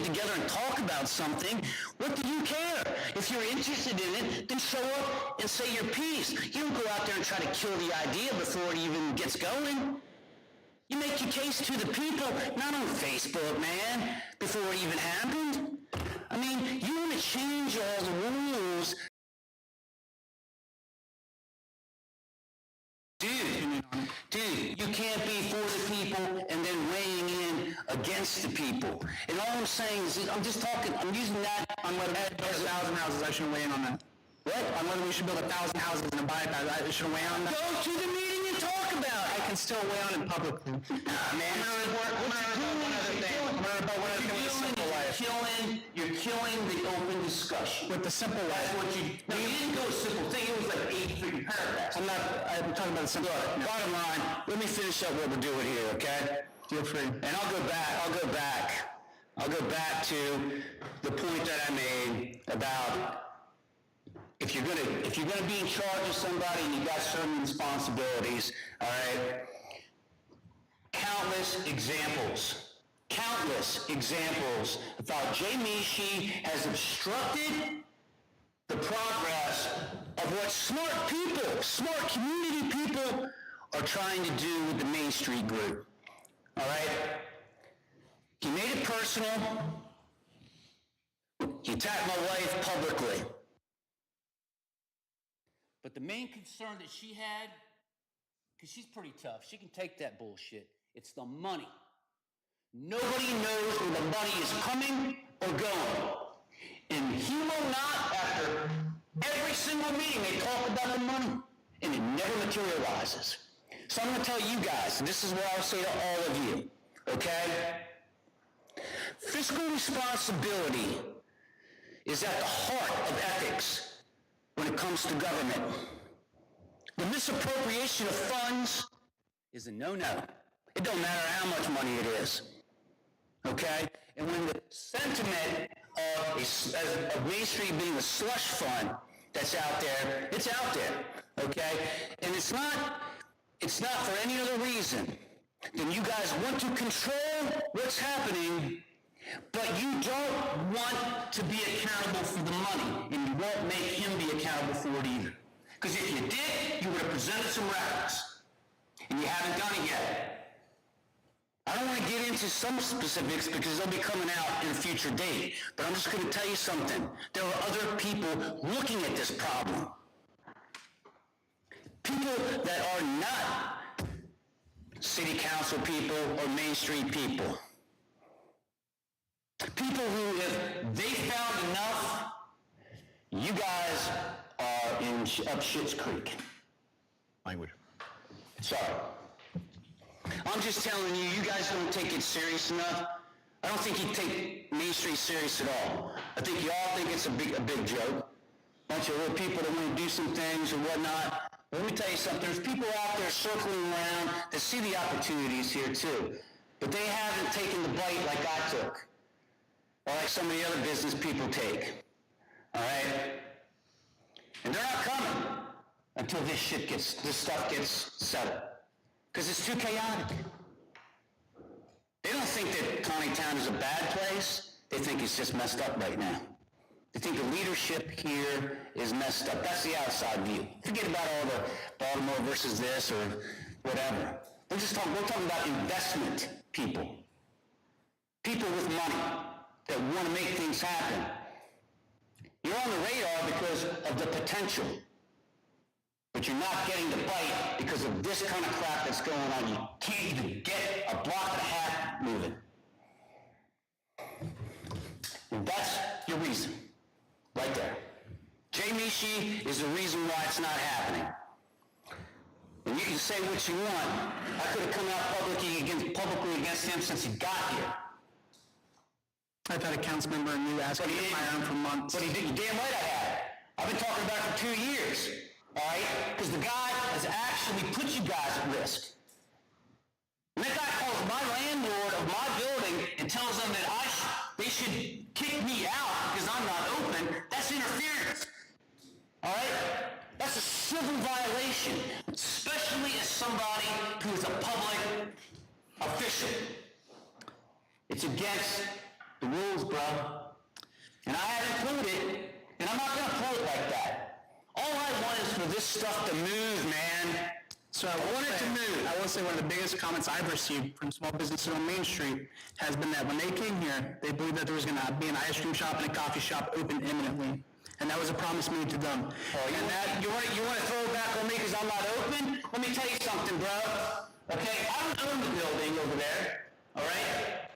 S8: together and talk about something, what do you care? If you're interested in it, then show up and say your piece. You don't go out there and try to kill the idea before it even gets going. You make your case to the people, not on Facebook, man, before it even happened. I mean, you want to change all the rules. Dude, you can't be for the people and then weighing in against the people. And all I'm saying is, I'm using that on whether we build 1,000 houses, I shouldn't weigh in on that. What? On whether we should build 1,000 houses in a bypass, I shouldn't weigh in on that. Go to the meeting and talk about it. I can still weigh on it publicly. Man, I'm going to report one other thing. You're killing the open discussion. discussion. With the simple way. That's what you, no, you didn't do a simple thing, it was like 8 freaking paragraphs. I'm talking about the simple. Bottom line, let me finish up what we're doing here, okay? Feel free. And I'll go back to the point that I made about if you're gonna be in charge of somebody and you got certain responsibilities, all right? Countless examples of how Jay Mishi has obstructed the progress of what smart community people are trying to do with the Main Street group, all right? He made it personal. He attacked my wife publicly.
S9: But the main concern that she had, because she's pretty tough, she can take that bullshit, it's the money.
S8: Nobody knows where the money is coming or going. And he will not, after every single meeting, they talk about the money, and it never materializes. So I'm going to tell you guys, and this is what I'll say to all of you, okay? Fiscal responsibility is at the heart of ethics when it comes to government. The misappropriation of funds is a no-no. It don't matter how much money it is. Okay? And when the sentiment of Main Street being a slush fund that's out there, it's out there. Okay? And it's not for any other reason than you guys want to control what's happening, but you don't want to be accountable for the money, and you won't make him be accountable for it either. Because if you did, you would have presented some records, and you haven't done it yet. I don't want to get into some specifics because they'll be coming out in a future date, but I'm just going to tell you something. There are other people looking at this problem. People that are not city council people or Main Street people. People who, if they found enough, you guys are up Schitt's Creek. Language. Sorry. I'm just telling you, you guys don't take it serious enough. I don't think you take Main Street serious at all. I think you all think it's a big joke. Bunch of little people that want to do some things or whatnot. But let me tell you something, there's people out there circling around that see the opportunities here too. But they haven't taken the bite like I took. Or like some of the other business people take. All right? And they're not coming until this stuff gets settled. Because it's too chaotic. They don't think that Taneytown is a bad place. They think it's just messed up right now. They think the leadership here is messed up. That's the outside view. Forget about all the Baltimore versus this or whatever. We're talking about investment people. People with money that want to make things happen. You're on the radar because of the potential. But you're not getting the bite because of this kind of crap that's going on. You can't even get a block and a half moving. And that's your reason, right there. Jay Mishi is the reason why it's not happening. And you can say what you want. I could have come out publicly against him since he got here. I've had a council member and you ask me to fire him for months. But he did, damn right I had. I've been talking about it for 2 years. All right? Because the guy has actually put you guys at risk. When that guy calls my landlord of my building and tells them that they should kick me out because I'm not open, that's interference. All right? That's a civil violation, especially as somebody who is a public official. It's against the rules, bro. And I haven't proved it, and I'm not going to prove it like that. All I want is for this stuff to move, man. So I want it to move. I will say one of the biggest comments I've received from small businesses on Main Street has been that when they came here, they believed that there was going to be an ice cream shop and a coffee shop open imminently. And that was a promise made to them. You want to throw it back on me because I'm not open? Let me tell you something, bro. Okay, I don't own the building over there, all right?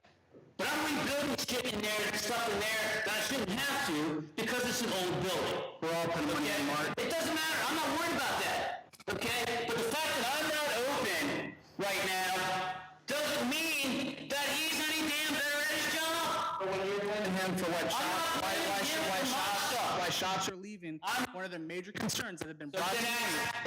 S8: But I'm rebuilding shit in there and stuff in there that I shouldn't have to because it's an old building. We're all putting money in, Mark. It doesn't matter. I'm not worried about that. Okay? But the fact that I'm not open right now doesn't mean that he's any damn better at his job. But when you're blaming him for what shop? Why shop?
S3: shops are leaving. One of their major concerns that have been brought to me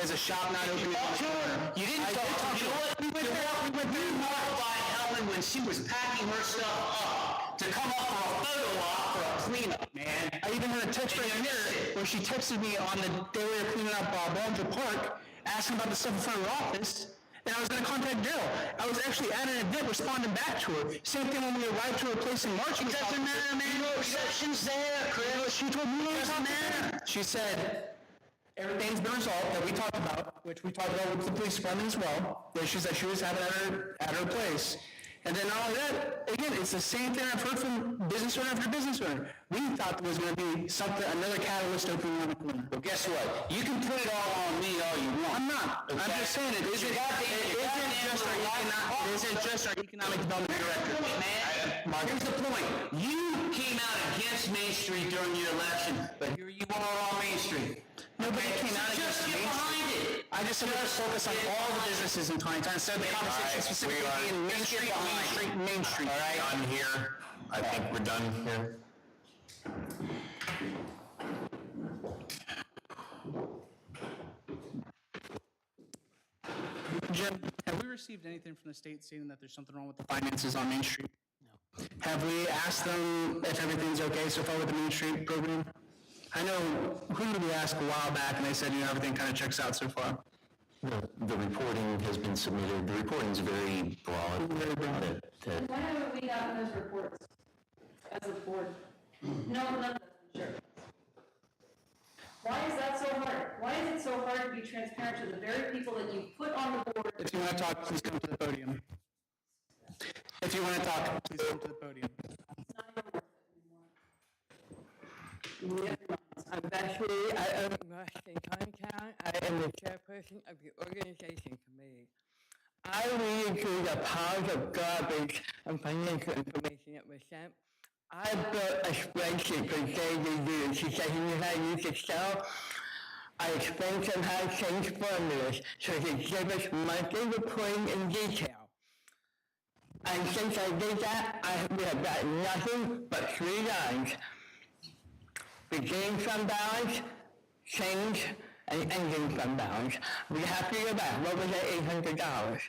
S3: is a shop not opening on the corner.
S9: You didn't talk to her. You know what? We went there by Helen when she was packing her stuff up to come up for a photo op for a cleanup, man.
S3: I even had a text right here where she texted me on the day we were cleaning up Ballinger Park, asking about the stuff in front of her office, and I was going to contact Daryl. I was actually at an event responding back to her. Same thing when we arrived to her place in March.
S9: It doesn't matter, man. No exceptions there, Chris.
S3: She told me it doesn't matter. She said, everything's been resolved that we talked about, which we talked about with the police department as well, the issues that she was having at her place. And then not only that, again, it's the same thing I've heard from business owner after business owner. We thought there was going to be something, another catalyst opening on the corner.
S9: Well, guess what? You can put it all on me all you want.
S3: I'm not. I'm just saying it isn't just our economic development director.
S9: Man, here's the point. You came out against Main Street during your election, but here you are on Main Street.
S3: Nobody came out
S9: Just
S3: against
S9: get
S3: Main
S9: behind
S3: Street.
S9: it.
S3: I just said let's focus on all the businesses in Taneytown instead of the conversation specifically being Main Street, Main Street, Main Street.
S9: All right.
S15: Done here. I think we're done here.
S3: Jim, have we received anything from the state stating that there's something wrong with the finances on Main Street? No. Have we asked them if everything's okay so far with the Main Street program? I know, who did we ask a while back and they said, everything kind of checks out so far?
S15: The reporting has been submitted. The reporting's very broad.
S3: Very broad.
S11: Why haven't we gotten those reports as a board? No, none of them, sure. Why is that so hard? Why is it so hard to be transparent to the very people that you put on the board?
S3: If you want to talk, please come to the podium. If you want to talk, please come to the podium.
S11: It's not even worth it anymore. I'm Bethany. I own Washington Taneytown. I am the chairperson of the organization committee. I read through the piles of garbage and financial information that was sent. I built a spreadsheet for Jay to use. She said he knew how to use Excel. I explained to him how to change formulas so he could give us monthly reporting in detail. And since I did that, we have got nothing but 3 lines. Beginning fund balance, change, and ending fund balance. We have to go back. What was that $800?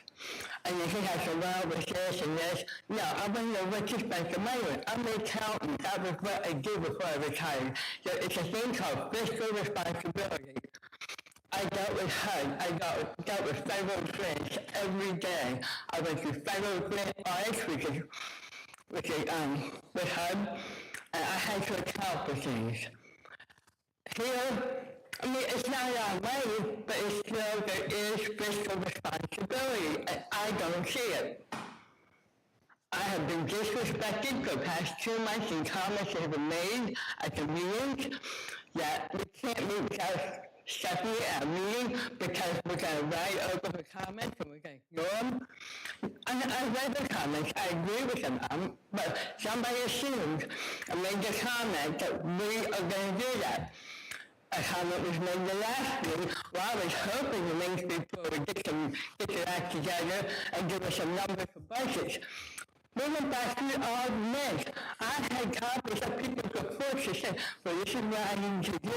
S11: And if he has to well with this and this, no, I want to know what you spent the money on. I'm an accountant. That was what I did before I retired. So it's a thing called fiscal responsibility. I dealt with HUD. I dealt with federal grants every day. I went through federal grant audits, which is with HUD. And I had to account for things. Here, I mean, it's not a lot of money, but it's still, there is fiscal responsibility, and I don't see it. I have been disrespected for the past 2 months in comments that have been made at the meetings that we can't meet without Stephanie at a meeting because we're going to write over the comments and we're going to ignore them. I read the comments, I agree with them, but somebody assumed and made the comment that we are going to do that. A comment was made the last meeting. Well, I was hoping the Main Street Board would get their act together and give us some numbers for budgets. We went back through all the minutes. I had copies of people's reports that said, well, this is what I need to do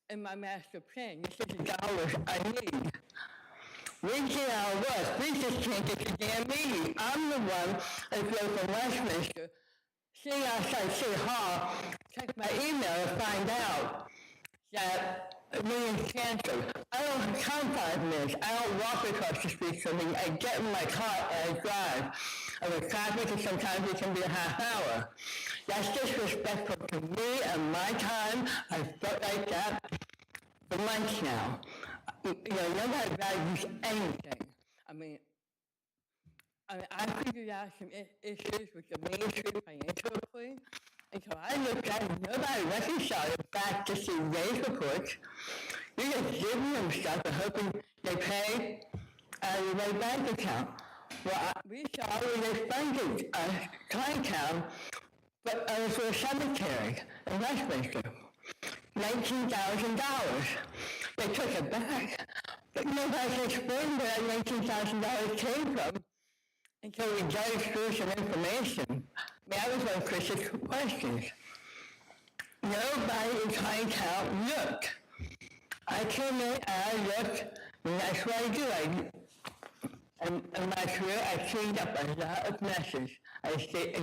S11: in my master plan. This is the dollars I need. We did our work. We just can't get the damn meeting. I'm the one that goes from Westminster, sitting outside City Hall, check my email and find out that the meeting's canceled. I don't have time 5 minutes. I don't walk across the street from me. I get in my car and I drive. And with traffic, and sometimes it can be a half hour. That's disrespectful to me and my time. I felt like that for months now. Nobody values anything. I figured out some issues with the Main Street financial reporting. And so I looked at it, nobody reconciled it back to see these reports. You just give them stuff and hoping they pay out of their bank account. Well, we saw where they funded Taneytown for a cemetery in Westminster. $19,000. They took it back, but nobody can explain where that $19,000 came from until we dug through some information. I was one of Chris's questions.
S8: nobody in Taneytown looked. I came in and I looked, and that's what I do. In my career, I cleaned up a lot of messes. I stayed,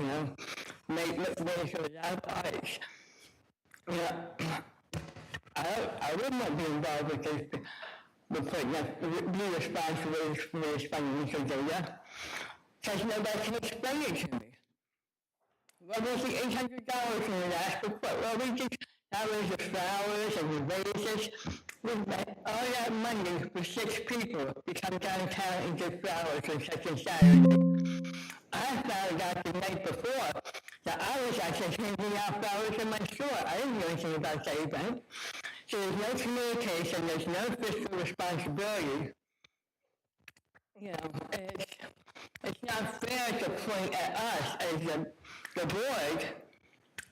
S8: made ways a lot of audits. I would not be involved with this, be responsible for responding to data, because nobody can explain it to me. What was the $800 in the last report? Well, that was the flowers and the vases. We spent all that money for 6 people to come downtown and get flowers on such a Saturday. I found out the night before that I was actually handing out flowers in my store. I didn't know anything about that event. So there's no communication, there's no fiscal responsibility. It's not fair to point at us as the board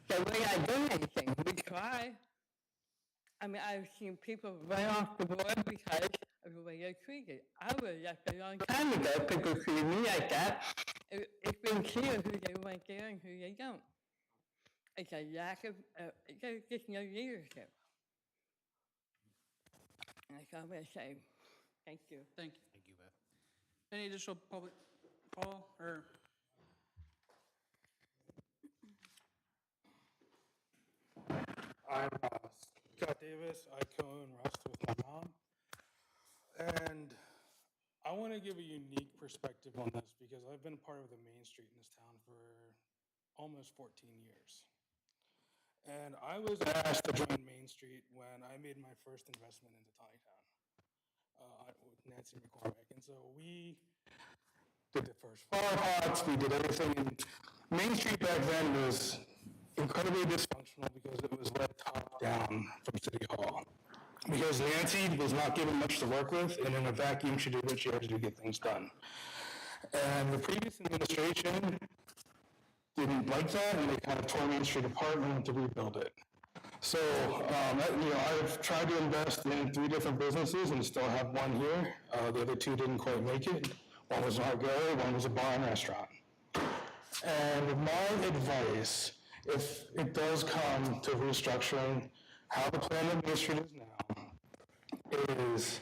S8: that we're not doing anything. We try. I mean, I've seen people run off the board because of the way they're treated. I was left a long time ago. People treated me like that. It's been clear who they want there and who they don't. It's a lack of, there's just no leadership. And that's all I'm going to say. Thank you.
S3: Thank you. Thank you, Beth. Any additional public, Paul, or?
S16: I'm Scott Davis. I co-own Rust with my mom. And I want to give a unique perspective on this because I've been a part of the Main Street in this town for almost 14 years. And I was asked to join Main Street when I made my first investment into Taneytown with Nancy McCormick. And so we did the first flower pots, we did everything. And Main Street back then was incredibly dysfunctional because it was led top down from City Hall. Because Nancy was not given much to work with, and in a vacuum, she did what she had to do to get things done. And the previous administration didn't like that, and they kind of tore Main Street apart and wanted to rebuild it. So, I've tried to invest in 3 different businesses and still have one here. The other 2 didn't quite make it. One was an art gallery, one was a bar and restaurant. And my advice, if it does come to restructuring, how the plan of Main Street is now, is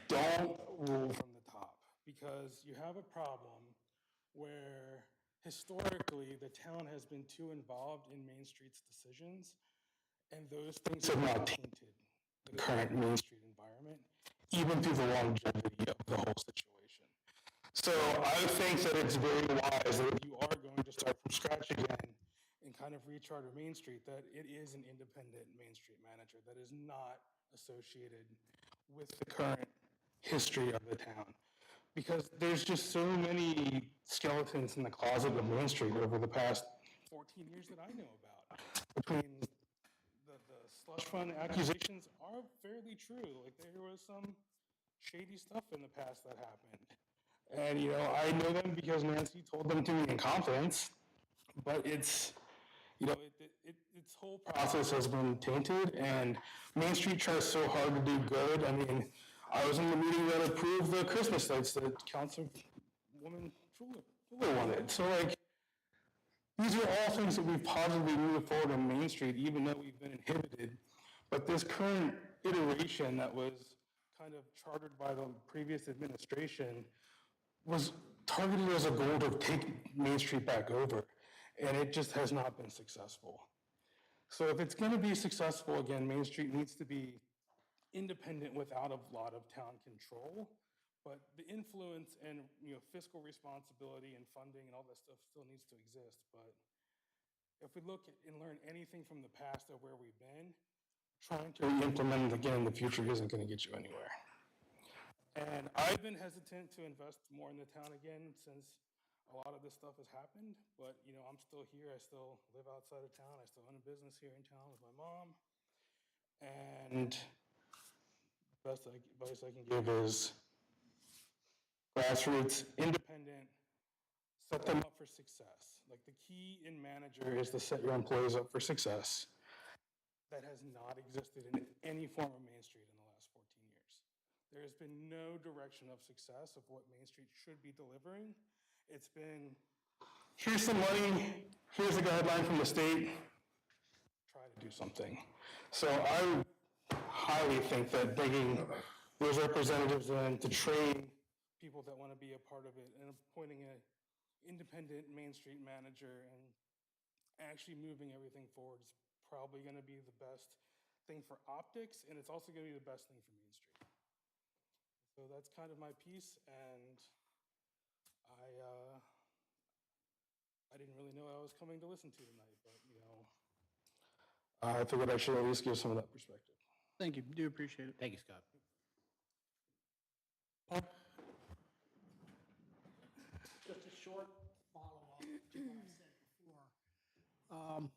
S16: don't rule from the top, because you have a problem where historically the town has been too involved in Main Street's decisions, and those things have now tainted the current Main Street environment, even through the longevity of the whole situation. So I think that it's very wise that if you are going to start from scratch again and kind of recharter Main Street, that it is an independent Main Street manager that is not associated with the current history of the town. Because there's just so many skeletons in the closet of Main Street over the past 14 years that I know about. Between the slush fund accusations are fairly true. Like, there was some shady stuff in the past that happened. And, I know them because Nancy told them to me in confidence, but it's, its whole process has been tainted, and Main Street tries so hard to do good. I mean, I was in the meeting that approved the Christmas lights that Councilwoman Fuller wanted. So, these are all things that we've positively moved forward on Main Street, even though we've been inhibited. But this current iteration that was kind of chartered by the previous administration was targeted as a goal to take Main Street back over, and it just has not been successful. So if it's going to be successful again, Main Street needs to be independent without a lot of town control, but the influence and fiscal responsibility and funding and all that stuff still needs to exist. But if we look at and learn anything from the past of where we've been, trying to implement it again in the future isn't going to get you anywhere. And I've been hesitant to invest more in the town again since a lot of this stuff has happened, but I'm still here. I still live outside of town. I still own a business here in town with my mom. And the best advice I can give is grassroots, independent, set them up for success. Like, the key in manager is to set your employees up for success. That has not existed in any form of Main Street in the last 14 years. There has been no direction of success of what Main Street should be delivering. It's been, here's some money, here's a guideline from the state, do something. So I highly think that bringing those representatives in to train people that want to be a part of it and appointing an independent Main Street manager and actually moving everything forward is probably going to be the best thing for optics, and it's also going to be the best thing for Main Street. So that's kind of my piece, and I didn't really know I was coming to listen to tonight, but I figured I should at least give some of that perspective.
S3: Thank you. Do appreciate it.
S1: Thank you, Scott.
S14: Just a short follow-up to what I said before.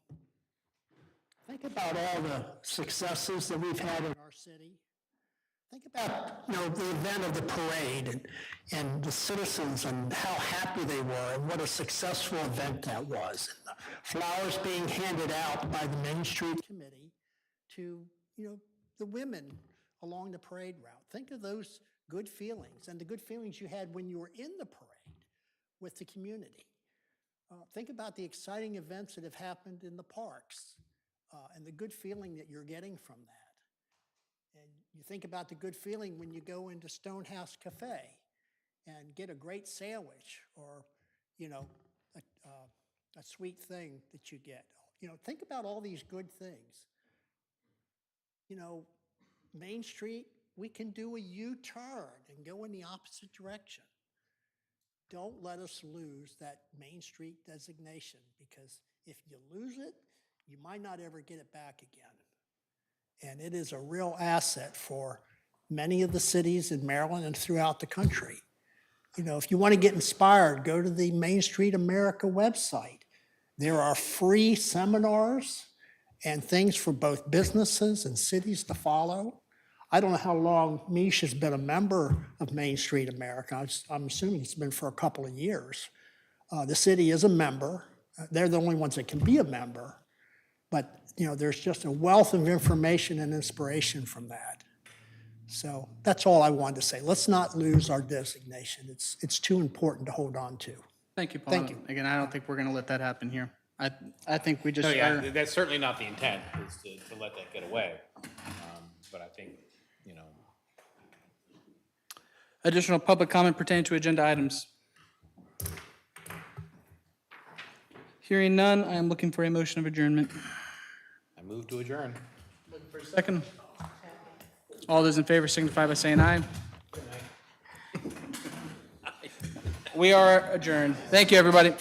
S14: Think about all the successes that we've had in our city. Think about, the event of the parade and the citizens and how happy they were and what a successful event that was. And the flowers being handed out by the Main Street Committee to, the women along the parade route. Think of those good feelings and the good feelings you had when you were in the parade with the community. Think about the exciting events that have happened in the parks and the good feeling that you're getting from that. And you think about the good feeling when you go into Stonehouse Cafe and get a great sandwich or, a sweet thing that you get. Think about all these good things. Main Street, we can do a U-turn and go in the opposite direction. Don't let us lose that Main Street designation, because if you lose it, you might not ever get it back again. And it is a real asset for many of the cities in Maryland and throughout the country. If you want to get inspired, go to the Main Street America website. There are free seminars and things for both businesses and cities to follow. I don't know how long Mish has been a member of Main Street America. I'm assuming it's been for a couple of years. The city is a member. They're the only ones that can be a member. But, there's just a wealth of information and inspiration from that. So that's all I wanted to say. Let's not lose our designation. It's too important to hold on to.
S3: Thank you, Paul.
S14: Thank you.
S3: Again, I don't think we're going to let that happen here. I think we just
S1: No, yeah,
S3: are.
S1: that's certainly not the intent, is to let that get away. But I think,
S3: Additional public comment pertaining to agenda items. Hearing none, I am looking for a motion of adjournment.
S1: I move to adjourn.
S3: Second. All those in favor signify by saying aye. We are adjourned. Thank you, everybody.